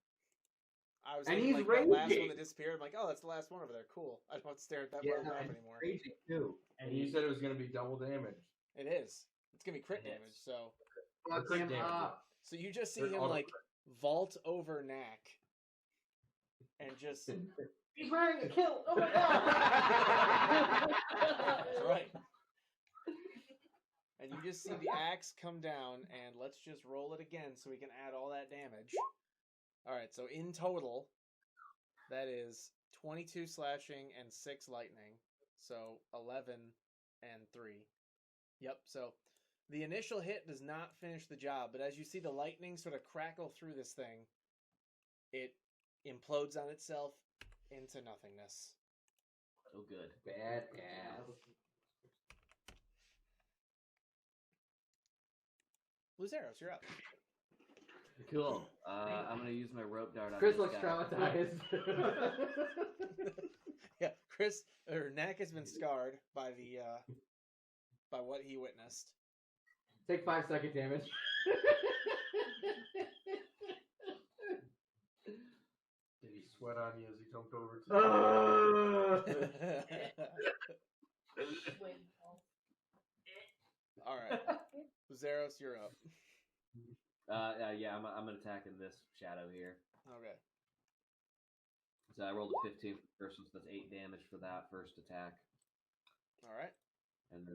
I was And thinking, he's like, that last raging. one that disappeared. I'm like, oh, that's the last one over there. Cool. I don't have to stare at that Yeah, one and anymore. crazy too. And you said it was going to be double damage. It is. It's gonna be crit It damage. is. So, Fuck Crit him damage. up. so you just see There's him auto like vault over Knack, and just He's wearing a kilt. Oh my god. that's right. And you just see the axe come down, and let's just roll it again so we can add all that damage. All right, so in total, that is 22 slashing and 6 lightning, so 11 and 3. Yep, so the initial hit does not finish the job, but as you see the lightning sort of crackle through this thing, it implodes on itself into nothingness. Oh, good. Badass. Luzeros, you're up. Cool. I'm gonna use my rope dart on Chris this looks guy. traumatized. Yeah, Knack has been scarred by the by what he witnessed. Take 5-second damage. Did he sweat on you as he jumped over to Wait. All right, Zeros, you're up. Yeah, I'm attacking this shadow here. Okay. So I rolled a 15 for the first one, so that's 8 damage for that first attack. All right. And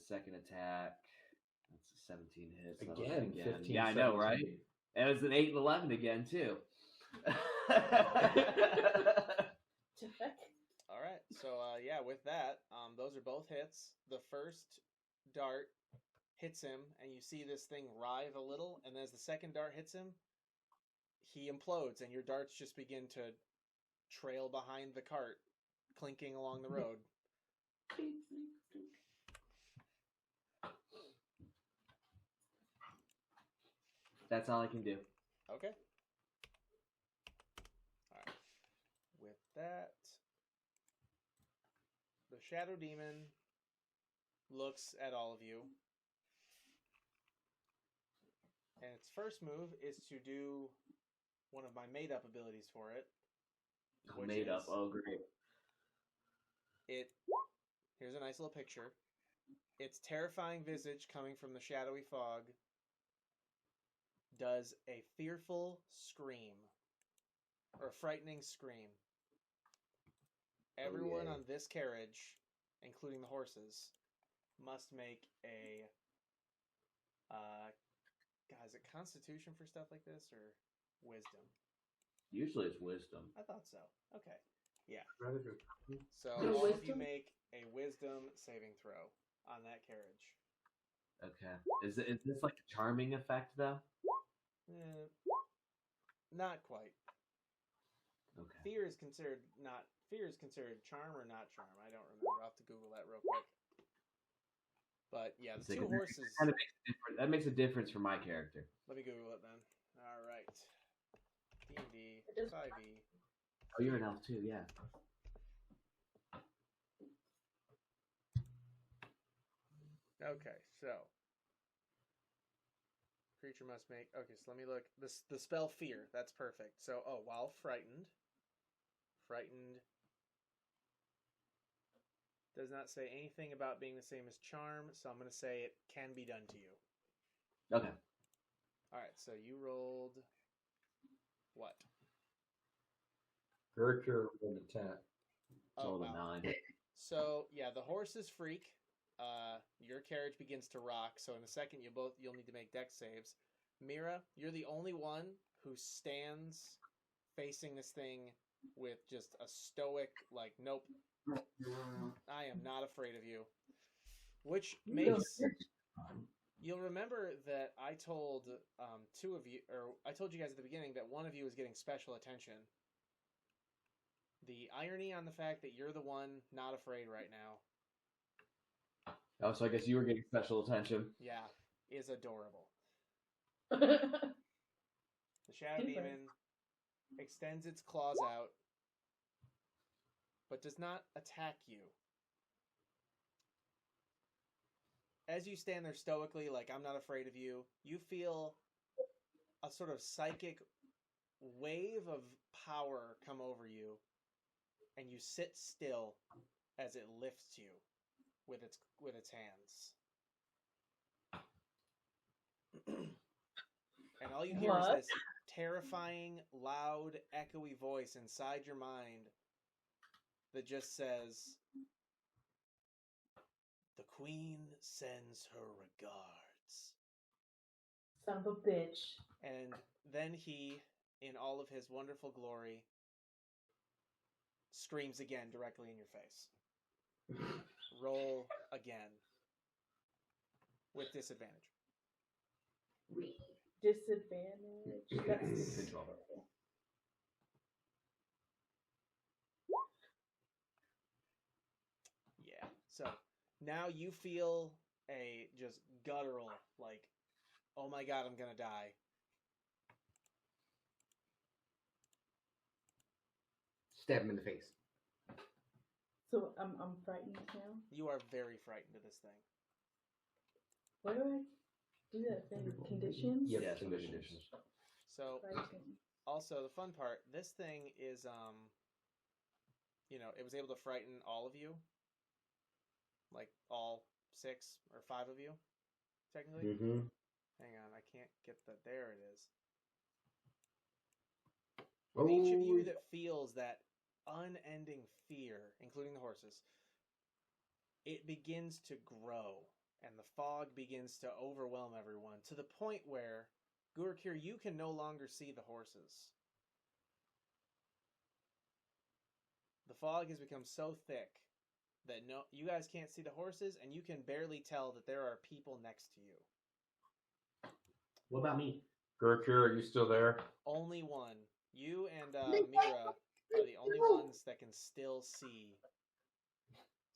second attack, that's a 17 hit. So Again, 15, yeah, I know, 17. right? And it's an 8 and 11 again, too. All right. So yeah, with that, those are both hits. The first dart hits him, and you see this thing writhe a little, and as the second dart hits him, he implodes, and your darts just begin to trail behind the cart, clinking along the road. That's all I can do. Okay. All right. With that, the Shadow Demon looks at all of you. And its first move is to do one of my made-up abilities for it. Made up. Oh, great. Here's a nice little picture. Its terrifying visage coming from the shadowy fog does a fearful scream. Or a frightening scream. Everyone on this carriage, including the horses, must make a... God, is it Constitution for stuff like this, or Wisdom? Usually it's Wisdom. I thought so. Okay. Yeah. So No all of you wisdom? make a Wisdom saving throw on that carriage. Okay. Is this like a charming effect though? Not quite. Okay. Fear is considered charm or not charm. I don't remember. I'll have to Google that real quick. But yeah, the two horses. Kind of makes a difference. That makes a difference for my character. Let me Google it then. All right. D&D 5e. Oh, you're an elf too, yeah. Okay, so creature must make. Okay, so let me look. The spell fear. That's perfect. So while frightened does not say anything about being the same as charm. So I'm going to say it can be done to you. Okay. All right. So you rolled what? Gertrude rolled a 10. Rolled wow. a 9. So yeah, the horses freak. Your carriage begins to rock. So in a second, you'll need to make dex saves. Mira, you're the only one who stands facing this thing with just a stoic, like, nope, I am not afraid of you. Which makes you'll remember that I told two of you, or I told you guys at the beginning that one of you is getting special attention. The irony on the fact that you're the one not afraid right now. Oh, so I guess you were getting special attention. Yeah, is adorable. The Shadow Demon extends its claws out, but does not attack you. As you stand there stoically, like, I'm not afraid of you, you feel a sort of psychic wave of power come over you, and you sit still as it lifts you with its hands. And all you hear is this terrifying, loud, echoey voice inside your mind that just says, "The Queen sends her regards." Son of a bitch. And then he, in all of his wonderful glory, screams again directly in your face. Roll again. With disadvantage. Disadvantage. That's... Control. Yeah. So now you feel a just guttural, like, oh my god, I'm gonna die. Stab him in the face. So I'm frightened now? You are very frightened of this thing. Where do I do that thing? Conditions? Yep, Yeah, conditions. So, Frightened. also, the fun part, this thing is, it was able to frighten all of you. Like, all 6 or 5 of you, technically. Mm-hmm. Hang on, I can't get the... There it is. With each of you that feels that unending fear, including the horses, it begins to grow, and the fog begins to overwhelm everyone, to the point where, Gurkir, you can no longer see the horses. The fog has become so thick that you guys can't see the horses, and you can barely tell that there are people next to you. What about me? Gertrude, are you still there? Only one. You and Mira are the only ones that can still see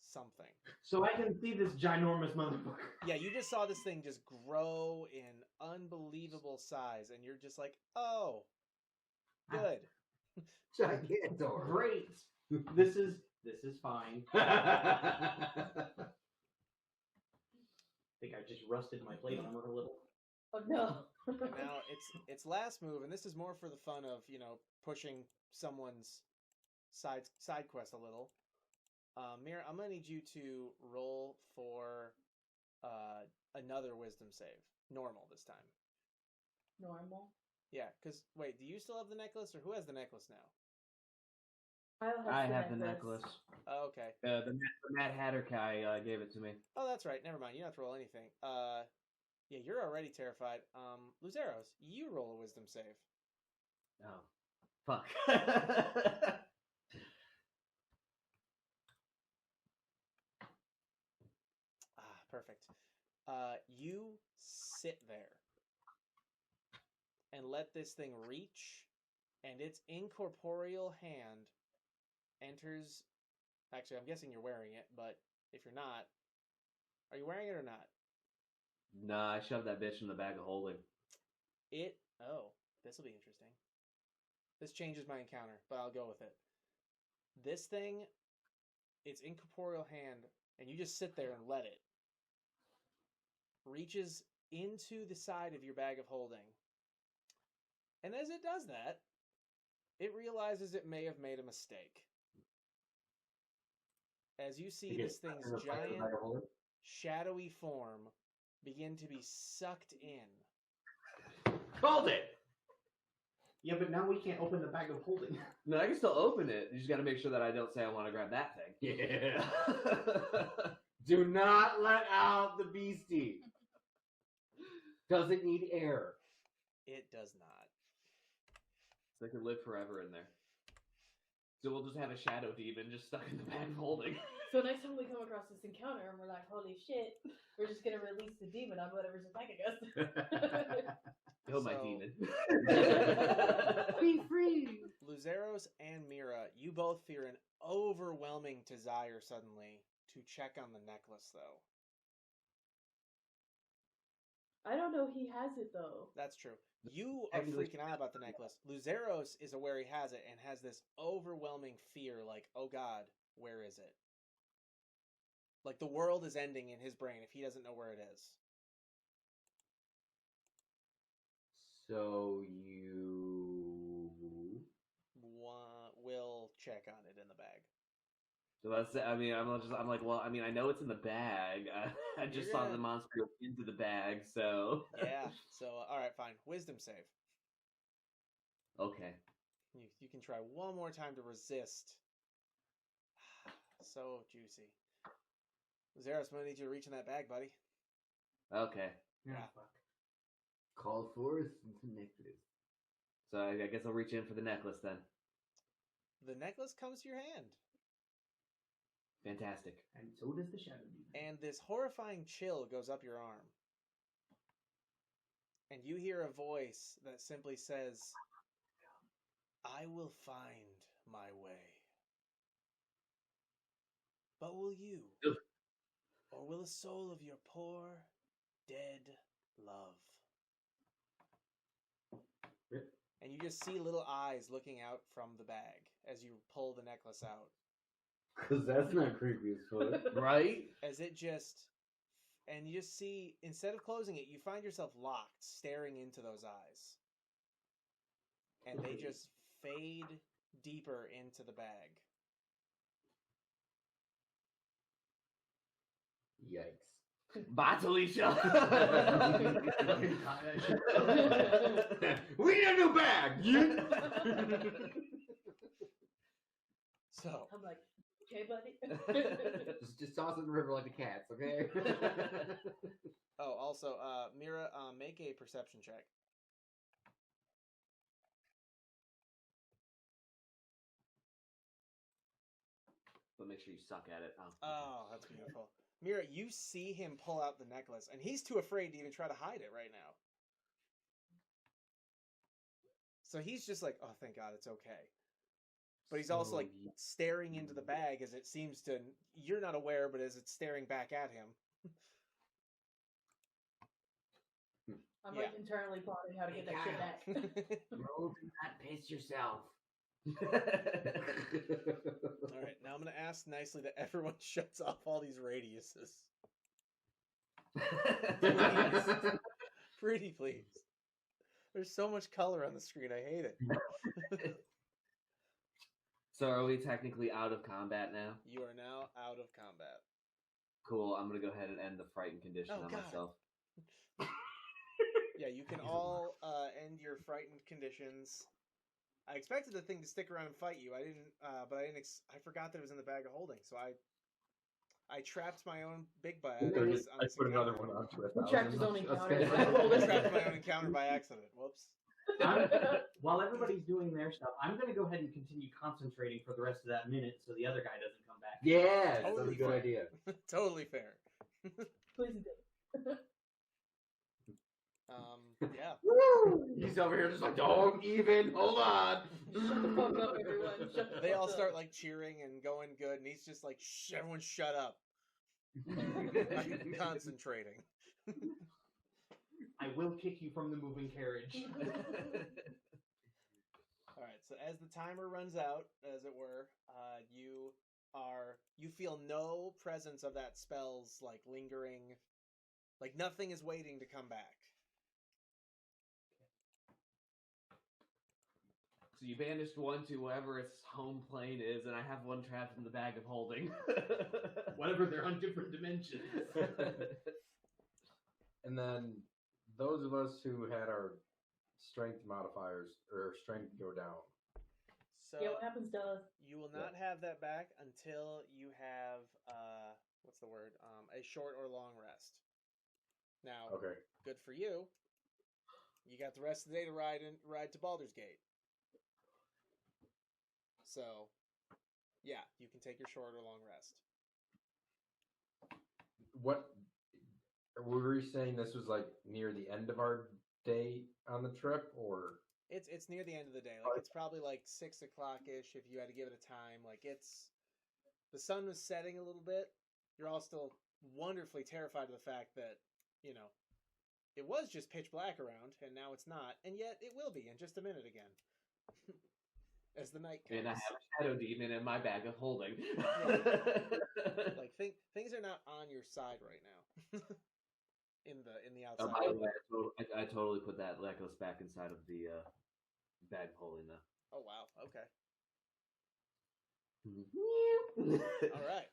something. So I can see this ginormous motherfucker. Yeah, you just saw this thing just grow in unbelievable size, and you're just like, oh, good. Gigantor. Great. This is fine. I think I just rusted my plate armor a little. Oh no. And now it's last move, and this is more for the fun of, pushing someone's side quest a little. Mira, I'm gonna need you to roll for another wisdom save. Normal this time. Normal. Yeah, because wait, do you still have the necklace, or who has the necklace now? I have the necklace. Oh, okay. The Mad Hatter guy gave it to me. Oh, that's right. Never mind. You don't have to roll anything. Yeah, you're already terrified. Luzeros, you roll a wisdom save. Oh, fuck. Perfect. You sit there and let this thing reach, and its incorporeal hand enters. Actually, I'm guessing you're wearing it, but if you're not, are you wearing it or not? Nah, I shoved that bitch in the bag of holding. Oh, this will be interesting. This changes my encounter, but I'll go with it. This thing, its incorporeal hand, and you just sit there and let it, reaches into the side of your bag of holding. And as it does that, it realizes it may have made a mistake. As you see this thing's giant, shadowy form begin to be sucked in. Called it! Yeah, but now we can't open the bag of holding. No, I can still open it. You just got to make sure that I don't say I want to grab that thing. Yeah. Do not let out the beastie. Doesn't need air. It does not. So they can live forever in there. So we'll just have a shadow demon just stuck in the bag of holding. So next time we come across this encounter and we're like, holy shit, we're just gonna release the demon on whatever's attacking us. Kill my demon. Be free! Luzeros and Mira, you both fear an overwhelming desire suddenly to check on the necklace, though. I don't know he has it, though. That's true. You are freaking out about the necklace. Luzeros is aware he has it and has this overwhelming fear, like, oh god, where is it? Like, the world is ending in his brain if he doesn't know where it is. So you will check on it in the bag. So that's. I'm like, well, I know it's in the bag. I just saw the monster go into the bag, so. Yeah. So, all right, fine. Wisdom save. Okay. You can try one more time to resist. So juicy. Zeros, I'm gonna need you to reach in that bag, buddy. Okay. Yeah. Fuck. Call forth the necklace. So I guess I'll reach in for the necklace then. The necklace comes to your hand. Fantastic. And so does the shadow demon. And this horrifying chill goes up your arm. And you hear a voice that simply says, I will find my way. But will you? Ugh. Or will the soul of your poor, dead love? And you just see little eyes looking out from the bag as you pull the necklace out. Because that's not creepy as fuck. Right? As it just... And you just see, instead of closing it, you find yourself locked, staring into those eyes. And they just fade deeper into the bag. Yikes. Bye, Talisha. We need a new bag! So... I'm like, okay, buddy. just toss it in the river like the cats, okay? Oh, also, Mira, make a perception check. But make sure you suck at it. Oh, that's beautiful. Mira, you see him pull out the necklace, and he's too afraid to even try to hide it right now. So he's just like, oh, thank God, it's okay. But he's also like staring into the bag as it seems to. You're not aware, but as it's staring back at him. I'm like internally plotting how to get that shit back. Roll and not pace yourself. All right, now I'm going to ask nicely that everyone shuts off all these radiuses. Pretty please. There's so much color on the screen. I hate it. So are we technically out of combat now? You are now out of combat. Cool. I'm going to go ahead and end the frightened condition on myself. Yeah, you can all end your frightened conditions. I expected the thing to stick around and fight you. I didn't, but I didn't. I forgot that it was in the bag of holding, so I trapped my own big bad. I put another one onto it. He trapped his own encounter. I trapped my own encounter by accident. Whoops. While everybody's doing their stuff, I'm going to go ahead and continue concentrating for the rest of that minute so the other guy doesn't come back. Yeah, Totally that's a good fair. idea. Totally fair. Please do. Yeah. Woo! He's over here just like, don't even, hold on. Fuck up, everyone. Shut the They fuck all up. start like cheering and going good, and he's just like, "Shh, everyone, shut up! I'm concentrating." I will kick you from the moving carriage. All right. So as the timer runs out, as it were, you feel no presence of that spell's like lingering, like nothing is waiting to come back. So you banished one to wherever its home plane is, and I have one trapped in the bag of holding. Whatever, they're on different dimensions. And then those of us who had our strength modifiers or strength go down. So Yeah, what happens to us? you will not have that back until you have what's the word? A short or long rest. Now, Okay. good for you. You got the rest of the day to ride to Baldur's Gate. So, yeah, you can take your short or long rest. What were you saying? This was like near the end of our day on the trip, or It's near the end of the day. Like it's probably like 6 o'clock ish if you had to give it a time. Like the sun was setting a little bit. You're all still wonderfully terrified of the fact that, you know, it was just pitch black around, and now it's not, and yet it will be in just a minute again. As the night comes. And I have a shadow demon in my bag of holding. Like things are not on your side right now. in the outside. By the way, I totally put that Lekos back inside of the bag of holding now. Oh wow, okay. All right.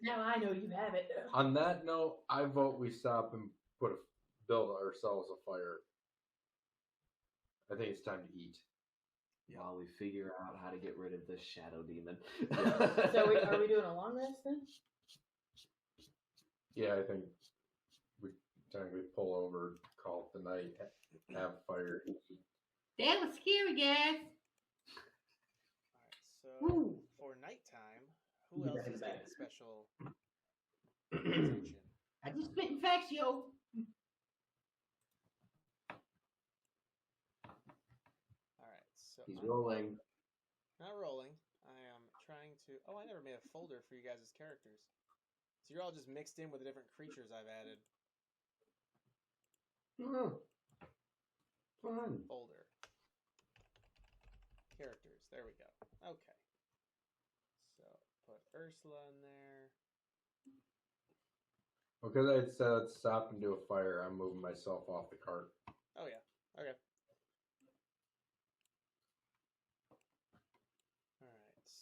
Now I know you have it. on that note, I vote we stop and build ourselves a fire. I think it's time to eat. While we figure out how to get rid of this shadow demon. So are we doing a long rest then? Yeah, I think we technically pull over, call it the night, have fire. That was scary, guys. All right. So for nighttime, who else is getting special attention? I just spit facts, yo. So he's rolling. Not rolling. I am trying to. Oh, I never made a folder for you guys' characters. So you're all just mixed in with the different creatures I've added. Fun. Folder. Characters. There we go. Okay. So put Ursula in there. Because I said stop and do a fire, I'm moving myself off the cart. Oh yeah. Okay.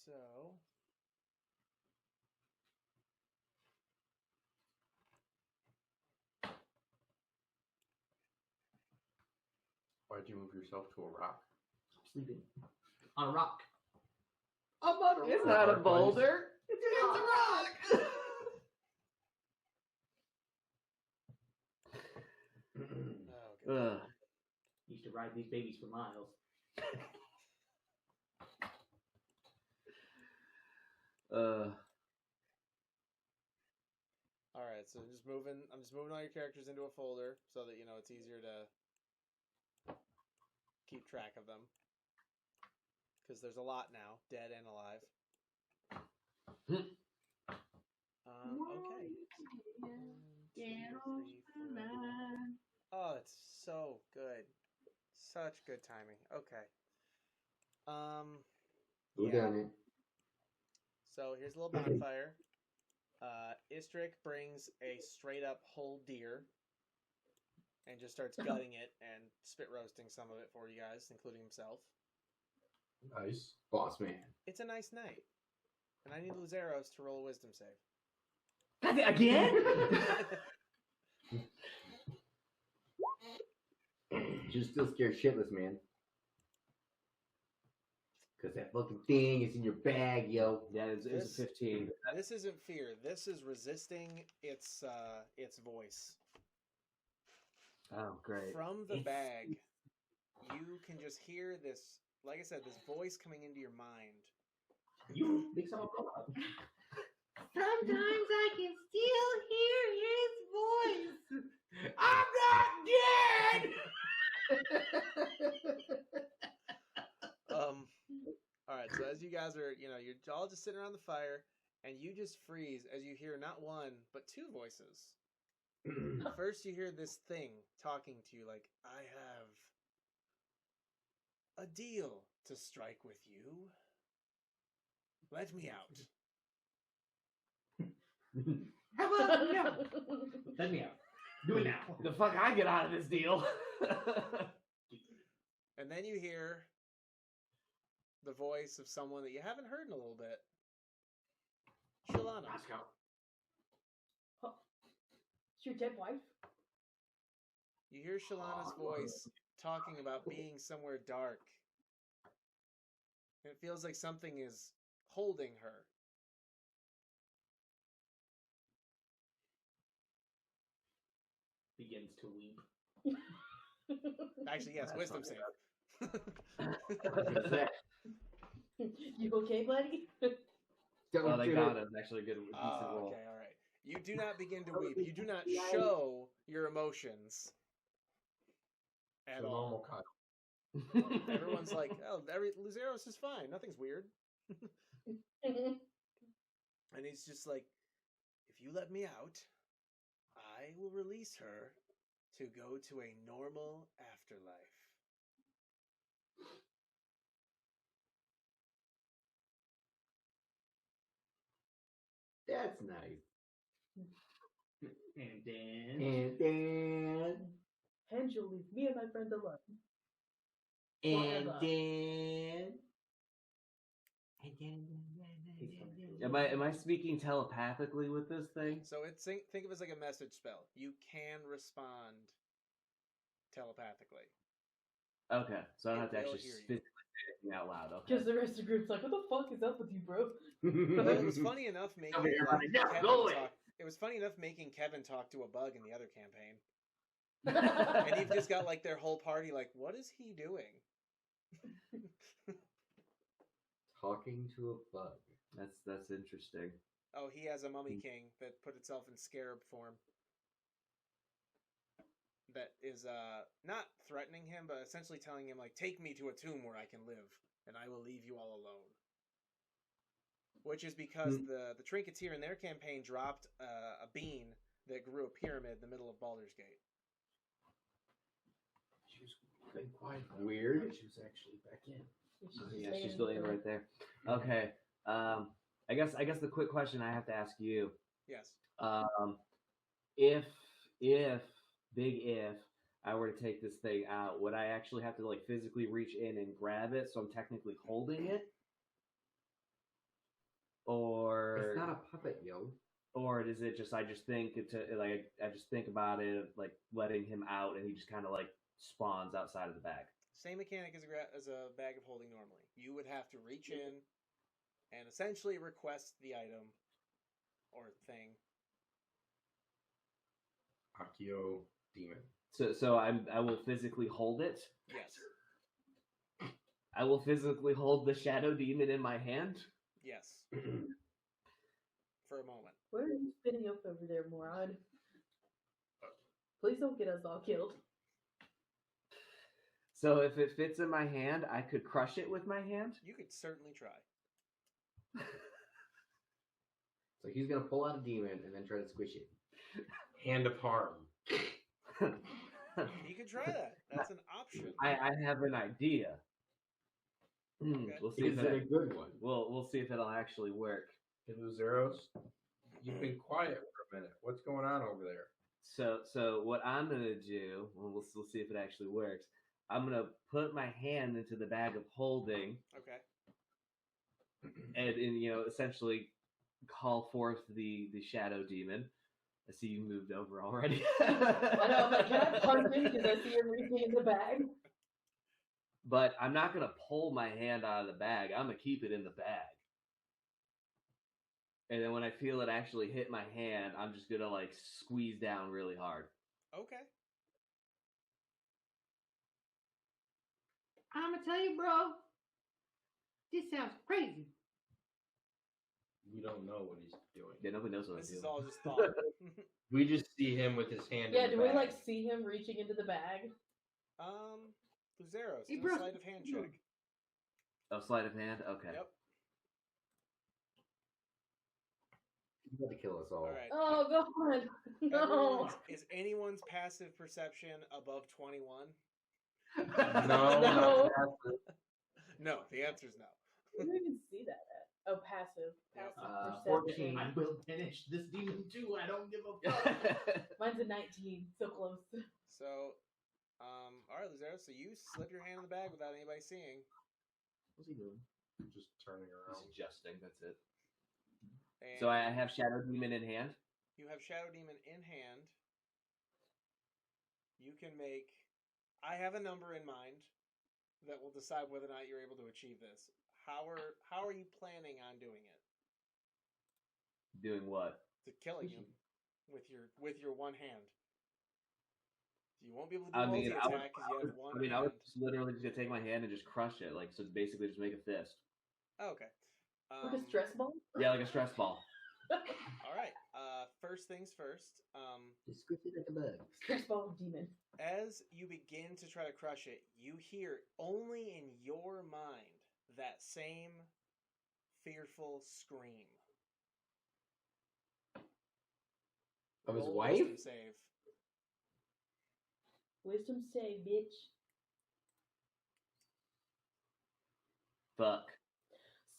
So, Why'd you move yourself to a rock? Sleeping on a rock. It's not a boulder. It's a rock. okay. Used to ride these babies for miles. All right, so I'm just moving all your characters into a folder so that, you know, it's easier to keep track of them. because there's a lot now, dead and alive. Okay. 1, 2, 3, 4. Oh, it's so good. Such good timing. Okay. Who done it? So here's a little bonfire. Istrick brings a straight up whole deer and just starts gutting it and spit roasting some of it for you guys, including himself. Nice. Boss man. It's a nice night. And I need Luzeros to roll a wisdom save. Again? You're still scared shitless, man. Because that fucking thing is in your bag, yo. Yeah, it's a 15. This isn't fear. This is resisting its voice. Oh, great. From the bag, you can just hear this, like I said, this voice coming into your mind. You make something up. Sometimes I can still hear his voice. I'm not dead! All right, so as you guys are, you're all just sitting around the fire, and you just freeze as you hear not one, but two voices. First, you hear this thing talking to you like, I have a deal to strike with you. Let me out. How about no? Let me out. Do it now. The fuck I get out of this deal? And then you hear the voice of someone that you haven't heard in a little bit. Shalana. It's your dead wife? You hear Shalana's voice talking about being somewhere dark. And it feels like something is holding her. Begins to weep. Actually, yes, wisdom save. You okay, buddy? Oh, thank God, that's actually a good decent roll. Okay, all right. You do not begin to weep. You do not show your emotions at all. Normal Kyle. Everyone's like, oh, Luzeros is fine. Nothing's weird. And he's just like, if you let me out, I will release her to go to a normal afterlife. That's nice. And then... And you'll leave me and my friend alone. And then... Am I speaking telepathically with this thing? So think of it as like a message spell. You can respond telepathically. Okay, so I don't have to It will actually hear you. physically say anything out loud. Okay. Because the rest of the group's like, what the fuck is up with you, bro? But it was funny enough making here, Kevin now, go away. talk. It was funny enough making Kevin talk to a bug in the other campaign. And you've just got like their whole party like, what is he doing? Talking to a bug. That's interesting. Oh, he has a mummy king that put itself in scarab form. That is not threatening him, but essentially telling him like, take me to a tomb where I can live, and I will leave you all alone. Which is because the Trinketeer in their campaign dropped a bean that grew a pyramid in the middle of Baldur's Gate. She was been quiet. Weird. She was actually back in. Yeah, she's still in right there. Okay. I guess the quick question I have to ask you. Yes. If big if I were to take this thing out, would I actually have to like physically reach in and grab it so I'm technically holding it? Or It's not a puppet, yo. Or is it just I just think about it like letting him out and he just kind of like spawns outside of the bag? Same mechanic as a bag of holding normally. You would have to reach in and essentially request the item or thing. Akio demon. So I will physically hold it. Yes. I will physically hold the shadow demon in my hand. Yes. For a moment. Where are you spinning up over there, moron? Please don't get us all killed. So if it fits in my hand, I could crush it with my hand? You could certainly try. So he's gonna pull out a demon and then try to squish it. Hand of harm. You could try that. That's an option. I have an idea. Okay. We'll see Is if it a good one? we'll see if it'll actually work. Hey, Luzeros, you've been quiet for a minute. What's going on over there? So what I'm gonna do, we'll see if it actually works. I'm gonna put my hand into the bag of holding. Okay. And essentially call forth the shadow demon. I see you moved over already. I know, but can I punch him because I see him reaching in the bag? But I'm not gonna pull my hand out of the bag. I'm gonna keep it in the bag. And then when I feel it actually hit my hand, I'm just gonna like squeeze down really hard. Okay. I'm gonna tell you, bro. This sounds crazy. We don't know what he's doing. Yeah, nobody knows what This I'm is doing. all just thought. We just see him with his hand Yeah, in the do we bag. like see him reaching into the bag? Luzeros, Hey, do bro. a sleight of hand check. Oh, sleight of hand? Okay. Yep. He's about to kill us all. All right. Oh god, no. Is anyone's passive perception above 21? No. No. No, the answer is no. Where do you even see that at? Oh, passive. Yep. Passive 14. perception. I will finish this demon too. I don't give a fuck. Mine's a 19, so close. So, all right, Luzero, so you slip your hand in the bag without anybody seeing. What's he doing? Just turning around. He's adjusting. That's it. And So I have Shadow Demon in hand. you have Shadow Demon in hand. You can make... I have a number in mind that will decide whether or not you're able to achieve this. How are you planning on doing it? Doing what? To killing him with your one hand. You won't be able to do I mean, multi-attack because you have one I hand. was just literally just gonna take my hand and just crush it. Like, so basically just make a fist. Oh, okay. Like a stress ball? Yeah, like a stress ball. All right. First things first. Just squish it like a bug. Stress ball of demon. As you begin to try to crush it, you hear only in your mind that same fearful scream. Of his Roll a wife? wisdom save. Wisdom save, bitch. Fuck.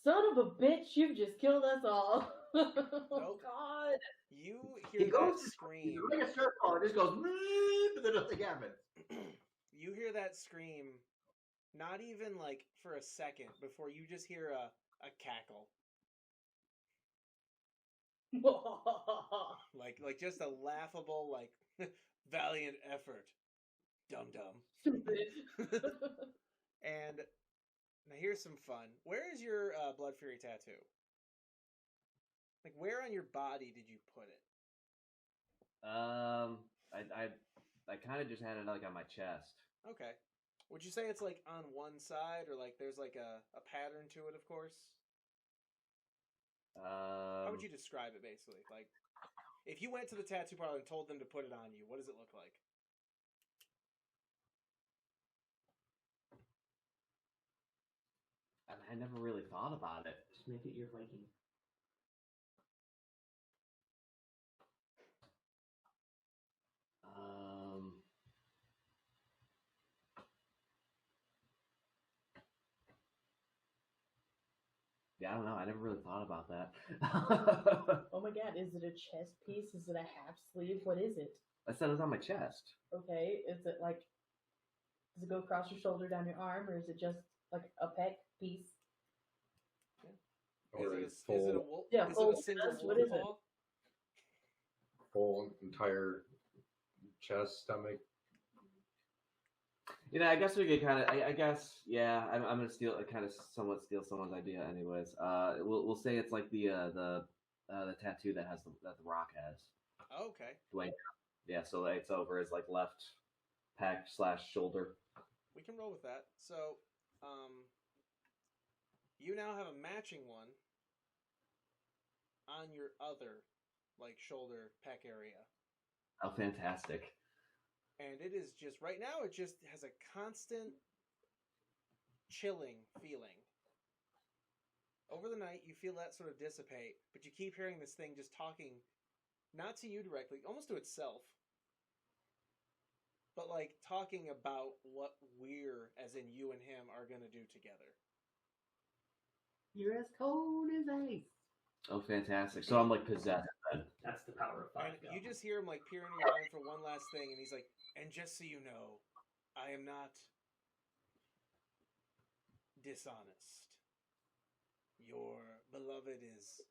Son of a bitch, you've just killed us all. Oh Nope. god. You He hear that goes scream. like a stress ball. It just goes, but then nothing happens. You hear that scream not even like for a second before you just hear a cackle. Like just a laughable, like, valiant effort. Dum dum. Stupid. And now here's some fun. Where is your Blood Fury tattoo? Like, where on your body did you put it? I kind of just had it like on my chest. Okay. Would you say it's like on one side, or like there's like a pattern to it? Of course. How would you describe it, basically? Like, if you went to the tattoo parlor and told them to put it on you, what does it look like? I never really thought about it. Just make it your Viking. Yeah, I don't know. I never really thought about that. Oh my god, is it a chest piece? Is it a half sleeve? What is it? I said it was on my chest. Okay, is it like, does it go across your shoulder, down your arm, or is it just like a pec piece? Or Is a it a full, wolf? Yeah, is full it a single chest? What wolf is it? paw? full entire chest, stomach. You know, I guess we could kind of. I guess, yeah. I'm gonna somewhat steal someone's idea, anyways. We'll say it's like the tattoo that the Rock has. Oh, okay. Dwayne. Yeah, so it's over his like left pack / shoulder. We can roll with that. So, you now have a matching one on your other, like, shoulder pec area. Oh, fantastic! And it is just, right now, it just has a constant chilling feeling. Over the night, you feel that sort of dissipate, but you keep hearing this thing just talking, not to you directly, almost to itself, but like talking about what we're, as in you and him, are going to do together. You're as cold as ice. Oh, fantastic. So I'm like possessed then. That's the power of And 5. you just hear him like peering in your mind for one last thing, and he's like, and just so you know, I am not dishonest. Your beloved is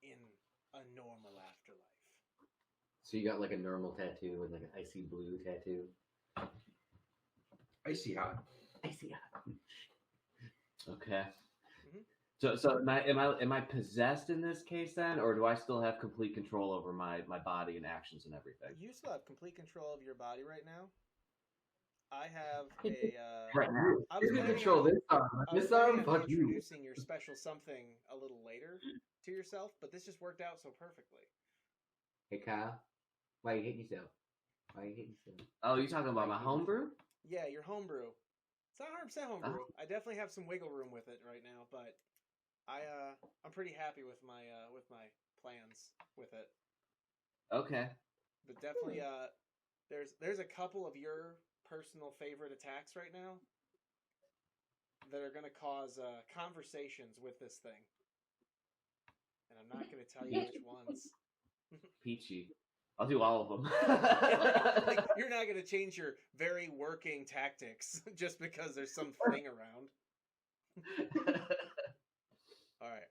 in a normal afterlife. So you got like a normal tattoo and like an icy blue tattoo. Icy hot. Icy hot. Okay. Mm-hmm. So am I possessed in this case then, or do I still have complete control over my body and actions and everything? You still have complete control of your body right now. I have a. Right now. I was You can planning control on- this arm. I was This planning arm, on fuck you. introducing your special something a little later to yourself, but this just worked out so perfectly. Hey Kyle, why you hitting yourself? Why you hitting yourself? Oh, you talking about my homebrew? Yeah, your homebrew. It's not 100% homebrew. I definitely have some wiggle room with it right now, but I'm pretty happy with my plans with it. Okay. But definitely there's a couple of your personal favorite attacks right now that are going to cause conversations with this thing. And I'm not going to tell you which ones. Peachy. I'll do all of them. Like, you're not going to change your very working tactics just because there's some thing around. All right.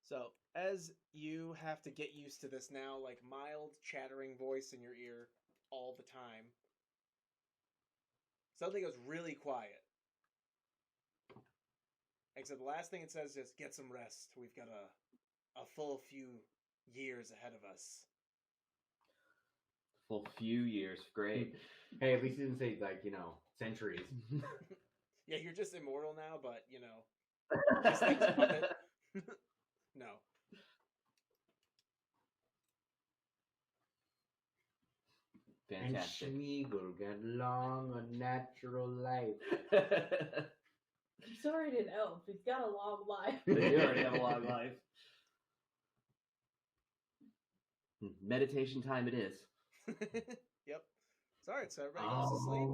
So as you have to get used to this now, like mild chattering voice in your ear all the time, something goes really quiet. Except the last thing it says is, get some rest. We've got a full few years ahead of us. Full few years. Great. Hey, at least he didn't say like, centuries. Yeah, you're just immortal now, but, these things puppet. No. Fantastic. And Schmeagol get long a natural life. He's already an elf. He's got a long life. They already have a long life. Meditation time it is. Yep. It's alright, so everybody goes to sleep.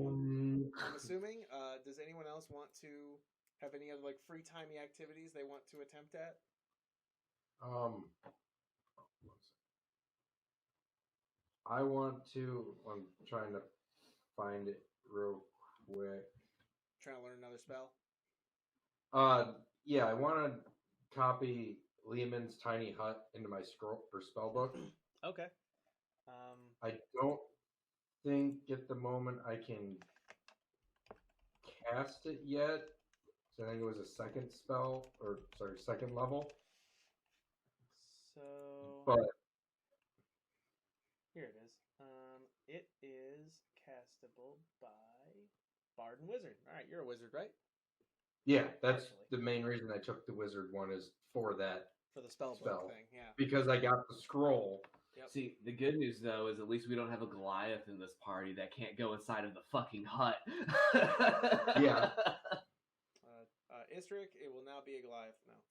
I'm assuming. Does anyone else want to have any other like free timey activities they want to attempt at? I want to. I'm trying to find it real quick. Trying to learn another spell? Yeah, I want to copy Lehman's tiny hut into my scroll or spell book. Okay. I don't think at the moment I can cast it yet. So I think it was a second spell, or sorry, second level. So But here it is. It is castable by Bard and Wizard. All right, you're a wizard, right? yeah, that's Partially. the main reason I took the wizard one is for that. For the spell Spell. book thing, yeah. Because I got the scroll. Yep. See, the good news though is at least we don't have a Goliath in this party that can't go inside of the fucking hut. Yeah. Istrik, it will now be a Goliath now.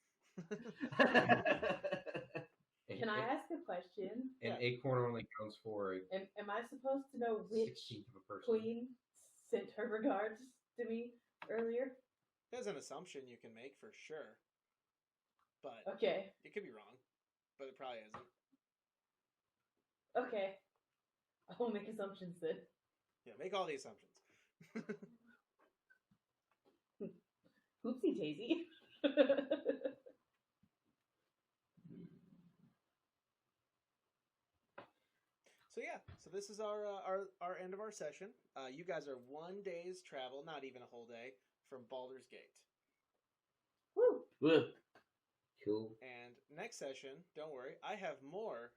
Can I ask a question? An acorn only counts for a Am I supposed to know which 16th of a person. queen sent her regards to me earlier? There's an assumption you can make for sure. But Okay. it could be wrong. But it probably isn't. Okay. I won't make assumptions then. Yeah, make all the assumptions. Oopsie daisy. So yeah, so this is our end of our session. You guys are 1 day's travel, not even a whole day, from Baldur's Gate. Woo! Woo. Cool. And next session, don't worry, I have more,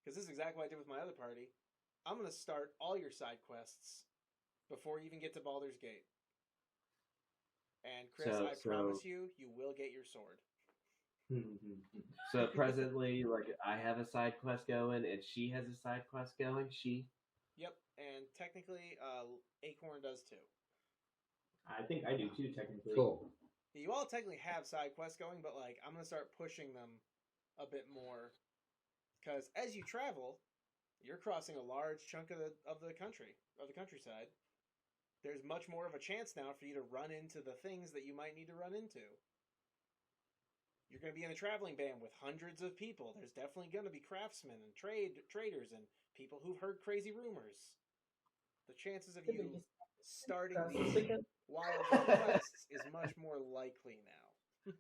because this is exactly what I did with my other party. I'm going to start all your side quests before you even get to Baldur's Gate. And Chris, I promise you, you will get your sword. So presently, like I have a side quest going, and she has a side quest going. She. Yep, and technically, Acorn does too. I think I do too, technically. Cool. You all technically have side quests going, but like I'm gonna start pushing them a bit more because as you travel, you're crossing a large chunk of the countryside. There's much more of a chance now for you to run into the things that you might need to run into. You're going to be in a traveling band with hundreds of people. There's definitely going to be craftsmen and traders and people who've heard crazy rumors. The chances of you starting these wild quests is much more likely now.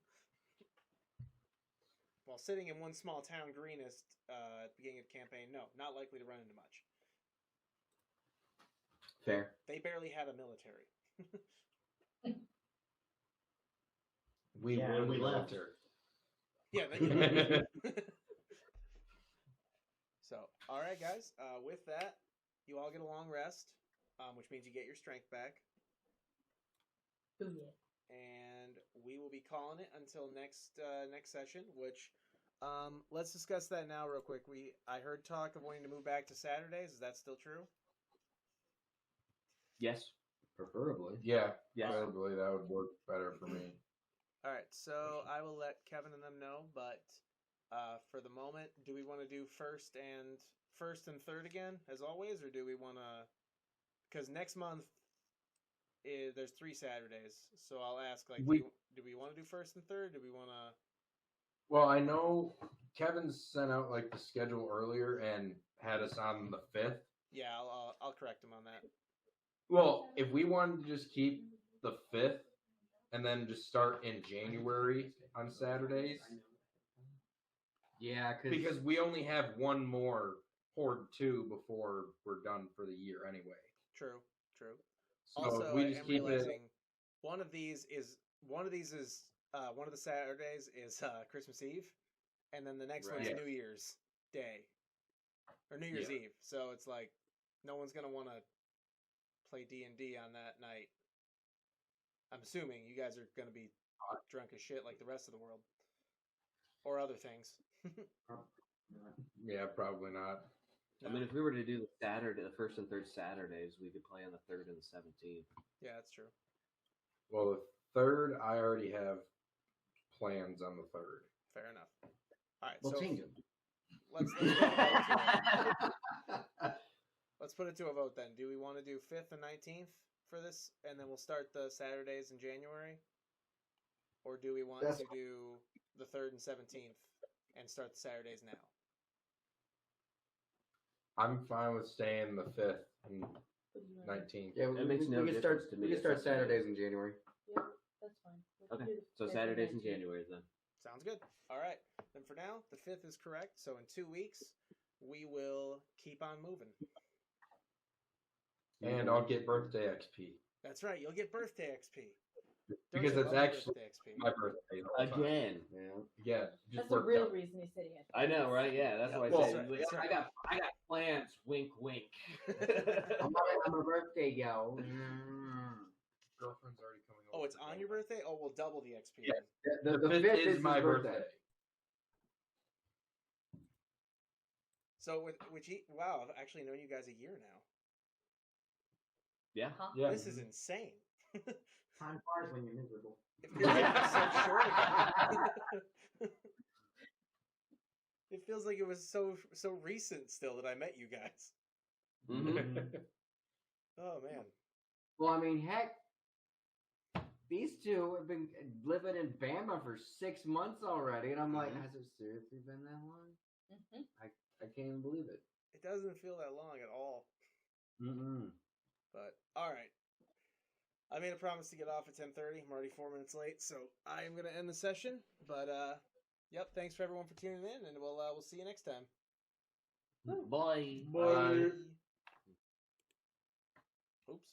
While sitting in one small town greenest at the beginning of the campaign, no, not likely to run into much. Fair. They barely had a military. We Yeah, were we the left. military. Yeah. They So, all right, guys. With that, you all get a long rest, which means you get your strength back. Oh, yeah. And we will be calling it until next session. Which, let's discuss that now, real quick. I heard talk of wanting to move back to Saturdays. Is that still true? Yes. Preferably. Yeah, Yes. preferably. That would work better for me. All right, so I will let Kevin and them know, but for the moment, do we want to do first and third again, as always, or do we want to? Because next month there's 3 Saturdays, so I'll ask do we want to do first and third? Do we want to? Well, I know Kevin sent out like the schedule earlier and had us on the 5th. Yeah, I'll correct him on that. Well, if we wanted to just keep the 5th and then just start in January on Saturdays. Yeah, because we only have one more Hoard 2 before we're done for the year anyway. True. So Also, if we just keep realizing one of the Saturdays is Christmas Eve, and then the next one's New Year's Day or New Year's Eve. So it's like no one's gonna want to play D&D on that night. I'm assuming you guys are going to be drunk as shit like the rest of the world. Or other things. Yeah, probably not. I mean, if we were to do the first and third Saturdays, we could play on the 3rd and the 17th. Yeah, that's true. Well, the 3rd, I already have plans on the 3rd. Fair enough. All right, we'll so change them. Let's put it to a vote then. Do we want to do 5th and 19th for this, and then we'll start the Saturdays in January? Or do we want to do the 3rd and 17th and start the Saturdays now? I'm fine with staying the 5th and 19th. Yeah, we can start Saturdays in January. Yeah, that's fine. Okay, so Saturdays in January then. Sounds good. All right. Then for now, the 5th is correct. So in 2 weeks, we will keep on moving. And I'll get birthday XP. That's right. You'll get birthday XP. Because it's actually my birthday. Again. Yeah. That's the real reason he said he had to. I know, right? Yeah, that's why I said. Right. I got plans. Wink, wink. I'm a birthday, yo. Girlfriend's already coming over. Oh, it's on your birthday? Oh, we'll double the XP. Yeah. The 5th is my birthday. So wow, I've actually known you guys a year now. Yeah. Huh? Yeah. This is insane. Time flies when you're miserable. It feels like it was so short ago. It feels like it was so recent still that I met you guys. Mm-hmm. Oh man. Well, I mean, heck, these two have been living in Bama for 6 months already, and I'm like, has it seriously been that long? Mm-hmm. I can't even believe it. It doesn't feel that long at all. Mm-mm. But all right. I made a promise to get off at 10:30. I'm already 4 minutes late, so I am going to end the session. But yep, thanks for everyone for tuning in, and we'll see you next time. Bye. Bye. Oops.